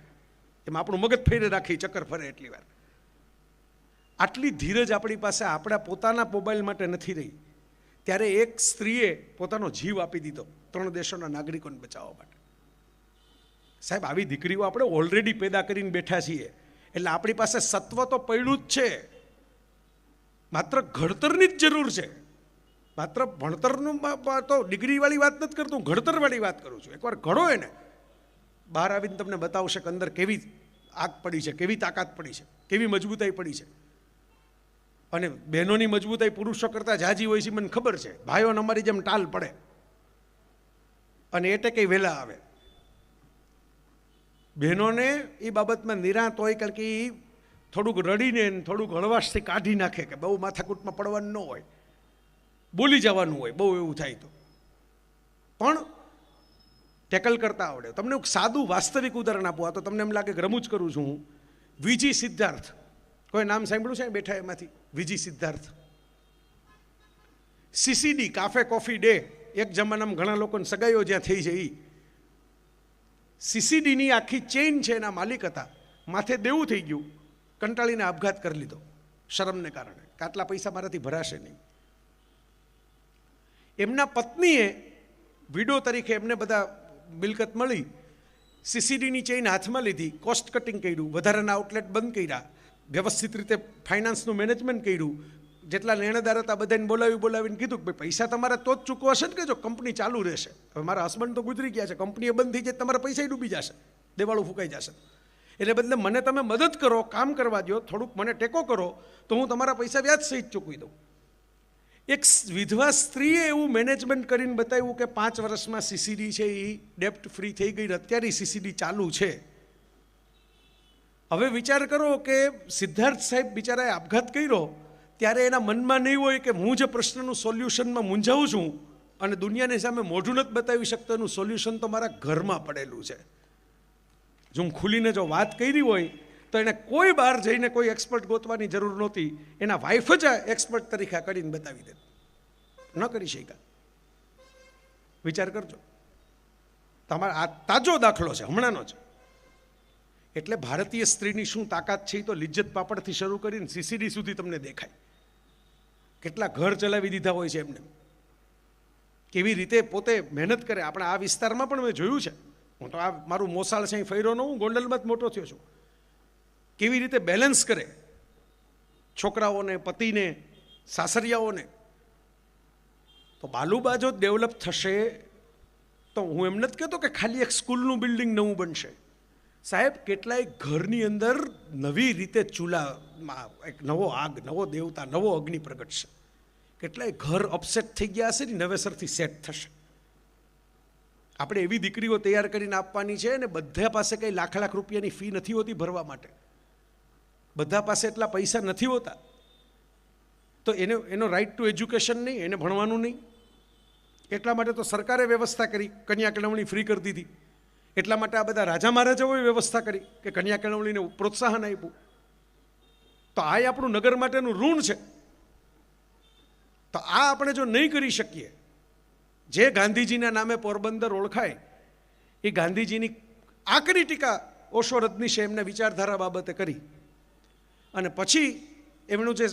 એમાં આપણું મગજ ફેરે રાખી ચક્કર ફરે એટલી વાર. આટલી ધીરજ આપણી પાસે આપણા પોતાના મોબાઈલ માટે નથી રહી. ત્યારે એક સ્ત્રીએ પોતાનો જીવ આપી દીધો 3 દેશોના નાગરિકોને બચાવવા માટે. સાહેબ, આવી દીકરીઓ આપણે ઓલરેડી પેદા કરીને બેઠા છીએ, એટલે આપણી પાસે સત્વ તો પડ્યું જ છે, માત્ર ઘડતરની જ જરૂર છે. માત્ર ભણતરનું તો ડિગ્રીવાળી વાત નથી કરતો, ઘડતરવાળી વાત કરું છું. એકવાર ઘડો એને, બહાર આવીને તમને બતાવશે કે અંદર કેવી આગ પડી છે, કેવી તાકાત પડી છે, કેવી મજબૂતાઈ પડી છે. અને બહેનોની મજબૂતાઈ પુરુષો કરતાં જાજી હોય છે મને ખબર છે. ભાઈઓને અમારી જેમ ટાલ પડે અને એટલે કંઈ વહેલા આવે. બહેનોને એ બાબતમાં નિરાંત હોય, કારણ કે એ થોડુંક રડીને થોડુંક હળવાશથી કાઢી નાખે કે બહુ માથાકૂટમાં પડવાનું ન હોય, બોલી જવાનું હોય બહુ એવું થાય તો, પણ ટેકલ કરતા આવડે. તમને એક સાદું વાસ્તવિક ઉદાહરણ આપું, આ તો તમને એમ લાગે કે રમૂજ કરું છું હું. વીજી સિદ્ધાર્થ, કોઈ નામ સાંભળ્યું છે બેઠા એમાંથી? વીજી Siddharth, CCD cafe coffee day, એક જમાનામાં ઘણા લોકોને સગાઈઓ જ્યાં થઈ છે એ CCDની આખી ચેઇન છે, એના માલિક હતા. માથે દેવું થઈ ગયું, કંટાળીને આપઘાત કરી લીધો શરમને કારણે કે આટલા પૈસા મારાથી ભરાશે નહીં. એમના પત્નીએ વિડો તરીકે એમને બધા મિલકત મળી, CCDની ચેઇન હાથમાં લીધી, કોસ્ટ કટિંગ કર્યું, વધારાના આઉટલેટ બંધ કર્યા, વ્યવસ્થિત રીતે ફાઇનાન્સનું મેનેજમેન્ટ કર્યું. જેટલા લેણદાર હતા બધાને બોલાવીને કીધું કે ભાઈ પૈસા તમારે તો જ ચૂકવાશે ને, કે જો કંપની ચાલુ રહેશે. હવે મારા હસબન્ડ તો ગુજરી ગયા છે, કંપનીએ બંધ થઈ જાય તમારા પૈસા ડૂબી જશે, દેવાળું ફૂંકાઈ જશે. એટલે બદલે મને તમે મદદ કરો, કામ કરવા દો, થોડુંક મને ટેકો કરો તો હું તમારા પૈસા વ્યાજ સહિત ચૂકવી દઉં. એક વિધવા સ્ત્રીએ એવું મેનેજમેન્ટ કરીને બતાવ્યું કે 5 વર્ષમાં CCD છે એ ડેપ્ટ ફ્રી થઈ ગઈ. અત્યારે CCD ચાલુ છે. હવે વિચાર કરો કે સિદ્ધાર્થ સાહેબ બિચારાએ આપઘાત કર્યો ત્યારે એના મનમાં નહીં હોય કે હું જે પ્રશ્નનું સોલ્યુશનમાં મૂંઝાવું છું અને દુનિયાની સામે મોઢું નથી બતાવી શકતો, એનું સોલ્યુશન તો મારા ઘરમાં પડેલું છે. જો હું ખુલીને જો વાત કરી હોય તો એને કોઈ બહાર જઈને કોઈ એક્સપર્ટ ગોતવાની જરૂર નહોતી, એના વાઈફ જ એક્સપર્ટ તરીકે કરીને બતાવી દે. ન કરી શક્યા. વિચાર કરજો, તમારા આ તાજો દાખલો છે, હમણાંનો છે. એટલે ભારતીય સ્ત્રીની શું તાકાત છે એ તો લિજ્જત પાપડથી શરૂ કરીને CCD સુધી તમને દેખાય. કેટલા ઘર ચલાવી દીધા હોય છે એમને, કેવી રીતે પોતે મહેનત કરે. આપણા આ વિસ્તારમાં પણ મેં જોયું છે, હું તો આ મારું મોસાળ છે ફર્યો ન, હું ગોંડલમાં જ મોટો થયો છું. કેવી રીતે બેલેન્સ કરે છોકરાઓને, પતિને, સાસરિયાઓને. તો બાલુબા જો ડેવલપ થશે તો હું એમ નથી કહેતો કે ખાલી એક સ્કૂલનું બિલ્ડિંગ નવું બનશે. સાહેબ, કેટલાય ઘરની અંદર નવી રીતે ચૂલામાં એક નવો આગ, નવો દેવતા, નવો અગ્નિ પ્રગટશે. કેટલાય ઘર અપસેટ થઈ ગયા હશે ને નવેસરથી સેટ થશે. આપણે એવી દીકરીઓ તૈયાર કરીને આપવાની છે ને બધા પાસે કંઈ લાખ રૂપિયાની ફી નથી હોતી ભરવા માટે, બધા પાસે એટલા પૈસા નથી હોતા. તો એનો રાઇટ ટુ એજ્યુકેશન નહીં, એને ભણવાનું નહીં. એટલા માટે તો સરકારે વ્યવસ્થા કરી, કન્યા કેળવણી ફ્રી કરી દીધી. એટલા માટે આ બધા રાજા મહારાજાઓએ વ્યવસ્થા કરી કે કન્યા કેળવણીને પ્રોત્સાહન આપ્યું. તો આ આપણું નગર માટેનું ઋણ છે. તો આ આપણે જો નહીં કરી શકીએ, જે ગાંધીજીના નામે પોરબંદર ઓળખાય એ ગાંધીજીની આકરી ટીકા ઓશો રજનીશે એમને વિચારધારા બાબતે કરી. અને પછી એમનું જે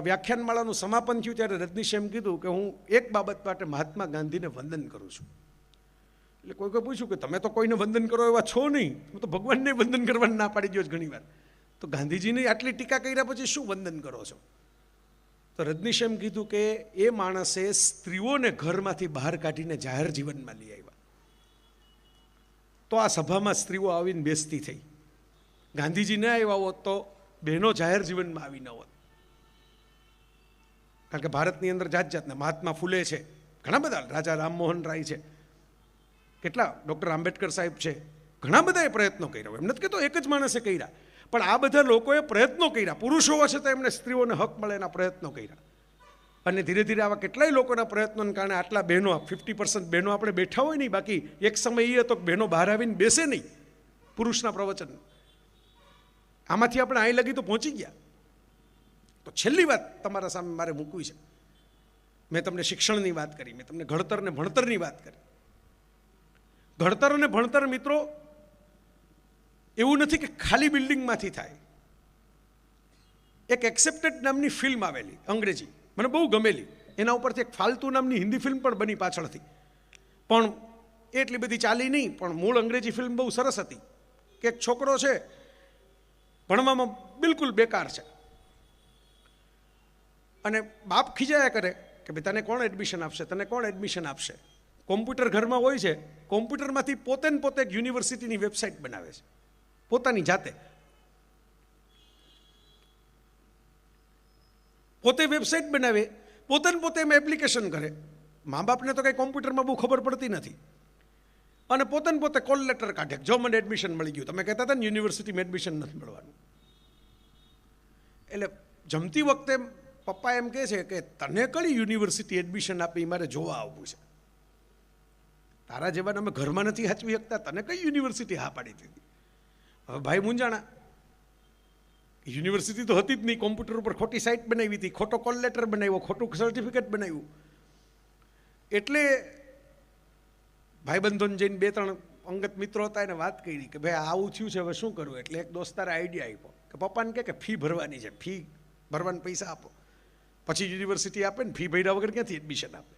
વ્યાખ્યાનમાળાનું સમાપન થયું ત્યારે રજનીશે એમ કીધું કે હું એક બાબત માટે મહાત્મા ગાંધીને વંદન કરું છું. એટલે કોઈ પૂછ્યું કે તમે તો કોઈને વંદન કરો એવા છો નહીં, હું તો ભગવાનને વંદન કરવાનું ના પાડી દો ઘણી વાર. તો ગાંધીજીની આટલી ટીકા કર્યા પછી શું વંદન કરો છો? તો રજનીશે એમ કીધું કે એ માણસે સ્ત્રીઓને ઘરમાંથી બહાર કાઢીને જાહેર જીવનમાં લઈ આવ્યા. તો આ સભામાં સ્ત્રીઓ આવીને બેસતી થઈ. ગાંધીજી ન આવ્યા હોત તો બહેનો જાહેર જીવનમાં આવી ન હોત. કારણ કે ભારતની અંદર જાત જાતના મહાત્મા ફૂલે છે, ઘણા બધા, રાજા રામમોહન રાય છે, કેટલા ડૉક્ટર આંબેડકર સાહેબ છે, ઘણા બધાએ પ્રયત્નો કર્યા. એમ નથી કહેતો એક જ માણસે કર્યા, પણ આ બધા લોકોએ પ્રયત્નો કર્યા. પુરુષો હશે તો એમને સ્ત્રીઓને હક મળે એના પ્રયત્નો કર્યા. અને ધીરે ધીરે આવા કેટલાય લોકોના પ્રયત્નોને કારણે આટલા બહેનો, 50% બહેનો આપણે બેઠા હોય નહીં. બાકી એક સમય એ હતો કે બહેનો બહાર આવીને બેસે નહીં પુરુષના પ્રવચન. આમાંથી આપણે અહીં લગી તો પહોંચી ગયા. તો છેલ્લી વાત તમારા સામે મારે મૂકવી છે મેં તમને શિક્ષણની વાત કરી, મેં તમને ઘડતર ને ભણતરની વાત કરી. ઘડતર અને ભણતર મિત્રો એવું નથી કે ખાલી બિલ્ડિંગમાંથી થાય. એક એક્સેપ્ટેડ નામની ફિલ્મ આવેલી અંગ્રેજી, મને બહુ ગમેલી. એના ઉપરથી એક ફાલતુ નામની હિન્દી ફિલ્મ પણ બની પાછળથી, પણ એટલી બધી ચાલી નહીં. પણ મૂળ અંગ્રેજી ફિલ્મ બહુ સરસ હતી કે એક છોકરો છે ભણવામાં બિલકુલ બેકાર છે, અને બાપ ખીજાયા કરે કે ભાઈ તને કોણ એડમિશન આપશે, તને કોણ એડમિશન આપશે. કોમ્પ્યુટર ઘરમાં હોય છે, કોમ્પ્યુટરમાંથી પોતે ને પોતે એક યુનિવર્સિટીની વેબસાઇટ બનાવે છે પોતાની જાતે. પોતે વેબસાઇટ બનાવે, પોતે ને પોતે એમ એપ્લિકેશન કરે. મા બાપને તો કંઈ કોમ્પ્યુટરમાં બહુ ખબર પડતી નથી, અને પોતે ને પોતે કોલ લેટર કાઢે જો મને એડમિશન મળી ગયું. તમે કહેતા હતા ને યુનિવર્સિટીમાં એડમિશન નથી મળવાનું. એટલે જમતી વખતે પપ્પા એમ કહે છે કે તને કઈ યુનિવર્સિટી એડમિશન આપી મારે જોવા આવવું છે. તારા જેવાને અમે ઘરમાં નથી સાચવી શકતા, તને કઈ યુનિવર્સિટી હા પાડી દીધી. હવે ભાઈ મૂંઝાણા, યુનિવર્સિટી તો હતી જ નહીં, કોમ્પ્યુટર ઉપર ખોટી સાઇટ બનાવી હતી, ખોટો કોલ લેટર બનાવ્યો, ખોટું સર્ટિફિકેટ બનાવ્યું. એટલે ભાઈબંધોને જઈને 2-3 અંગત મિત્રો હતા એને વાત કરી કે ભાઈ આવું થયું છે, હવે શું કરવું. એટલે એક દોસ્તારે આઈડિયા આપ્યો કે પપ્પાને કહે કે ફી ભરવાની છે, ફી ભરવાના પૈસા આપો, પછી યુનિવર્સિટી આપે ને ફી ભર્યા વગર ક્યાંથી એડમિશન આપે.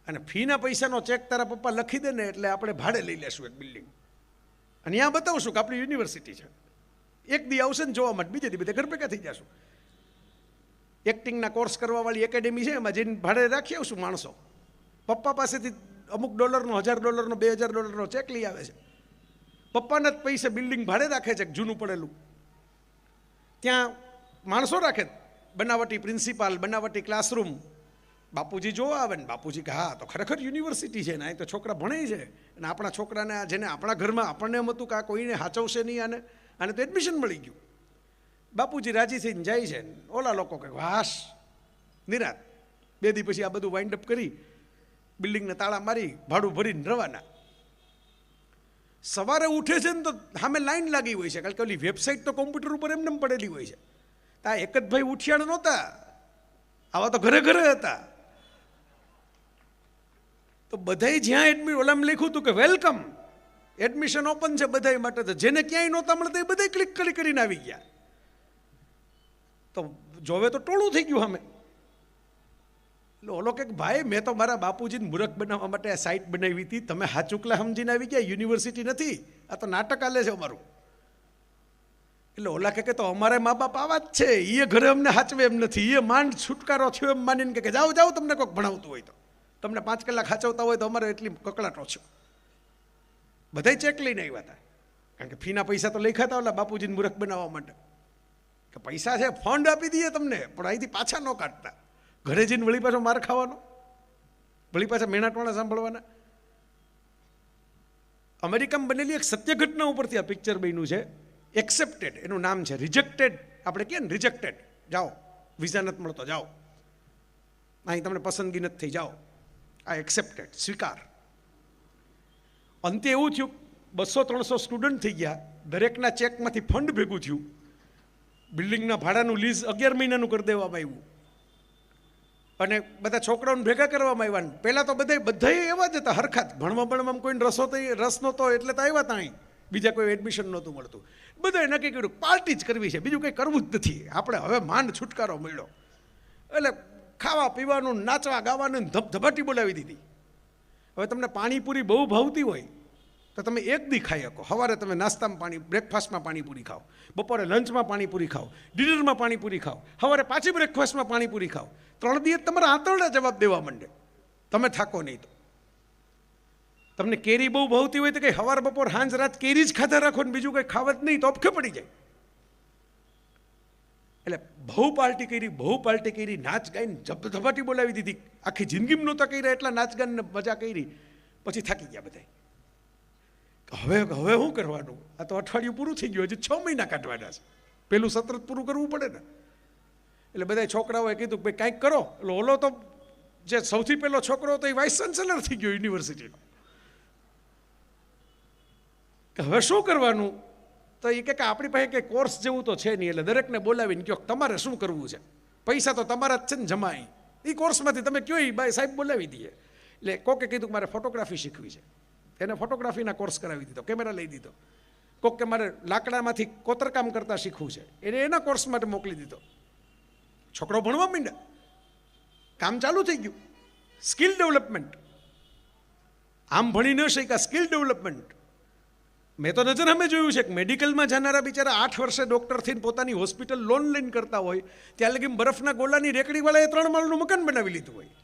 અને ફીના પૈસાનો ચેક તારા પપ્પા લખી દે ને એટલે આપણે ભાડે લઈ લેશું એક બિલ્ડિંગ, અને ત્યાં બતાવશું કે આપણી યુનિવર્સિટી છે. એક દી આવશે ને જોવા માટે, બીજે દી બધા ઘર ભેગા થઈ જશું. એક્ટિંગના કોર્સ કરવાવાળી એકેડેમી છે, એમાં જઈને ભાડે રાખી આવશું માણસો. પપ્પા પાસેથી અમુક $1,000, $1,000, $2,000 ચેક લઈ આવે છે. પપ્પાના જ પૈસે બિલ્ડિંગ ભાડે રાખે છે જૂનું પડેલું. ત્યાં માણસો રાખે, બનાવટી પ્રિન્સિપાલ, બનાવટી ક્લાસરૂમ. બાપુજી જોવા આવે ને બાપુજી કે હા તો ખરેખર યુનિવર્સિટી છે ને, અહીં તો છોકરા ભણે છે. અને આપણા છોકરાને જેને આપણા ઘરમાં આપણને એમ હતું કે આ કોઈને હાચવશે નહીં, આને તો એડમિશન મળી ગયું. બાપુજી રાજી થઈને જાય છે. ઓલા લોકો કે વાસ નિરાત. 2 દી પછી આ બધું વાઇન્ડ અપ કરી બિલ્ડિંગને તાળા મારી ભાડું ભરીને રવાના. સવારે ઉઠે છે ને તો સામે લાઈન લાગી હોય છે, કારણ કે ઓલી વેબસાઇટ તો કોમ્પ્યુટર ઉપર એમને પડેલી હોય છે. આ એક જ ભાઈ ઉઠિયાણ નહોતા, આવા તો ઘરે ઘરે હતા. તો બધાય જ્યાં ઓલામ લખ્યું હતું કે વેલકમ, એડમિશન ઓપન છે બધાય માટે. તો જેને ક્યાંય નહોતા મળતા એ બધા ક્લિક કરીને આવી ગયા. તો જોવે તો ટોળું થઈ ગયું સામે. એટલે ઓલો કે ભાઈ મેં તો મારા બાપુજીને મૂર્ખ બનાવવા માટે આ સાઇટ બનાવી હતી, તમે હાચુકલા સમજીને આવી ગયા, યુનિવર્સિટી નથી, આ તો નાટક આલે છે અમારું. એટલે ઓલા કે તો અમારે મા બાપ આવા જ છે, એ ઘરે અમને હાચવે એમ નથી, એ માંડ છુટકારો થયો એમ માનીને કે જાઓ જાઓ તમને કોઈક ભણાવતું હોય તો, તમને 5 કલાક હાચવતા હોય તો અમારે એટલી કકળાટો છે. બધાય ચેક લઈને આવ્યા હતા, કારણ કે ફીના પૈસા તો લખ્યા હતા ઓલા બાપુજીને મૂર્ખ બનાવવા માટે કે પૈસા છે ફંડ આપી દઈએ તમને, પણ અહીંથી પાછા ન કાઢતા. ઘરે જઈને વળી પાછો માર ખાવાનો, વળી પાછા મેણાટવાણા સાંભળવાના. અમેરિકામાં બનેલી એક સત્ય ઘટના ઉપરથી આ પિક્ચર બન્યું છે. એક્સેપ્ટેડ એનું નામ છે. રિજેક્ટેડ આપણે કહે ને, રિજેક્ટેડ, જાઓ વિઝા નથી મળતો જાઓ, અહીં તમને પસંદગી નથી થઈ જાઓ. આ એક્સેપ્ટેડ, સ્વીકાર. અંતે એવું થયું 200-300 સ્ટુડન્ટ થઈ ગયા, દરેકના ચેકમાંથી ફંડ ભેગું થયું, બિલ્ડિંગના ભાડાનું લીઝ 11 મહિનાનું કરી દેવામાં આવ્યું, અને બધા છોકરાઓને ભેગા કરવામાં આવ્યા. પહેલાં તો બધા એવા જ હતા હરખા જ, ભણવામાં કોઈને રસ નહોતો એટલે તો આવ્યા ત્યાં, બીજા કોઈ એડમિશન નહોતું મળતું. બધાએ નક્કી કર્યું પાર્ટી જ કરવી છે, બીજું કંઈ કરવું જ નથી આપણે, હવે માંડ છુટકારો મળ્યો. એટલે ખાવા પીવાનું, નાચવા ગાવાનું ધબધબાટી બોલાવી દીધી. હવે તમને પાણીપુરી બહુ ભાવતી હોય તો તમે એક દી ખાઈ શકો. સવારે તમે નાસ્તામાં બ્રેકફાસ્ટમાં પાણીપુરી ખાઓ, બપોરે લંચમાં પાણીપુરી ખાઓ, ડિનરમાં પાણીપુરી ખાઓ, સવારે પાછી બ્રેકફાસ્ટમાં પાણીપુરી ખાઓ. 3 દિવસ તમારા આંતરડા જવાબ દેવા માંડે, તમે થાકો નહીં તો. તમને કેરી બહુ ભાવતી હોય તો કંઈ સવાર બપોર સાંજ રાત કેરી જ ખાતા રાખો ને બીજું કંઈ ખાવત નહીં તો અપખે પડી જાય. એટલે બહુ પાર્ટી કરી, નાચ ગાઈને ધબાટી બોલાવી દીધી. આખી જિંદગીમાં નહોતા કર્યા એટલા નાચ ગાઈને મજા કરી, પછી થાકી ગયા બધા. હવે શું કરવાનું? આ તો અઠવાડિયું પૂરું થઈ ગયું, હજી 6 મહિના કાઢવાના છે, પેલું સત્ર પૂરું કરવું પડે ને. એટલે બધા છોકરાઓએ કીધું ભાઈ કાંઈક કરો. એટલે ઓલો તો જે સૌથી પહેલો છોકરો હતો એ વાઇસ ચાન્સેલર થઈ ગયો યુનિવર્સિટીનો. હવે શું કરવાનું? તો એ કે આપણી પાસે કંઈ કોર્સ જેવું તો છે નહીં, એટલે દરેકને બોલાવીને કહો તમારે શું કરવું છે, પૈસા તો તમારા જ છે ને જમાય, એ કોર્સમાંથી તમે કયો એ ભાઈ સાહેબ બોલાવી દઈએ. એટલે કોકે કીધું કે મારે ફોટોગ્રાફી શીખવી છે, એને ફોટોગ્રાફીના કોર્સ કરાવી દીધો, કેમેરા લઈ દીધો. કોક કે મારે લાકડામાંથી કોતરકામ કરતાં શીખવું છે, એને એના કોર્સ માટે મોકલી દીધો. છોકરો ભણવા માંડ્યા, કામ ચાલુ થઈ ગયું. સ્કિલ ડેવલપમેન્ટ, આમ ભણી ન શક્યા, સ્કિલ ડેવલપમેન્ટ. મેં તો નજર અમે જોયું છે કે મેડિકલમાં જનારા બિચારા 8 વર્ષે ડૉક્ટર થઈને પોતાની હોસ્પિટલ લોન લઈને કરતા હોય, ત્યાં લગી બરફના ગોલાની રેકડીવાળાએ 3 માળનું મકાન બનાવી લીધું હોય.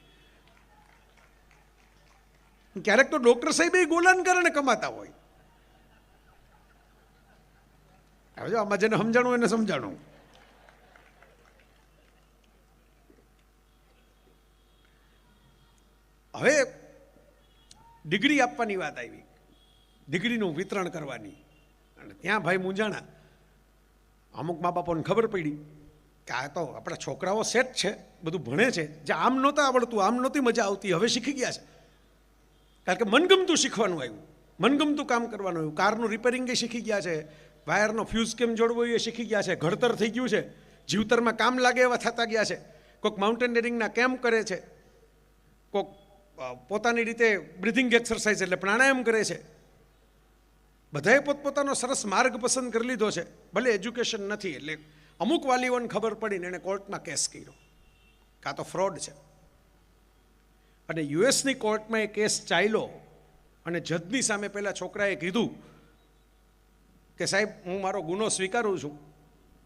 ક્યારેક તો ડૉક્ટર સાહેબ એ ગોલાને કારણે કમાતા હોય. હવે જો આમાં જેને સમજાણું એને સમજાણું. હવે ડિગ્રી આપવાની વાત આવી, ડિગ્રીનું વિતરણ કરવાની, અને ત્યાં ભાઈ મૂંઝાણા. અમુક મા બાપોને ખબર પડી કે આ તો આપણા છોકરાઓ સેટ છે, બધું ભણે છે, જે આમ નહોતા આવડતું, આમ નહોતી મજા આવતી, હવે શીખી ગયા છે. કારણ કે મનગમતું શીખવાનું આવ્યું, મનગમતું કામ કરવાનું આવ્યું. કારનું રિપેરિંગ એ શીખી ગયા છે, વાયરનો ફ્યુઝ કેમ જોડવો એ શીખી ગયા છે, ઘડતર થઈ ગયું છે, જીવતરમાં કામ લાગે એવા થતા ગયા છે. કોઈક માઉન્ટેનિયરિંગના કેમ્પ કરે છે, કોઈક પોતાની રીતે બ્રિથિંગ એક્સરસાઇઝ એટલે પ્રાણાયામ કરે છે. બધાએ પોતપોતાનો સરસ માર્ગ પસંદ કરી લીધો છે. ભલે એજ્યુકેશન નથી, એટલે અમુક વાલીઓને ખબર પડીને એણે કોર્ટમાં કેસ કર્યો કાં તો ફ્રોડ છે. અને યુએસની કોર્ટમાં એ કેસ ચાલ્યો, અને જજની સામે પહેલાં છોકરાએ કીધું કે સાહેબ હું મારો ગુનો સ્વીકારું છું,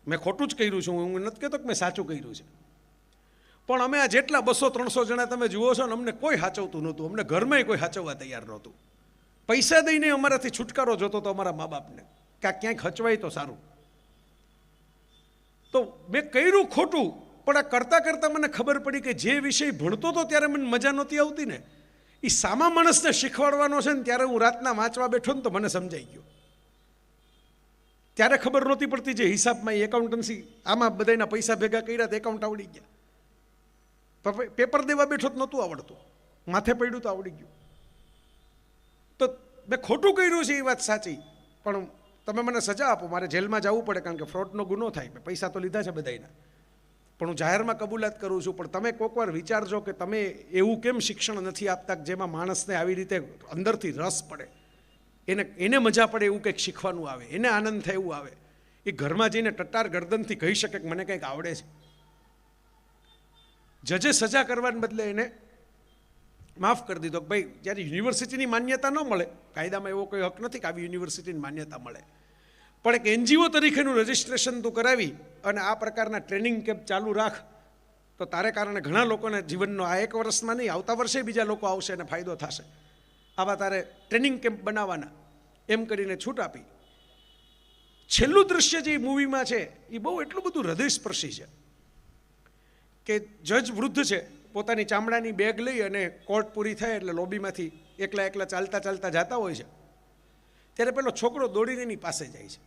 મેં ખોટું જ કર્યું છું, હું નથી કહેતો કે મેં સાચું કર્યું છે, પણ અમે આ જેટલા 200-300 જણા તમે જુઓ છો ને, અમને કોઈ સાચવતું નહોતું, અમને ઘરમાં કોઈ સાચવવા તૈયાર નહોતું. પૈસા દઈને અમારાથી છુટકારો જોતો તો અમારા મા બાપને, કે આ ક્યાંય ખચવાય તો સારું. તો મેં કર્યું ખોટું, પણ આ કરતાં કરતાં મને ખબર પડી કે જે વિષય ભણતો હતો ત્યારે મને મજા નહોતી આવતી ને, એ સામા માણસને શીખવાડવાનો છે ને, ત્યારે હું રાતના વાંચવા બેઠો ને તો મને સમજાઈ ગયું. ત્યારે ખબર નહોતી પડતી જે હિસાબમાં એકાઉન્ટન્સી, આમાં બધાના પૈસા ભેગા કર્યા તો એકાઉન્ટ આવડી ગયા. પેપર દેવા બેઠો તો નહોતું આવડતું, માથે પડ્યું તો આવડી ગયું. તો મેં ખોટું કર્યું છે એ વાત સાચી, પણ તમે મને સજા આપો, મારે જેલમાં જવું પડે કારણ કે ફ્રોડનો ગુનો થાય. મેં પૈસા તો લીધા છે બધાના, પણ હું જાહેરમાં કબૂલાત કરું છું. પણ તમે કોઈક વાર વિચારજો કે તમે એવું કેમ શિક્ષણ નથી આપતા કે જેમાં માણસને આવી રીતે અંદરથી રસ પડે, એને મજા પડે એવું કંઈક શીખવાનું આવે, એને આનંદ થાય એવું આવે. એ ઘરમાં જઈને ટટ્ટાર ગરદનથી કહી શકે કે મને કંઈક આવડે છે. જજે સજા કરવાને બદલે એને માફ કરી દીધો કે ભાઈ જ્યારે યુનિવર્સિટીની માન્યતા ન મળે, કાયદામાં એવો કોઈ હક નથી કે આવી યુનિવર્સિટીની માન્યતા મળે, પણ એક એનજીઓ તરીકેનું રજિસ્ટ્રેશન તું કરાવી અને આ પ્રકારના ટ્રેનિંગ કેમ્પ ચાલુ રાખ, તો તારે કારણે ઘણા લોકોને જીવનનો આ 1 વર્ષમાં નહીં, આવતા વર્ષે બીજા લોકો આવશે અને ફાયદો થશે. આવા તારે ટ્રેનિંગ કેમ્પ બનાવવાના, એમ કરીને છૂટ આપી. છેલ્લું દૃશ્ય જે મૂવીમાં છે એ બહુ એટલું બધું હૃદયસ્પર્શી છે કે જજ વૃદ્ધ છે, પોતાની ચામડાની બેગ લઈ અને કોર્ટ પૂરી થાય એટલે લોબીમાંથી એકલા ચાલતા ચાલતા જતા હોય છે. ત્યારે પેલો છોકરો દોડીને એની પાસે જાય છે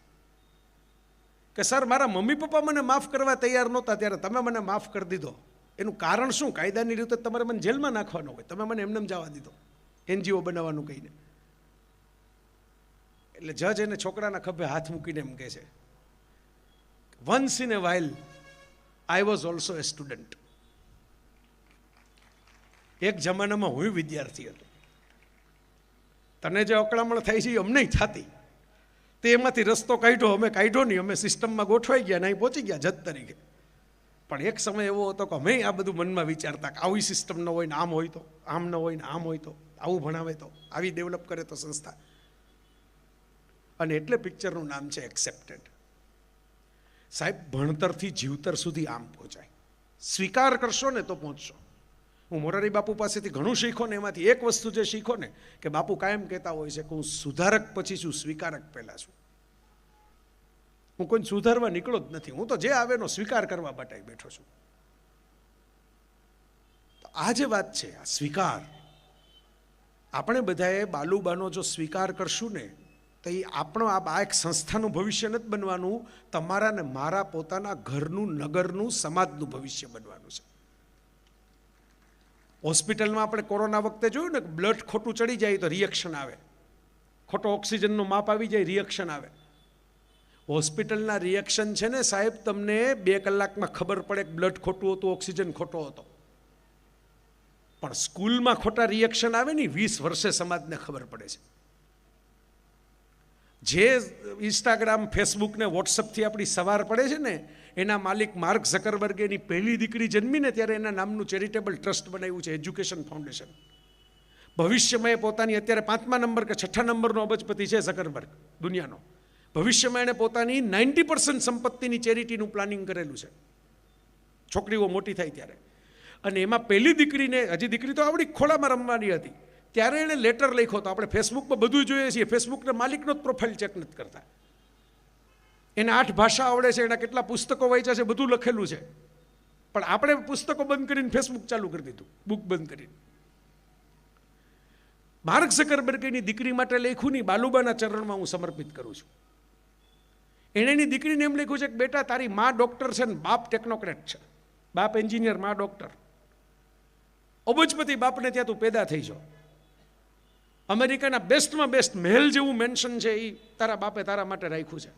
કે સર, મારા મમ્મી પપ્પા મને માફ કરવા તૈયાર નહોતા, ત્યારે તમે મને માફ કરી દીધો. એનું કારણ શું? કાયદાની રીતે તમારે મને જેલમાં નાખવાનો હોય, તમે મને એમને જવા દીધો એનજીઓ બનાવવાનું કહીને. એટલે જજ એને છોકરાના ખભે હાથ મૂકીને એમ કહે છે, once in A while I was also a student. એક જમાનામાં હું વિદ્યાર્થી હતો. તને જે અકળામણ થાય છે એ અમને થતી, તે એમાંથી રસ્તો કાઢ્યો, અમે કાઢ્યો નહીં, અમે સિસ્ટમમાં ગોઠવાઈ ગયા ને અહીં પહોંચી ગયા જજ તરીકે. પણ એક સમય એવો હતો કે અમે આ બધું મનમાં વિચારતા કે આવી સિસ્ટમ ન હોય ને આમ હોય તો, આમ ન હોય ને આમ હોય તો, આવું ભણાવે તો, આવી ડેવલપ કરે તો સંસ્થા. અને એટલે પિક્ચરનું નામ છે એક્સેપ્ટેડ. સાહેબ, ભણતરથી જીવતર સુધી આમ પહોંચાય. સ્વીકાર કરશો ને તો પહોંચશો. હું મોરારી બાપુ પાસેથી ઘણું શીખો ને, એમાંથી એક વસ્તુ જે શીખો ને કે બાપુ કાયમ કહેતા હોય છે કે હું સુધારક પછી છું, સ્વીકારક પહેલાં છું. હું કોઈને સુધારવા નીકળો જ નથી, હું તો જે આવે એનો સ્વીકાર કરવા માટે બેઠો છું. તો આ જે વાત છે, આ સ્વીકાર, આપણે બધાએ બાલુબાનો જો સ્વીકાર કરશું ને તો એ આપણો આ એક સંસ્થાનું ભવિષ્ય નથી બનવાનું, તમારા ને મારા પોતાના ઘરનું, નગરનું, સમાજનું ભવિષ્ય બનવાનું છે. હોસ્પિટલમાં આપણે કોરોના વખતે જોયું ને, બ્લડ ખોટું ચડી જાય તો રિએક્શન આવે, ખોટો ઓક્સિજનનું માપ આવી જાય રિએક્શન આવે. હોસ્પિટલના રિએક્શન છે ને સાહેબ, તમને 2 કલાકમાં ખબર પડે કે બ્લડ ખોટું હતું, ઓક્સિજન ખોટો હતો. પણ સ્કૂલમાં ખોટા રિએક્શન આવે ને 20 વર્ષે સમાજને ખબર પડે છે. જે ઇન્સ્ટાગ્રામ, ફેસબુક ને વોટ્સઅપથી આપણી સવાર પડે છે ને, એના માલિક માર્ક ઝકરબર્ગે એની પહેલી દીકરી જન્મીને ત્યારે એના નામનું ચેરિટેબલ ટ્રસ્ટ બનાવ્યું છે, એજ્યુકેશન ફાઉન્ડેશન. ભવિષ્યમાં એ પોતાની અત્યારે 5મા નંબર કે 6ઠા નંબરનો અબજપતિ છે ઝકરબર્ગ દુનિયાનો. ભવિષ્યમાં એણે પોતાની 90% સંપત્તિની ચેરિટીનું પ્લાનિંગ કરેલું છે છોકરીઓ મોટી થાય ત્યારે. અને એમાં પહેલી દીકરીને, હજી દીકરી તો આવડી ખોળામાં રમવાની હતી, ત્યારે એણે લેટર લખ્યો હતો. આપણે ફેસબુકમાં બધું જોઈએ છીએ, ફેસબુકના માલિકનો જ પ્રોફાઇલ ચેક નથી કરતા. એને 8 ભાષા આવડે છે, એના કેટલા પુસ્તકો વાંચ્યા છે, બધું લખેલું છે. પણ આપણે પુસ્તકો બંધ કરીને ફેસબુક ચાલુ કરી દીધું, બુક બંધ કરીને. માર્ક ઝકરબર્ગની દીકરી માટે લખ્યું નહીં, બાલુબાના ચરણમાં હું સમર્પિત કરું છું. એણે એની દીકરીને એમ લખ્યું છે કે બેટા, તારી મા ડૉક્ટર છે ને બાપ ટેકનોક્રેટ છે, બાપ એન્જિનિયર, મા ડૉક્ટર. અબજપતિ બાપને ત્યાં તું પેદા થઈ છો. અમેરિકાના બેસ્ટમાં બેસ્ટ મહેલ જેવું મેન્શન છે એ તારા બાપે તારા માટે રાખ્યું છે.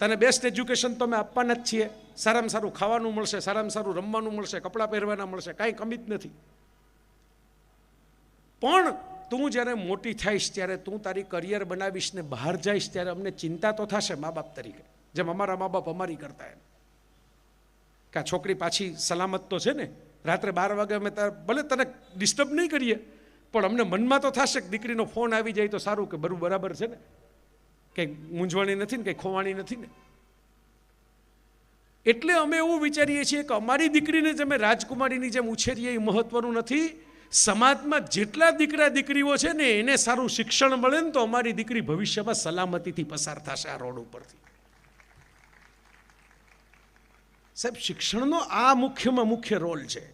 તને બેસ્ટ એજ્યુકેશન તો અમે આપવાના જ છીએ. સારામાં સારું ખાવાનું મળશે, સારામાં સારું રમવાનું મળશે, કપડાં પહેરવાના મળશે, કાંઈ કમી જ નથી. પણ તું જ્યારે મોટી થઈશ ત્યારે તું તારી કરિયર બનાવીશ ને બહાર જઈશ ત્યારે અમને ચિંતા તો થશે મા બાપ તરીકે, જેમ અમારા મા બાપ અમારી કરતા એમ કે આ છોકરી પાછી સલામત તો છે ને, રાત્રે 12 વાગે અમે ભલે તને ડિસ્ટર્બ નહીં કરીએ પણ અમને મનમાં તો થશે કે દીકરીનો ફોન આવી જાય તો સારું, કે બરાબર છે ને, કંઈ મૂંઝવણી નથી ને, કંઈ ખોવાણી નથી ને. એટલે અમે એવું વિચારીએ છીએ કે અમારી દીકરીને જે અમે રાજકુમારીની જેમ ઉછેરીએ એ મહત્વનું નથી. સમાજમાં જેટલા દીકરા દીકરીઓ છે ને એને સારું શિક્ષણ મળે ને તો અમારી દીકરી ભવિષ્યમાં સલામતીથી પસાર થશે આ રોડ ઉપરથી. સાહેબ, શિક્ષણનો આ મુખ્યમાં મુખ્ય રોલ છે.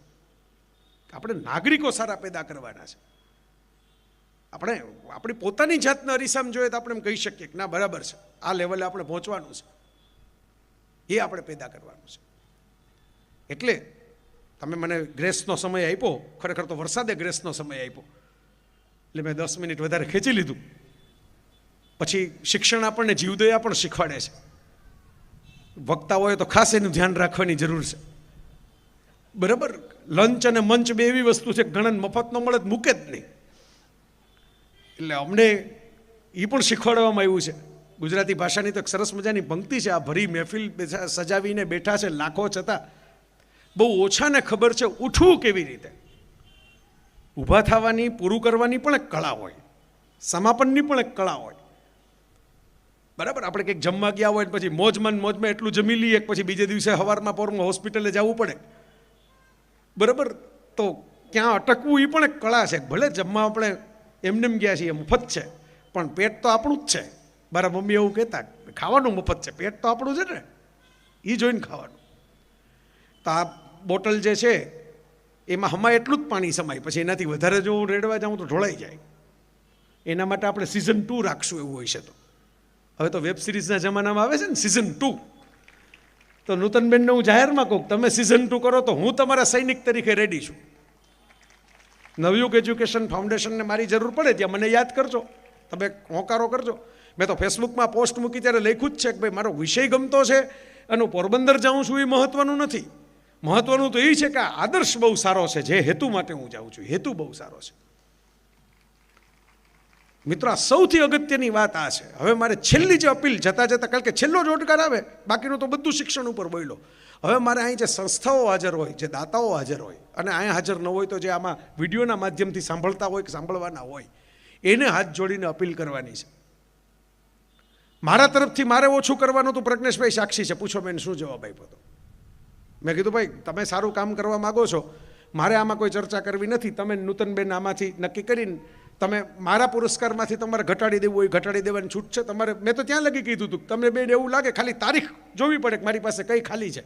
આપણે નાગરિકો સારા પેદા કરવાના છે. આપણે આપણી પોતાની જાતને અરીસામાં જોઈએ તો આપણે એમ કહી શકીએ કે ના બરાબર છે, આ લેવલે આપણે પહોંચવાનું છે, એ આપણે પેદા કરવાનું છે. એટલે તમે મને ગ્રેસનો સમય આપ્યો, ખરેખર તો વરસાદે ગ્રેસનો સમય આપ્યો એટલે મેં 10 મિનિટ વધારે ખેંચી લીધું. પછી શિક્ષણ આપણને જીવદયા પણ શીખવાડે છે. વક્તા હોય તો ખાસ એનું ધ્યાન રાખવાની જરૂર છે. બરાબર, લંચ અને મંચ બે એવી વસ્તુ છે ઘણાને મફતનો મળે તો મૂકે જ નહીં. એટલે અમને એ પણ શીખવાડવામાં આવ્યું છે. ગુજરાતી ભાષાની તો એક સરસ મજાની પંક્તિ છે, આ ભરી મહેફિલ સજાવીને બેઠા છે લાખો છતાં બહુ ઓછાને ખબર છે ઉઠવું કેવી રીતે. ઊભા થવાની, પૂરું કરવાની પણ એક કળા હોય, સમાપનની પણ એક કળા હોય. બરાબર, આપણે કંઈક જમવા ગયા હોય પછી મોજમાં એટલું જમી લઈએ પછી બીજે દિવસે સવારમાં પોરમાં હોસ્પિટલે જવું પડે. બરાબર, તો ક્યાં અટકવું એ પણ એક કળા છે. ભલે જમવા આપણે એમને ગયા છીએ, મફત છે, પણ પેટ તો આપણું જ છે. મારા મમ્મી એવું કહેતા, ખાવાનું મફત છે, પેટ તો આપણું છે ને, એ જોઈને ખાવાનું. તો આ બોટલ જે છે એમાં હમાય એટલું જ પાણી સમાય, પછી એનાથી વધારે જો હું રેડવા જાઉં તો ઢોળાઈ જાય. એના માટે આપણે સિઝન 2 રાખશું એવું હોય છે. તો હવે તો વેબ સિરીઝના જમાનામાં આવે છે ને સિઝન 2. તો નૂતનબેનને હું જાહેરમાં કહું, તમે સિઝન 2 કરો તો હું તમારા સૈનિક તરીકે રેડી છું. નવયુગ એજ્યુકેશન ફાઉન્ડેશનને મારી જરૂર પડે ત્યાં મને યાદ કરજો, તમે હોંકારો કરજો. મેં તો ફેસબુકમાં પોસ્ટ મૂકી ત્યારે લખ્યું જ છે કે ભાઈ મારો વિષય ગમતો છે અને પોરબંદર જાઉં છું એ મહત્વનું નથી. મહત્વનું તો એ છે કે આ આદર્શ બહુ સારો છે, જે હેતુ માટે હું જાઉં છું હેતુ બહુ સારો છે. મિત્રો, આ સૌથી અગત્યની વાત આ છે. હવે મારે છેલ્લી જે અપીલ જતા જતા, કારણ કે છેલ્લો જ ઓડકાર આવે, બાકીનું તો બધું શિક્ષણ ઉપર બોલ્યો. હવે મારે અહીં જે સંસ્થાઓ હાજર હોય, જે દાતાઓ હાજર હોય અને અહીંયા હાજર ન હોય તો જે આમાં વિડીયોના માધ્યમથી સાંભળતા હોય કે સાંભળવાના હોય, એને હાથ જોડીને અપીલ કરવાની છે. મારા તરફથી મારે ઓછું કરવાનું તો પ્રજ્ઞેશભાઈ સાક્ષી છે. પૂછો મેં શું જવાબ આપ્યો હતો. મેં કીધું ભાઈ તમે સારું કામ કરવા માગો છો, મારે આમાં કોઈ ચર્ચા કરવી નથી. તમે નૂતનબેન આમાંથી નક્કી કરીને તમે મારા પુરસ્કારમાંથી તમારે ઘટાડી દેવું હોય ઘટાડી દેવાની છૂટ છે તમારે. મેં તો ત્યાં લગી કીધું હતું, તમને બેન એવું લાગે ખાલી તારીખ જોવી પડે કે મારી પાસે કઈ ખાલી છે.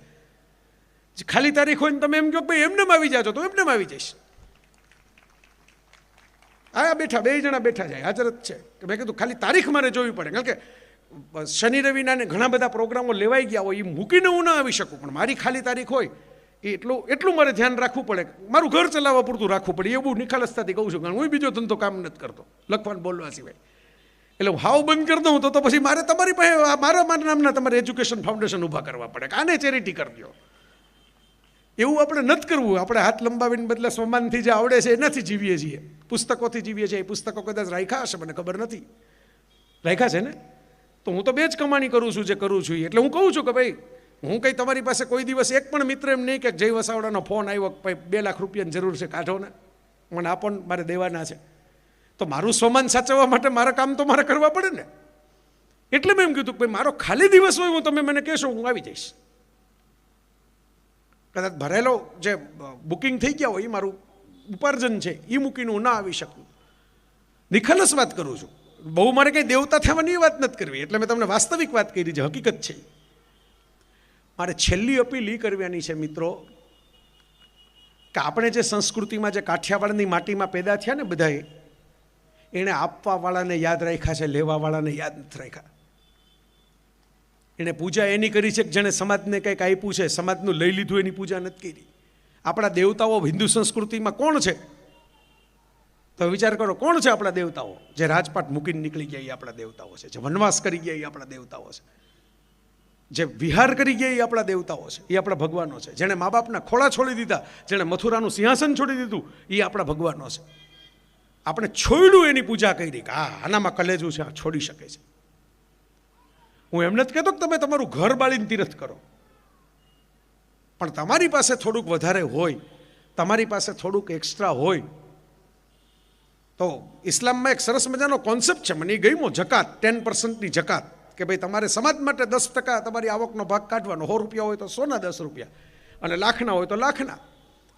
ખાલી તારીખ હોય ને તમે એમ કહો ભાઈ એમને આવી જાજો તો એમને આવી જઈશ. આ બેઠા 2 જણા બેઠા જાય, હાજર જ છે. મેં કીધું ખાલી તારીખ મારે જોવી પડે, કારણ કે શનિ રવિના ને ઘણા બધા પ્રોગ્રામો લેવાઈ ગયા હોય, એ મૂકીને હું ના આવી શકું. પણ મારી ખાલી તારીખ હોય એટલું મારે ધ્યાન રાખવું પડે, મારું ઘર ચલાવવા પૂરતું રાખવું પડે. એવું નિખાલસતાથી કહું છું, કારણ હું બીજો ધંધો કામ નથી કરતો લખવાનું બોલવા સિવાય. એટલે હું હાવ બંધ કરી દઉં તો પછી મારે તમારી પાસે મારા નામના તમારે એજ્યુકેશન ફાઉન્ડેશન ઊભા કરવા પડે કે આને ચેરિટી કરી દો. એવું આપણે નથી કરવું. આપણે હાથ લંબાવીને બદલે સોમાનથી જે આવડે છે એનાથી જીવીએ છીએ, પુસ્તકોથી જીવીએ છીએ. એ પુસ્તકો કદાચ રાખ્યા હશે, મને ખબર નથી. રાખ્યા છે ને? તો હું તો બે જ કમાણી કરું છું જે કરું છું. એટલે હું કહું છું કે ભાઈ, હું કંઈ તમારી પાસે કોઈ દિવસ એક પણ મિત્ર એમ નહીં કે જય વસાવડાનો ફોન આવ્યો કે ભાઈ 2 લાખ રૂપિયાની જરૂર છે, કાઢો ને, મને આપો ને, મારે દેવાના છે. તો મારું સોમાન સાચવવા માટે મારા કામ તો મારે કરવા પડે ને. એટલે મેં એમ કીધું કે ભાઈ મારો ખાલી દિવસ હોય, હું તમે મને કહેશો હું આવી જઈશ. કદાચ ભરેલો જે બુકિંગ થઈ ગયા હોય એ મારું ઉપાર્જન છે, એ મૂકીને હું ના આવી શકું. નિખાલસ વાત કરું છું. બહુ મારે કંઈ દેવતા થવાની વાત નથી કરવી. એટલે મેં તમને વાસ્તવિક વાત કરી છે, હકીકત છે. મારે છેલ્લી અપીલ એ કરવાની છે મિત્રો, કે આપણે જે સંસ્કૃતિમાં જે કાઠિયાવાડની માટીમાં પેદા થયા ને બધાએ, એણે આપવાવાળાને યાદ રાખ્યા છે, લેવાવાળાને યાદ નથી રાખ્યા. એણે પૂજા એની કરી છે કે જેણે સમાજને કંઈક આપ્યું છે, સમાજનું લઈ લીધું એની પૂજા નથી કરી. આપણા દેવતાઓ હિન્દુ સંસ્કૃતિમાં કોણ છે? તો વિચાર કરો, કોણ છે આપણા દેવતાઓ? જે રાજપાટ મૂકીને નીકળી ગયા એ આપણા દેવતાઓ છે. જે વનવાસ કરી ગયા એ આપણા દેવતાઓ છે. જે વિહાર કરી ગયા એ આપણા દેવતાઓ છે, એ આપણા ભગવાનો છે. જેણે મા બાપના ખોળા છોડી દીધા, જેણે મથુરાનું સિંહાસન છોડી દીધું, એ આપણા ભગવાનો છે. આપણે છોડ્યું એની પૂજા કરી કે હા આનામાં કલેજું છે, આ છોડી શકે છે. હું એમ નથી કહેતો કે તમે તમારું ઘર બાળીને તીર્થ કરો, પણ તમારી પાસે થોડુંક વધારે હોય, તમારી પાસે થોડુંક એક્સ્ટ્રા હોય તો ઇસ્લામમાં એક સરસ મજાનો કોન્સેપ્ટ છે, મને એ ગમ્યો, જકાત, 10%ની જકાત. કે ભાઈ તમારે સમાજ માટે 10% તમારી આવકનો ભાગ કાઢવાનો. 100 રૂપિયા હોય તો 100ના 10 રૂપિયા, અને લાખના હોય તો લાખના.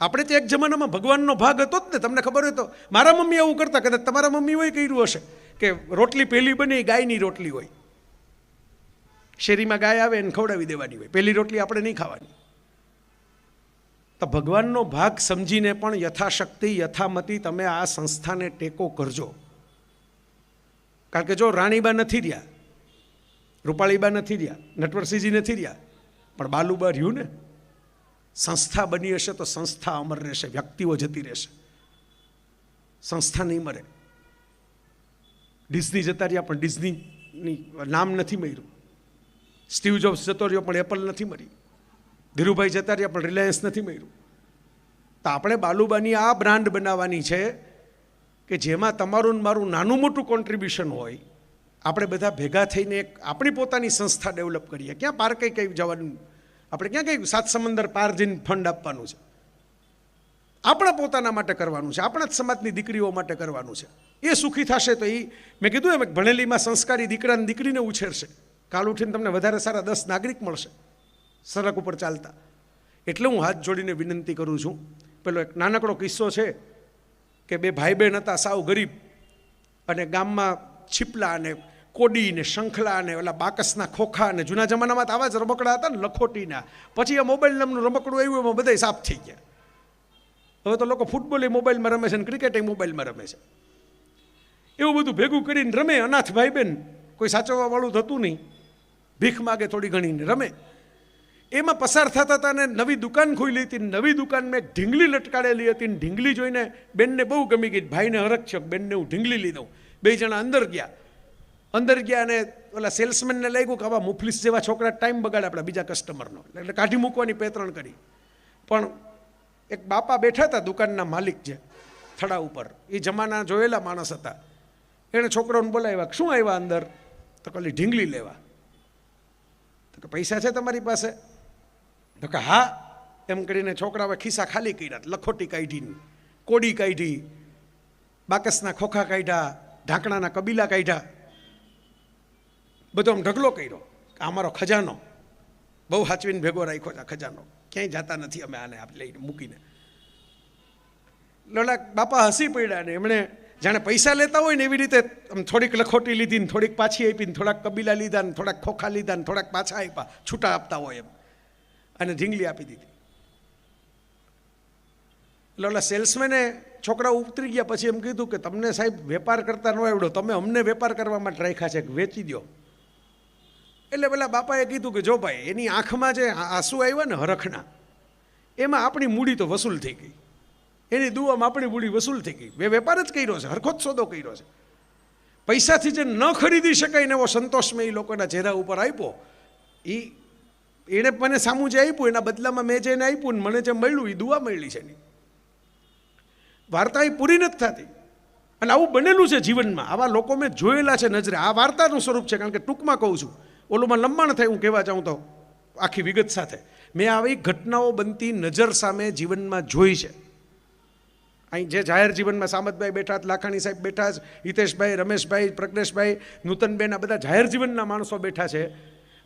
આપણે તો એક જમાનામાં ભગવાનનો ભાગ હતો જ ને. તમને ખબર હોય તો મારા મમ્મી એવું કરતા, કદાચ તમારા મમ્મી હોય કર્યું હશે, કે રોટલી પહેલી બની ગાયની રોટલી હોય, શેરીમાં ગાય આવે એને ખવડાવી દેવાની હોય, પહેલી રોટલી આપણે નહીં ખાવાની. તો ભગવાનનો ભાગ સમજીને પણ યથાશક્તિ યથામતી તમે આ સંસ્થાને ટેકો કરજો. કારણ કે જો રાણીબા નથી રહ્યા, રૂપાળીબા નથી રહ્યા, નટવરસિંહજી નથી રહ્યા, પણ બાલુબા રહ્યું ને. સંસ્થા બની હશે તો સંસ્થા અમર રહેશે, વ્યક્તિઓ જતી રહેશે, સંસ્થા નહીં મરે. ડિઝની જતા રહ્યા પણ ડિઝનીની નામ નથી મર્યું. સ્ટીવ જોબ્સ જતો રહ્યો પણ એપલ નથી મરી. ધીરુભાઈ જતા રહ્યા પણ રિલાયન્સ નથી મર્યું. તો આપણે બાલુબાની આ બ્રાન્ડ બનાવવાની છે કે જેમાં તમારું ને મારું નાનું મોટું કોન્ટ્રીબ્યુશન હોય. આપણે બધા ભેગા થઈને એક આપણી પોતાની સંસ્થા ડેવલપ કરીએ. ક્યાં પાર્કે કંઈ જવાનું, આપણે ક્યાં કંઈ 7 સમંદર પાર જઈને ફંડ આપવાનું છે? આપણા પોતાના માટે કરવાનું છે, આપણા જ સમાજની દીકરીઓ માટે કરવાનું છે. એ સુખી થશે તો એ, મેં કીધું એમ, ભણેલીમાં સંસ્કારી દીકરાને દીકરીને ઉછેરશે. કાલ ઉઠીને તમને વધારે સારા 10 નાગરિક મળશે સડક ઉપર ચાલતા. એટલે હું હાથ જોડીને વિનંતી કરું છું. પેલો એક નાનકડો કિસ્સો છે કે 2 ભાઈ બહેન હતા, સાવ ગરીબ, અને ગામમાં છીપલા અને કોડી ને શંખલા અને ઓલા બાકસના ખોખા અને જૂના જમાનામાં તો આવા જ રમકડા હતા ને, લખોટીના. પછી આ મોબાઈલ નામનું રમકડું આવ્યું, એમાં બધા સાફ થઈ ગયા. હવે તો લોકો ફૂટબોલ મોબાઈલમાં રમે છે ને ક્રિકેટ મોબાઈલમાં રમે છે. એવું બધું ભેગું કરીને રમે. અનાથ ભાઈ બહેન, કોઈ સાચવવા વાળું થતું નહીં, ભીખ માગે થોડી ઘણી રમે. એમાં પસાર થતા હતા ને નવી દુકાન ખોલી હતી. નવી દુકાનમાં એક ઢીંગલી લટકાડેલી હતી. ઢીંગલી જોઈને બેનને બહુ ગમી ગઈ. ભાઈને હરખ છે, બેનને હું ઢીંગલી લઈ દઉં. 2 જણા અંદર ગયા અને ઓલા સેલ્સમેનને લાગ્યું કે આવા મુફલીસ જેવા છોકરા ટાઈમ બગાડે આપણા બીજા કસ્ટમરનો, એટલે કાઢી મૂકવાની પેતરણ કરી. પણ એક બાપા બેઠા હતા, દુકાનના માલિક છે, થડા ઉપર. એ જમાના જોયેલા માણસ હતા. એણે છોકરાઓને બોલાવ્યા, શું આવ્યા અંદર? તો ખાલી ઢીંગલી લેવા. તો કે પૈસા છે તમારી પાસે? તો કે હા. એમ કરીને છોકરાઓએ ખિસ્સા ખાલી કર્યા, લખોટી કાઢી, કોડી કાઢી, બાકસના ખોખા કાઢ્યા, ઢાંકણાના કબીલા કાઢ્યા, બધો આમ ઢગલો કર્યો. આ અમારો ખજાનો બહુ હાચવીને ભેગો રાખ્યો છે. ખજાનો ક્યાંય જતા નથી અમે આને લઈને મૂકીને. લોલા બાપા હસી પડ્યા ને એમણે જાણે પૈસા લેતા હોય ને એવી રીતે આમ થોડીક લખોટી લીધી ને થોડીક પાછી આપી ને થોડાક કબીલા લીધા ને થોડાક ખોખા લીધા ને થોડાક પાછા આપ્યા, છૂટા આપતા હોય એમ, અને ઢીંગલી આપી દીધી. એટલે ઓલા સેલ્સમેને છોકરા ઉતરી ગયા પછી એમ કીધું કે તમને સાહેબ વેપાર કરતા ન આવડો, તમે અમને વેપાર કરવા માટે રાખ્યા છે, વેચી દો. એટલે પેલા બાપાએ કીધું કે જો ભાઈ, એની આંખમાં જે આંસુ આવ્યા ને હરખના, એમાં આપણી મૂડી તો વસૂલ થઈ ગઈ. એની દુઆમાં આપણી મૂડી વસૂલ થઈ ગઈ. વેપાર જ કર્યો છે, હરખો જ સોદો કર્યો છે. પૈસાથી જે ન ખરીદી શકાય ને એવો સંતોષ મેં એ લોકોના ચહેરા ઉપર આપ્યો. એ એણે મને સામું જે આપ્યું એના બદલામાં મેં જેને આપ્યું ને મને જે મળ્યું એ દુઆ મળી છે એની. વાર્તા એ પૂરી નથી થતી. અને આવું બનેલું છે જીવનમાં. આવા લોકો મેં જોયેલા છે નજરે. આ વાર્તાનું સ્વરૂપ છે, કારણ કે ટૂંકમાં કહું છું, ઓલુંમાં લંબાણ થાય હું કહેવા ચાહું તો આખી વિગત સાથે. મેં આવી ઘટનાઓ બનતી નજર સામે જીવનમાં જોઈ છે. અહીં જે જાહેર જીવનમાં સામતભાઈ બેઠા, લાખાણી સાહેબ બેઠા છે, હિતેશભાઈ, રમેશભાઈ, પ્રજ્ઞેશભાઈ, નૂતનબેન, આ બધા જાહેર જીવનના માણસો બેઠા છે.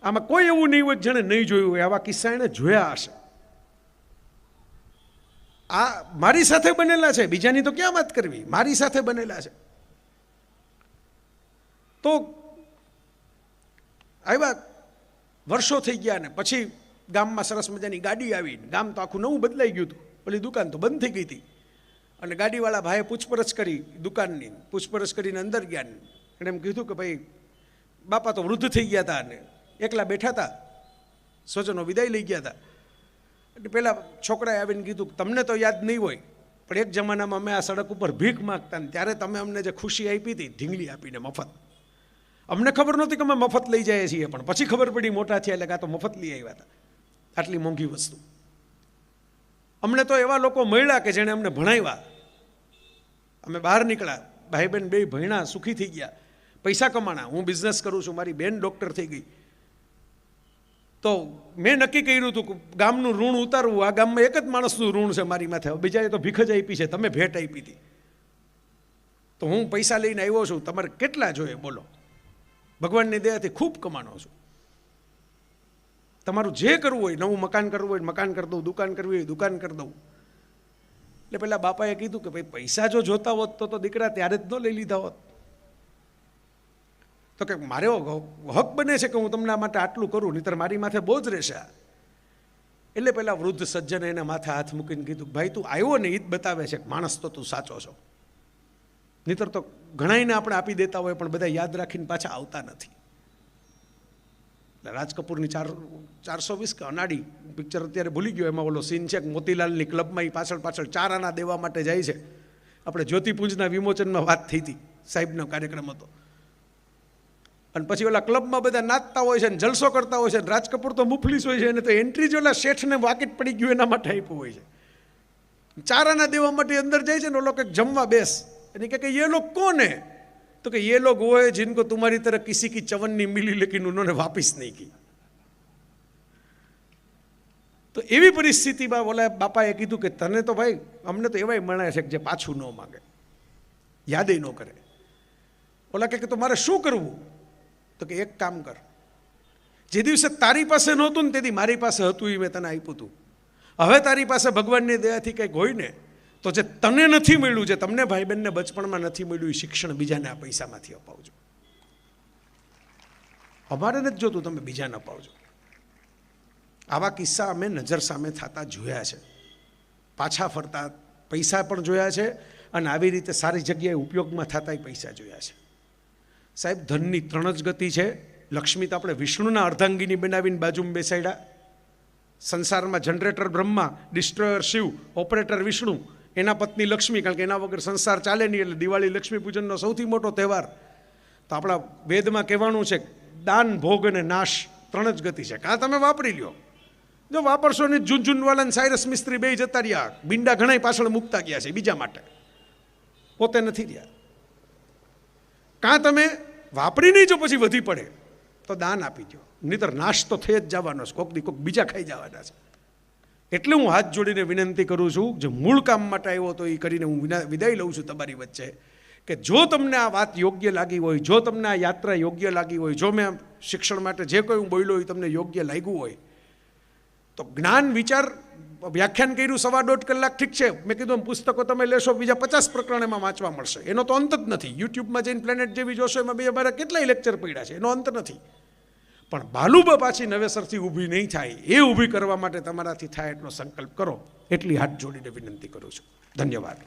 આમાં કોઈ એવું નહીં હોય જેણે નહીં જોયું હોય. આવા કિસ્સા એણે જોયા હશે. આ મારી સાથે બનેલા છે, બીજાની તો ક્યાં વાત કરવી, મારી સાથે બનેલા છે. તો આવ્યા વર્ષો થઈ ગયા ને પછી ગામમાં સરસ મજાની ગાડી આવી. ગામ તો આખું નવું બદલાઈ ગયું હતું. પેલી દુકાન તો બંધ થઈ ગઈ હતી. અને ગાડીવાળા ભાઈએ પૂછપરછ કરી દુકાનની. પૂછપરછ કરીને અંદર ગયા. એણે એમ કીધું કે ભાઈ બાપા તો વૃદ્ધ થઈ ગયા હતા અને એકલા બેઠા હતા, સ્વજનો વિદાય લઈ ગયા હતા. એટલે પેલા છોકરાએ આવીને કીધું કે તમને તો યાદ નહીં હોય, પણ એક જમાનામાં અમે આ સડક ઉપર ભીખ માગતા ને ત્યારે તમે અમને જે ખુશી આપી હતી, ઢીંગલી આપીને મફત. અમને ખબર નહોતી કે અમે મફત લઈ જઈએ છીએ, પણ પછી ખબર પડી મોટા થયા એટલે કાં તો મફત લઈ આવ્યા હતા આટલી મોંઘી વસ્તુ. અમને તો એવા લોકો મળ્યા કે જેણે અમને ભણાવ્યા. અમે બહાર નીકળ્યા, ભાઈ બહેન બે ભણ્યા, સુખી થઈ ગયા, પૈસા કમાણા. હું બિઝનેસ કરું છું, મારી બેન ડૉક્ટર થઈ ગઈ. તો મેં નક્કી કર્યું હતું કે ગામનું ઋણ ઉતારવું. આ ગામમાં એક જ માણસનું ઋણ છે મારી માથે, બીજાએ તો ભીખ જ આપી છે, તમે ભેટ આપી હતી. તો હું પૈસા લઈને આવ્યો છું, તમારે કેટલા જોઈએ બોલો? ભગવાનની દયાથી ખૂબ કમાણો છું. તમારું જે કરવું હોય, નવું મકાન કરવું હોય મકાન કરી દઉં, દુકાન કરવી હોય દુકાન કરી દઉં. એટલે પેલા બાપાએ કીધું કે ભાઈ પૈસા જો જોતા હોત તો દીકરા ત્યારે જ ન લઈ લીધા હોત. તો કે મારો હક બને છે કે હું તમને આ માટે આટલું કરું, નહીંતર મારી માથે બોજ રહેશે. એટલે પેલા વૃદ્ધ સજ્જને એના માથે હાથ મૂકીને કીધું ભાઈ તું આવ્યો ને એ જ બતાવે છે કે માણસ તો તું સાચો છો. નહીંતર તો ઘણાઈને આપણે આપી દેતા હોય પણ બધા યાદ રાખીને પાછા આવતા નથી. રાજ કપૂરની 420 કે અનાડી પિક્ચર અત્યારે ભૂલી ગયો, એમાં ઓલો સીન છે કે મોતીલાલની ક્લબમાં એ પાછળ 4 આના દેવા માટે જાય છે. આપણે જ્યોતિપુંજના વિમોચનમાં વાત થઈ હતી, સાહેબનો કાર્યક્રમ હતો. અને પછી ઓલા ક્લબમાં બધા નાચતા હોય છે ને જલસો કરતા હોય છે. રાજ કપૂર તો મુફલીસ હોય છે, એને તો એન્ટ્રી જ ઓલા શેઠને વાકેટ પડી ગયું એના માટે આપ્યું હોય છે. 4 આના દેવા માટે અંદર જાય છે ને ઓલો કંઈક જમવા બેસ, એને કે ये लोग कौन है? तो कि ये लोग वो है जिनको तुम्हारी तरह किसी की चवन नहीं मिली लेकिन उन्होंने वापिस नहीं की. તો એવી પરિસ્થિતિમાં ઓલા બાપાએ કીધું કે તને તો ભાઈ અમને તો એવાય મળે છે કે જે પાછું ન માગે, યાદ ન કરે. ઓલા કે તો મારે શું કરવું? તો કે એક કામ કર, જે દિવસે તારી પાસે નહોતું ને તેથી મારી પાસે હતું એ મેં તને આપ્યું હતું. હવે તારી પાસે ભગવાનની દયાથી કંઈક હોય ને તો જે તને નથી મળ્યું, જે તમને ભાઈ બહેનને બચપણમાં નથી મળ્યું, એ શિક્ષણ બીજાને આ પૈસામાંથી અપાવજો. અમારે નથી જોતું, તમે બીજાને અપાવજો. આવા કિસ્સા અમે નજર સામે થતા જોયા છે. પાછા ફરતા પૈસા પણ જોયા છે અને આવી રીતે સારી જગ્યાએ ઉપયોગમાં થતા પૈસા જોયા છે. સાહેબ ધનની 3 જ ગતિ છે. લક્ષ્મી તો આપણે વિષ્ણુના અર્ધાંગીની બનાવીને બાજુમાં બેસાડ્યા. સંસારમાં generator Brahma, destroyer Shiva, operator Vishnu, એના પત્ની લક્ષ્મી, કારણ કે એના વગર સંસાર ચાલે નહીં. એટલે દિવાળી લક્ષ્મી પૂજનનો સૌથી મોટો તહેવાર. તો આપણા વેદમાં કહેવાનું છે દાન, ભોગ અને નાશ 3 જ ગતિ છે. કાં તમે વાપરી લ્યો, જો વાપરશો ને ઝુનઝુનવાલા સાયરસ મિસ્ત્રી બે જતા રહ્યા, બિંડા ઘણા પાછળ મૂકતા ગયા છે બીજા માટે, પોતે નથી રહ્યા. કાં તમે વાપરી નહીં જો પછી વધી પડે તો દાન આપી દો, નહીંતર નાશ તો થઈ જ જવાનો છે, કોક દી કોક બીજા ખાઈ જવાના છે. એટલે હું હાથ જોડીને વિનંતી કરું છું, જે મૂળ કામ માટે આવ્યો તો એ કરીને હું વિદાય લઉં છું તમારી વચ્ચે, કે જો તમને આ વાત યોગ્ય લાગી હોય, જો તમને આ યાત્રા યોગ્ય લાગી હોય, જો મેં શિક્ષણ માટે જે કોઈ હું બોલ્યો એ તમને યોગ્ય લાગ્યું હોય, તો જ્ઞાન વિચાર વ્યાખ્યાન કર્યું 1.5 કલાક ઠીક છે. મેં કીધું પુસ્તકો તમે લેશો બીજા 50 પ્રકરણ એમાં વાંચવા મળશે, એનો તો અંત જ નથી. યુટ્યુબમાં જઈને પ્લેનેટ જેવી જોશો એમાં બીજા મારા કેટલાય લેક્ચર પડ્યા છે, એનો અંત નથી. પણ ભાલુબા પાછી નવેસરથી ઊભી નહીં થાય, એ ઊભી કરવા માટે તમારાથી થાય એટલો સંકલ્પ કરો, એટલી હાથ જોડીને વિનંતી કરું છું. ધન્યવાદ.